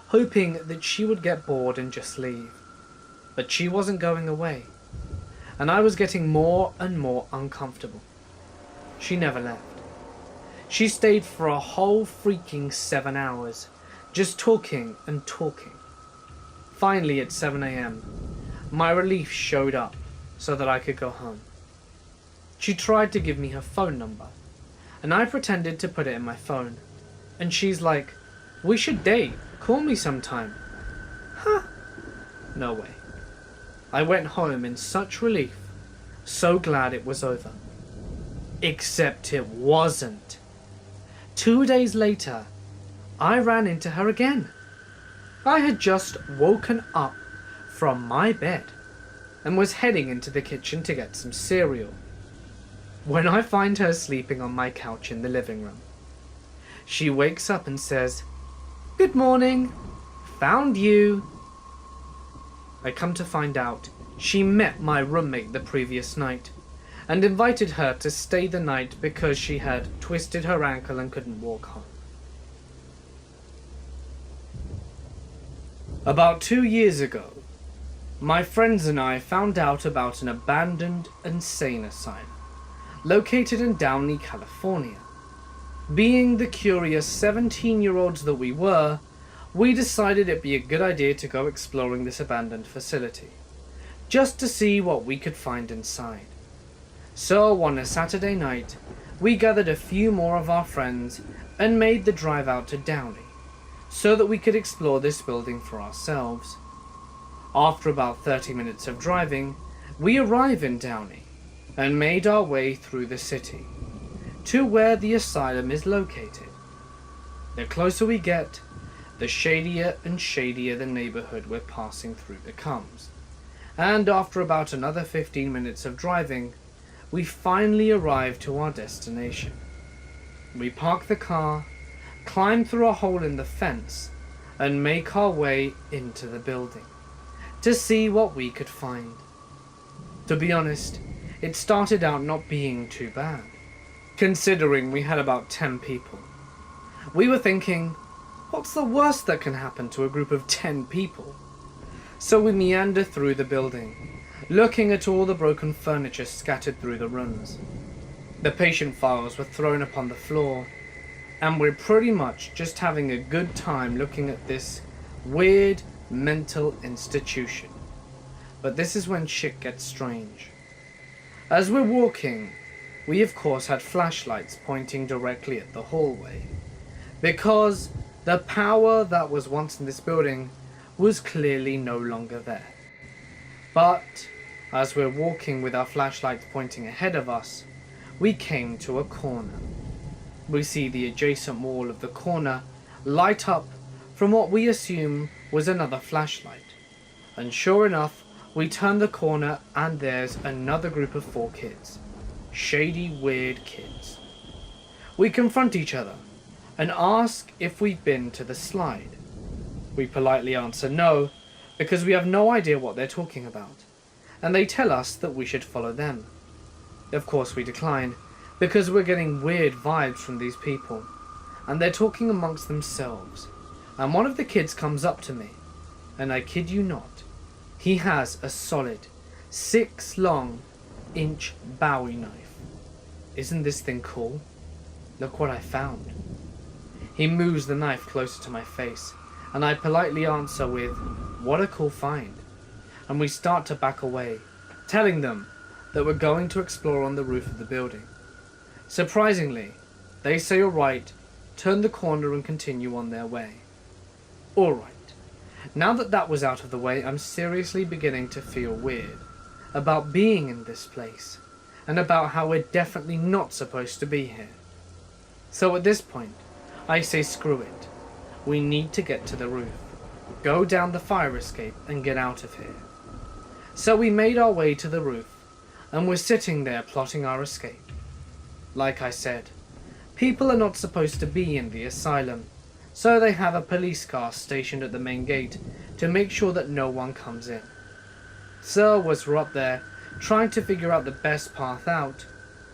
hoping that she would get bored and just leave. But she wasn't going away, and I was getting more and more uncomfortable. She never left. She stayed for a whole freaking 7 hours, just talking and talking. Finally, at 7 a.m., my relief showed up so that I could go home. She tried to give me her phone number, and I pretended to put it in my phone. And she's like, "We should date, call me sometime." Huh? No way. I went home in such relief, so glad it was over. Except it wasn't. 2 days later, I ran into her again. I had just woken up from my bed and was heading into the kitchen to get some cereal, when I find her sleeping on my couch in the living room. She wakes up and says, "Good morning, found you." I come to find out she met my roommate the previous night and invited her to stay the night because she had twisted her ankle and couldn't walk home. About 2 years ago, my friends and I found out about an abandoned insane asylum located in Downey, California. Being the curious 17-year-olds that we were, we decided it'd be a good idea to go exploring this abandoned facility, just to see what we could find inside. So on a Saturday night, we gathered a few more of our friends and made the drive out to Downey, so that we could explore this building for ourselves. After about 30 minutes of driving, we arrive in Downey and made our way through the city to where the asylum is located. The closer we get, the shadier and shadier the neighborhood we're passing through becomes. And after about another 15 minutes of driving, we finally arrive to our destination. We park the car, climb through a hole in the fence, and make our way into the building to see what we could find. To be honest, it started out not being too bad, considering we had about 10 people. We were thinking, what's the worst that can happen to a group of 10 people? So we meander through the building, looking at all the broken furniture scattered through the rooms. The patient files were thrown upon the floor, and we're pretty much just having a good time looking at this weird mental institution. But this is when shit gets strange. As we're walking, we of course had flashlights pointing directly at the hallway, because the power that was once in this building was clearly no longer there. But as we're walking with our flashlights pointing ahead of us, we came to a corner. We see the adjacent wall of the corner light up from what we assume was another flashlight. And sure enough, we turn the corner and there's another group of 4 kids. Shady, weird kids. We confront each other and ask if we've been to the slide. We politely answer no, because we have no idea what they're talking about, and they tell us that we should follow them. Of course we decline, because we're getting weird vibes from these people, and they're talking amongst themselves, and one of the kids comes up to me, and I kid you not, he has a solid 6-inch Bowie knife. Isn't this thing cool? Look what I found. He moves the knife closer to my face, and I politely answer with, "What a cool find." And we start to back away, telling them that we're going to explore on the roof of the building. Surprisingly, they say alright, turn the corner and continue on their way. Alright, now that that was out of the way, I'm seriously beginning to feel weird about being in this place, and about how we're definitely not supposed to be here. So at this point, I say screw it. We need to get to the roof, go down the fire escape and get out of here. So we made our way to the roof, and we're sitting there plotting our escape. Like I said, people are not supposed to be in the asylum, so they have a police car stationed at the main gate to make sure that no one comes in. So as we're up there, trying to figure out the best path out,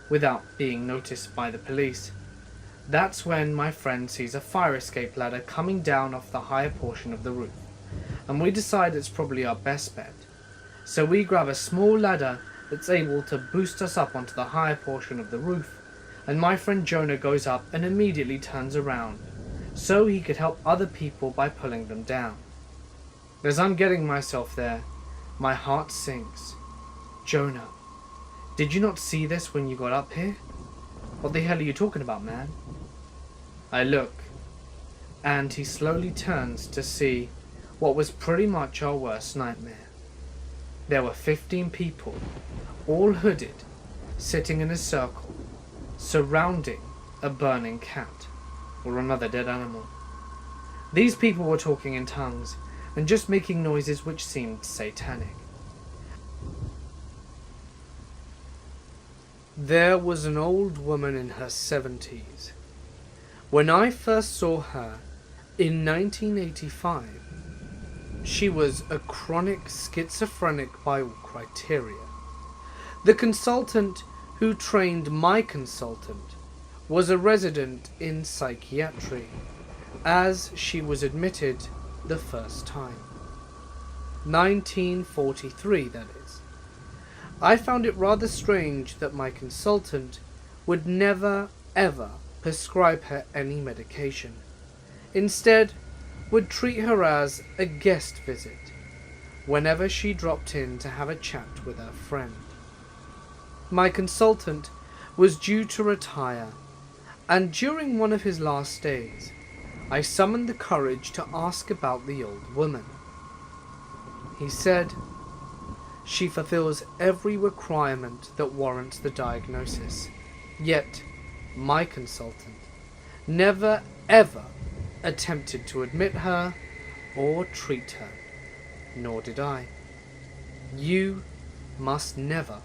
without being noticed by the police, That's when my friend sees a fire escape ladder coming down off the higher portion of the roof, and we decide it's probably our best bet. So we grab a small ladder that's able to boost us up onto the higher portion of the roof, and my friend Jonah goes up and immediately turns around, so he could help other people by pulling them down. As I'm getting myself there, my heart sinks. Jonah, did you not see this when you got up here? What the hell are you talking about, man? I look, and he slowly turns to see what was pretty much our worst nightmare. There were 15 people, all hooded, sitting in a circle, surrounding a burning cat, or another dead animal. These people were talking in tongues, and just making noises which seemed satanic. There was an old woman in her 70s. When I first saw her in 1985, she was a chronic schizophrenic by all criteria. The consultant who trained my consultant was a resident in psychiatry, as she was admitted the first time. 1943, that is. I found it rather strange that my consultant would never, ever prescribe her any medication. Instead, would treat her as a guest visit whenever she dropped in to have a chat with her friend. My consultant was due to retire, and during one of his last days, I summoned the courage to ask about the old woman. He said, "She fulfills every requirement that warrants the diagnosis, yet my consultant never ever attempted to admit her or treat her, nor did I. You must never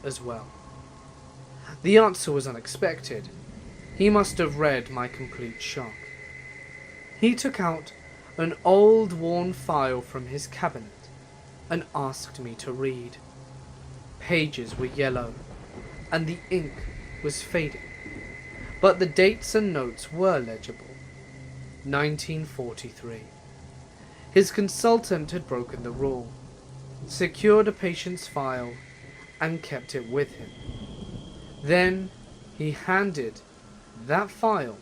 as well." The answer was unexpected. He must have read my complete shock. He took out an old worn file from his cabinet and asked me to read. Pages were yellow and the ink was fading, but the dates and notes were legible. 1943. His consultant had broken the rule, secured a patient's file, and kept it with him. Then he handed that file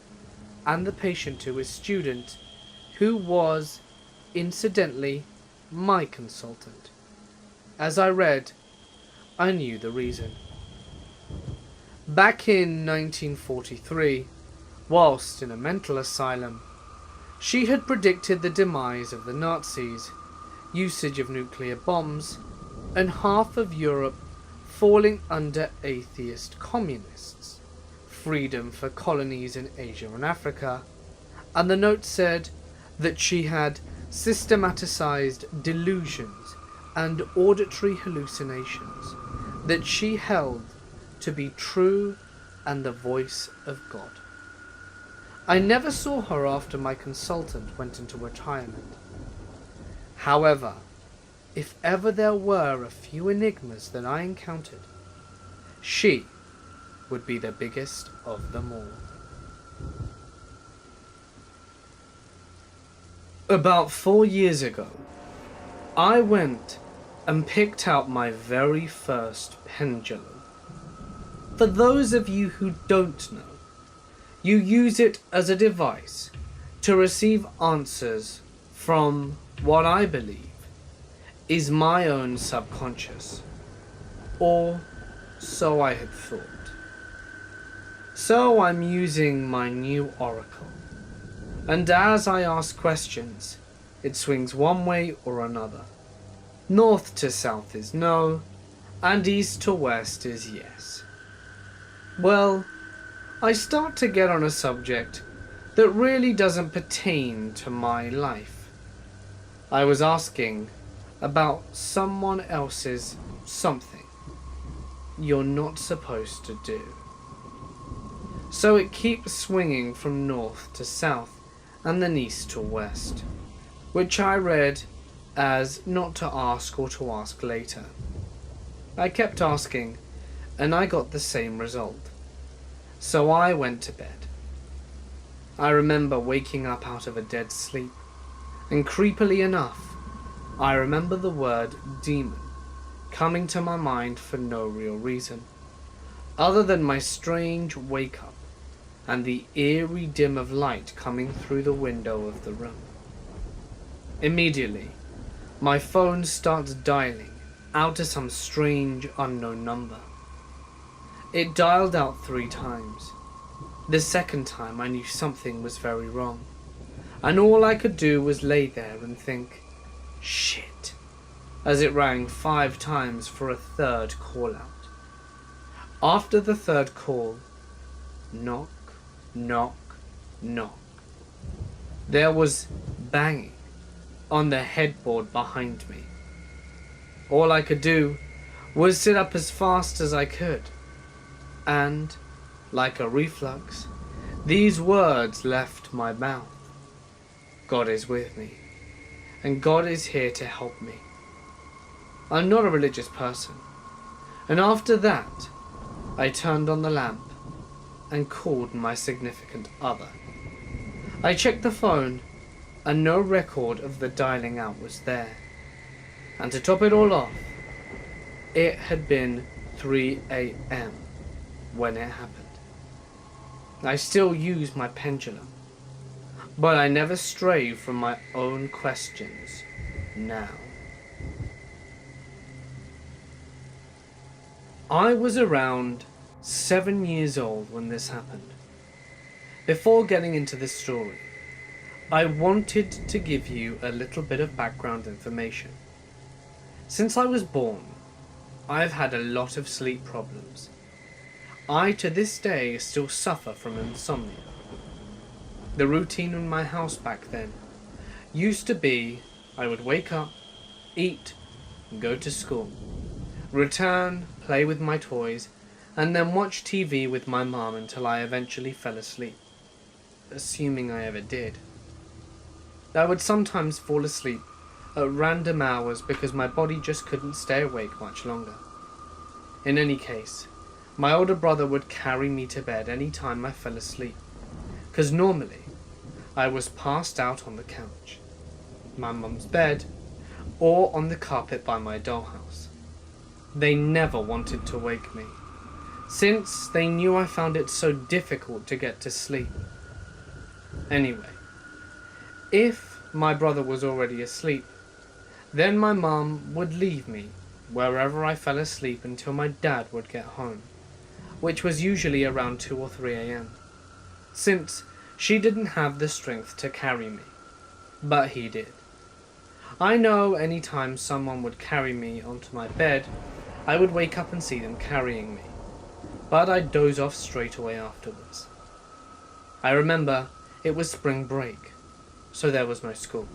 and the patient to his student, who was, incidentally, my consultant. As I read, I knew the reason. Back in 1943, whilst in a mental asylum, she had predicted the demise of the Nazis, usage of nuclear bombs, and half of Europe falling under atheist communists, freedom for colonies in Asia and Africa, and the note said that she had systematized delusions and auditory hallucinations that she held to be true and the voice of God. I never saw her after my consultant went into retirement. However, if ever there were a few enigmas that I encountered, she would be the biggest of them all. About 4 years ago, I went and picked out my very first pendulum. For those of you who don't know, you use it as a device to receive answers from what I believe is my own subconscious, or so I had thought. So I'm using my new oracle, and as I ask questions, it swings one way or another. North to south is no, and east to west is yes. Well, I start to get on a subject that really doesn't pertain to my life. I was asking about someone else's something you're not supposed to do. So it keeps swinging from north to south and then east to west, which I read as not to ask or to ask later. I kept asking, and I got the same result. So I went to bed. I remember waking up out of a dead sleep, and creepily enough, I remember the word demon coming to my mind for no real reason, other than my strange wake-up and the eerie dim of light coming through the window of the room. Immediately, my phone starts dialing out to some strange unknown number. It dialed out 3 times. The second time I knew something was very wrong, and all I could do was lay there and think, shit, as it rang 5 times for a third call out. After the third call, knock, knock, knock. There was banging on the headboard behind me. All I could do was sit up as fast as I could, and, like a reflux, these words left my mouth. God is with me, and God is here to help me. I'm not a religious person, and after that, I turned on the lamp and called my significant other. I checked the phone, and no record of the dialing out was there. And to top it all off, it had been 3 a.m. when it happened. I still use my pendulum, but I never stray from my own questions now. I was around 7 years old when this happened. Before getting into this story, I wanted to give you a little bit of background information. Since I was born, I've had a lot of sleep problems. I, to this day, still suffer from insomnia. The routine in my house back then used to be I would wake up, eat, go to school, return, play with my toys, and then watch TV with my mom until I eventually fell asleep, assuming I ever did. I would sometimes fall asleep at random hours because my body just couldn't stay awake much longer. In any case, my older brother would carry me to bed any time I fell asleep, because normally I was passed out on the couch, my mum's bed, or on the carpet by my dollhouse. They never wanted to wake me, since they knew I found it so difficult to get to sleep. Anyway, if my brother was already asleep, then my mum would leave me wherever I fell asleep until my dad would get home, which was usually around 2 or 3 a.m, since she didn't have the strength to carry me, but he did. I know any time someone would carry me onto my bed, I would wake up and see them carrying me, but I'd doze off straight away afterwards. I remember it was spring break, so there was no school.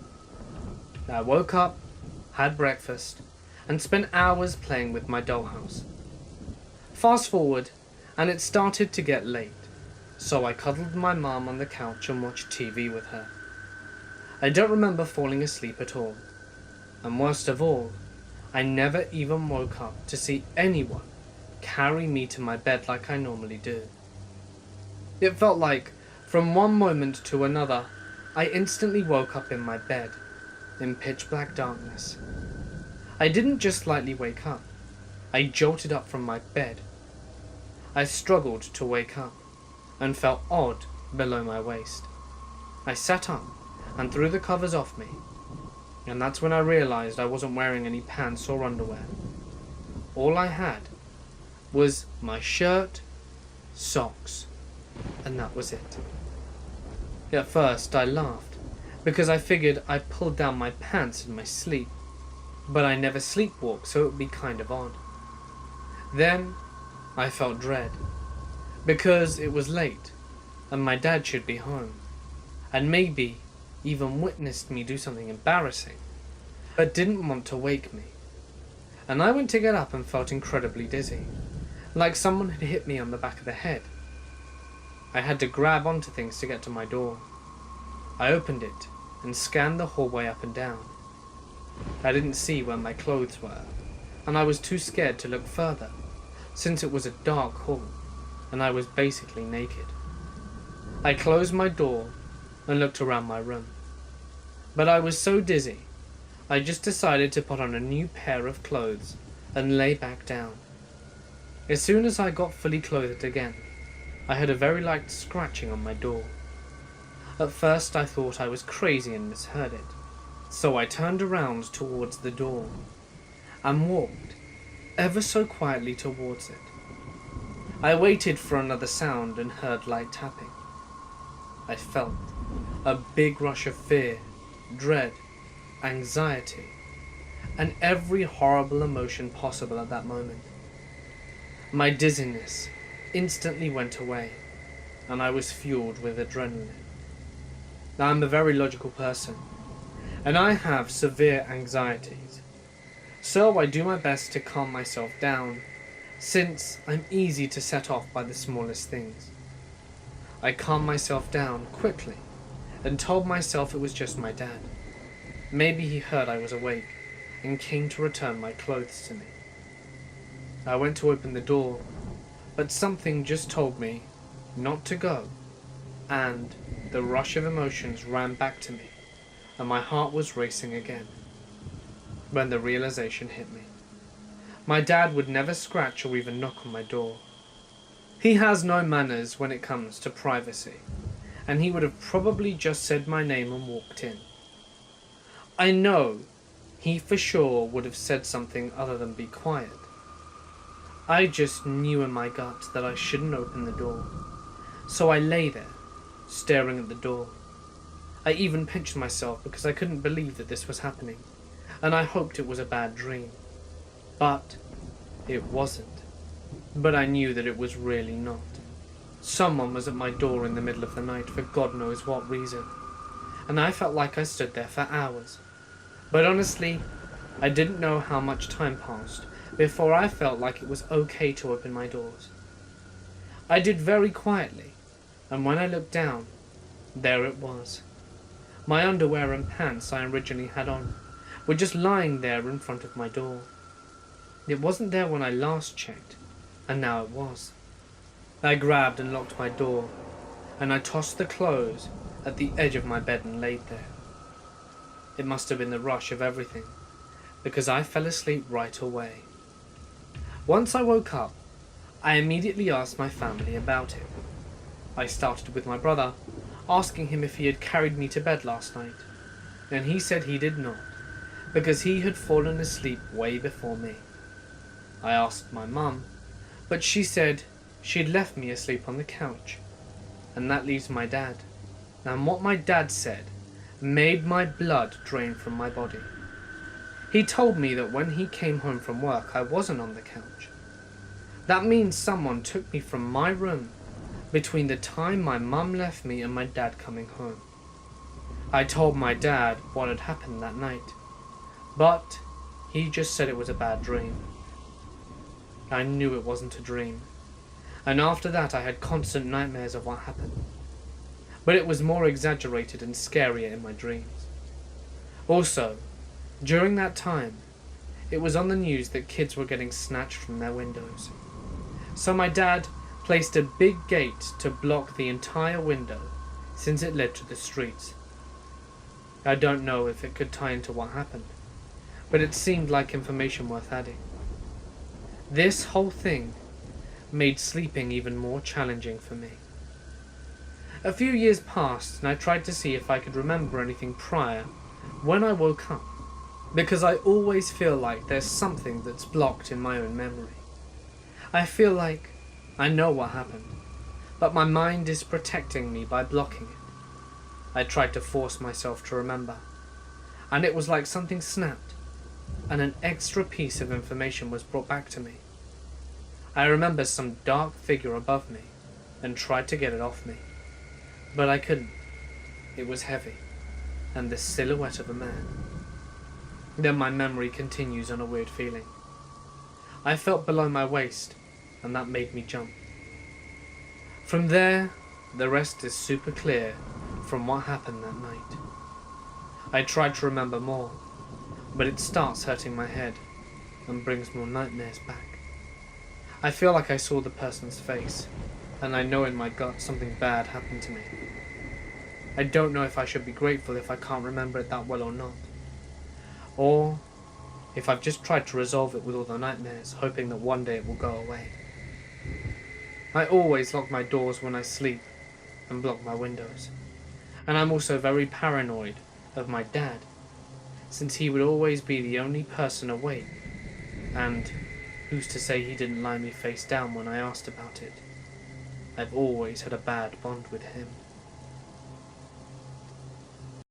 I woke up, had breakfast, and spent hours playing with my dollhouse. Fast forward, and it started to get late, so I cuddled my mum on the couch and watched TV with her. I don't remember falling asleep at all, and worst of all, I never even woke up to see anyone carry me to my bed like I normally do. It felt like, from one moment to another, I instantly woke up in my bed, in pitch black darkness. I didn't just lightly wake up, I jolted up from my bed. I struggled to wake up, and felt odd below my waist. I sat up, and threw the covers off me, and that's when I realized I wasn't wearing any pants or underwear. All I had was my shirt, socks, and that was it. At first I laughed, because I figured I pulled down my pants in my sleep, but I never sleepwalk, so it would be kind of odd. Then I felt dread, because it was late, and my dad should be home, and maybe even witnessed me do something embarrassing, but didn't want to wake me. And I went to get up and felt incredibly dizzy, like someone had hit me on the back of the head. I had to grab onto things to get to my door. I opened it and scanned the hallway up and down. I didn't see where my clothes were, and I was too scared to look further, since it was a dark hall, and I was basically naked. I closed my door and looked around my room. But I was so dizzy, I just decided to put on a new pair of clothes and lay back down. As soon as I got fully clothed again, I heard a very light scratching on my door. At first I thought I was crazy and misheard it, so I turned around towards the door and walked ever so quietly towards it. I waited for another sound and heard light tapping. I felt a big rush of fear, dread, anxiety, and every horrible emotion possible at that moment. My dizziness instantly went away, and I was fueled with adrenaline. Now, I'm a very logical person, and I have severe anxieties, so I do my best to calm myself down, since I'm easy to set off by the smallest things. I calmed myself down quickly and told myself it was just my dad. Maybe he heard I was awake and came to return my clothes to me. I went to open the door, but something just told me not to go, and the rush of emotions ran back to me, and my heart was racing again, when the realization hit me. My dad would never scratch or even knock on my door. He has no manners when it comes to privacy, and he would have probably just said my name and walked in. I know he for sure would have said something other than be quiet. I just knew in my gut that I shouldn't open the door, so I lay there, staring at the door. I even pinched myself because I couldn't believe that this was happening, and I hoped it was a bad dream. But it wasn't. But I knew that it was really not. Someone was at my door in the middle of the night for God knows what reason, and I felt like I stood there for hours. But honestly, I didn't know how much time passed before I felt like it was okay to open my doors. I did very quietly, and when I looked down, there it was. My underwear and pants I originally had on were just lying there in front of my door. It wasn't there when I last checked, and now it was. I grabbed and locked my door, and I tossed the clothes at the edge of my bed and laid there. It must have been the rush of everything, because I fell asleep right away. Once I woke up, I immediately asked my family about it. I started with my brother, asking him if he had carried me to bed last night, and he said he did not, because he had fallen asleep way before me. I asked my mum, but she said she had left me asleep on the couch, and that leaves my dad. And what my dad said made my blood drain from my body. He told me that when he came home from work, I wasn't on the couch. That means someone took me from my room between the time my mum left me and my dad coming home. I told my dad what had happened that night, but he just said it was a bad dream. I knew it wasn't a dream, and after that I had constant nightmares of what happened. But it was more exaggerated and scarier in my dreams. Also, during that time, it was on the news that kids were getting snatched from their windows. So my dad placed a big gate to block the entire window, since it led to the streets. I don't know if it could tie into what happened, but it seemed like information worth adding. This whole thing made sleeping even more challenging for me. A few years passed and I tried to see if I could remember anything prior when I woke up, because I always feel like there's something that's blocked in my own memory. I feel like I know what happened, but my mind is protecting me by blocking it. I tried to force myself to remember, and it was like something snapped, and an extra piece of information was brought back to me. I remember some dark figure above me, and tried to get it off me, but I couldn't. It was heavy, and the silhouette of a man. Then my memory continues on a weird feeling. I felt below my waist, and that made me jump. From there, the rest is super clear from what happened that night. I tried to remember more, but it starts hurting my head and brings more nightmares back. I feel like I saw the person's face, and I know in my gut something bad happened to me. I don't know if I should be grateful if I can't remember it that well or not. Or if I've just tried to resolve it with all the nightmares, hoping that one day it will go away. I always lock my doors when I sleep and block my windows. And I'm also very paranoid of my dad, since he would always be the only person awake, and who's to say he didn't lie me face down when I asked about it? I've always had a bad bond with him.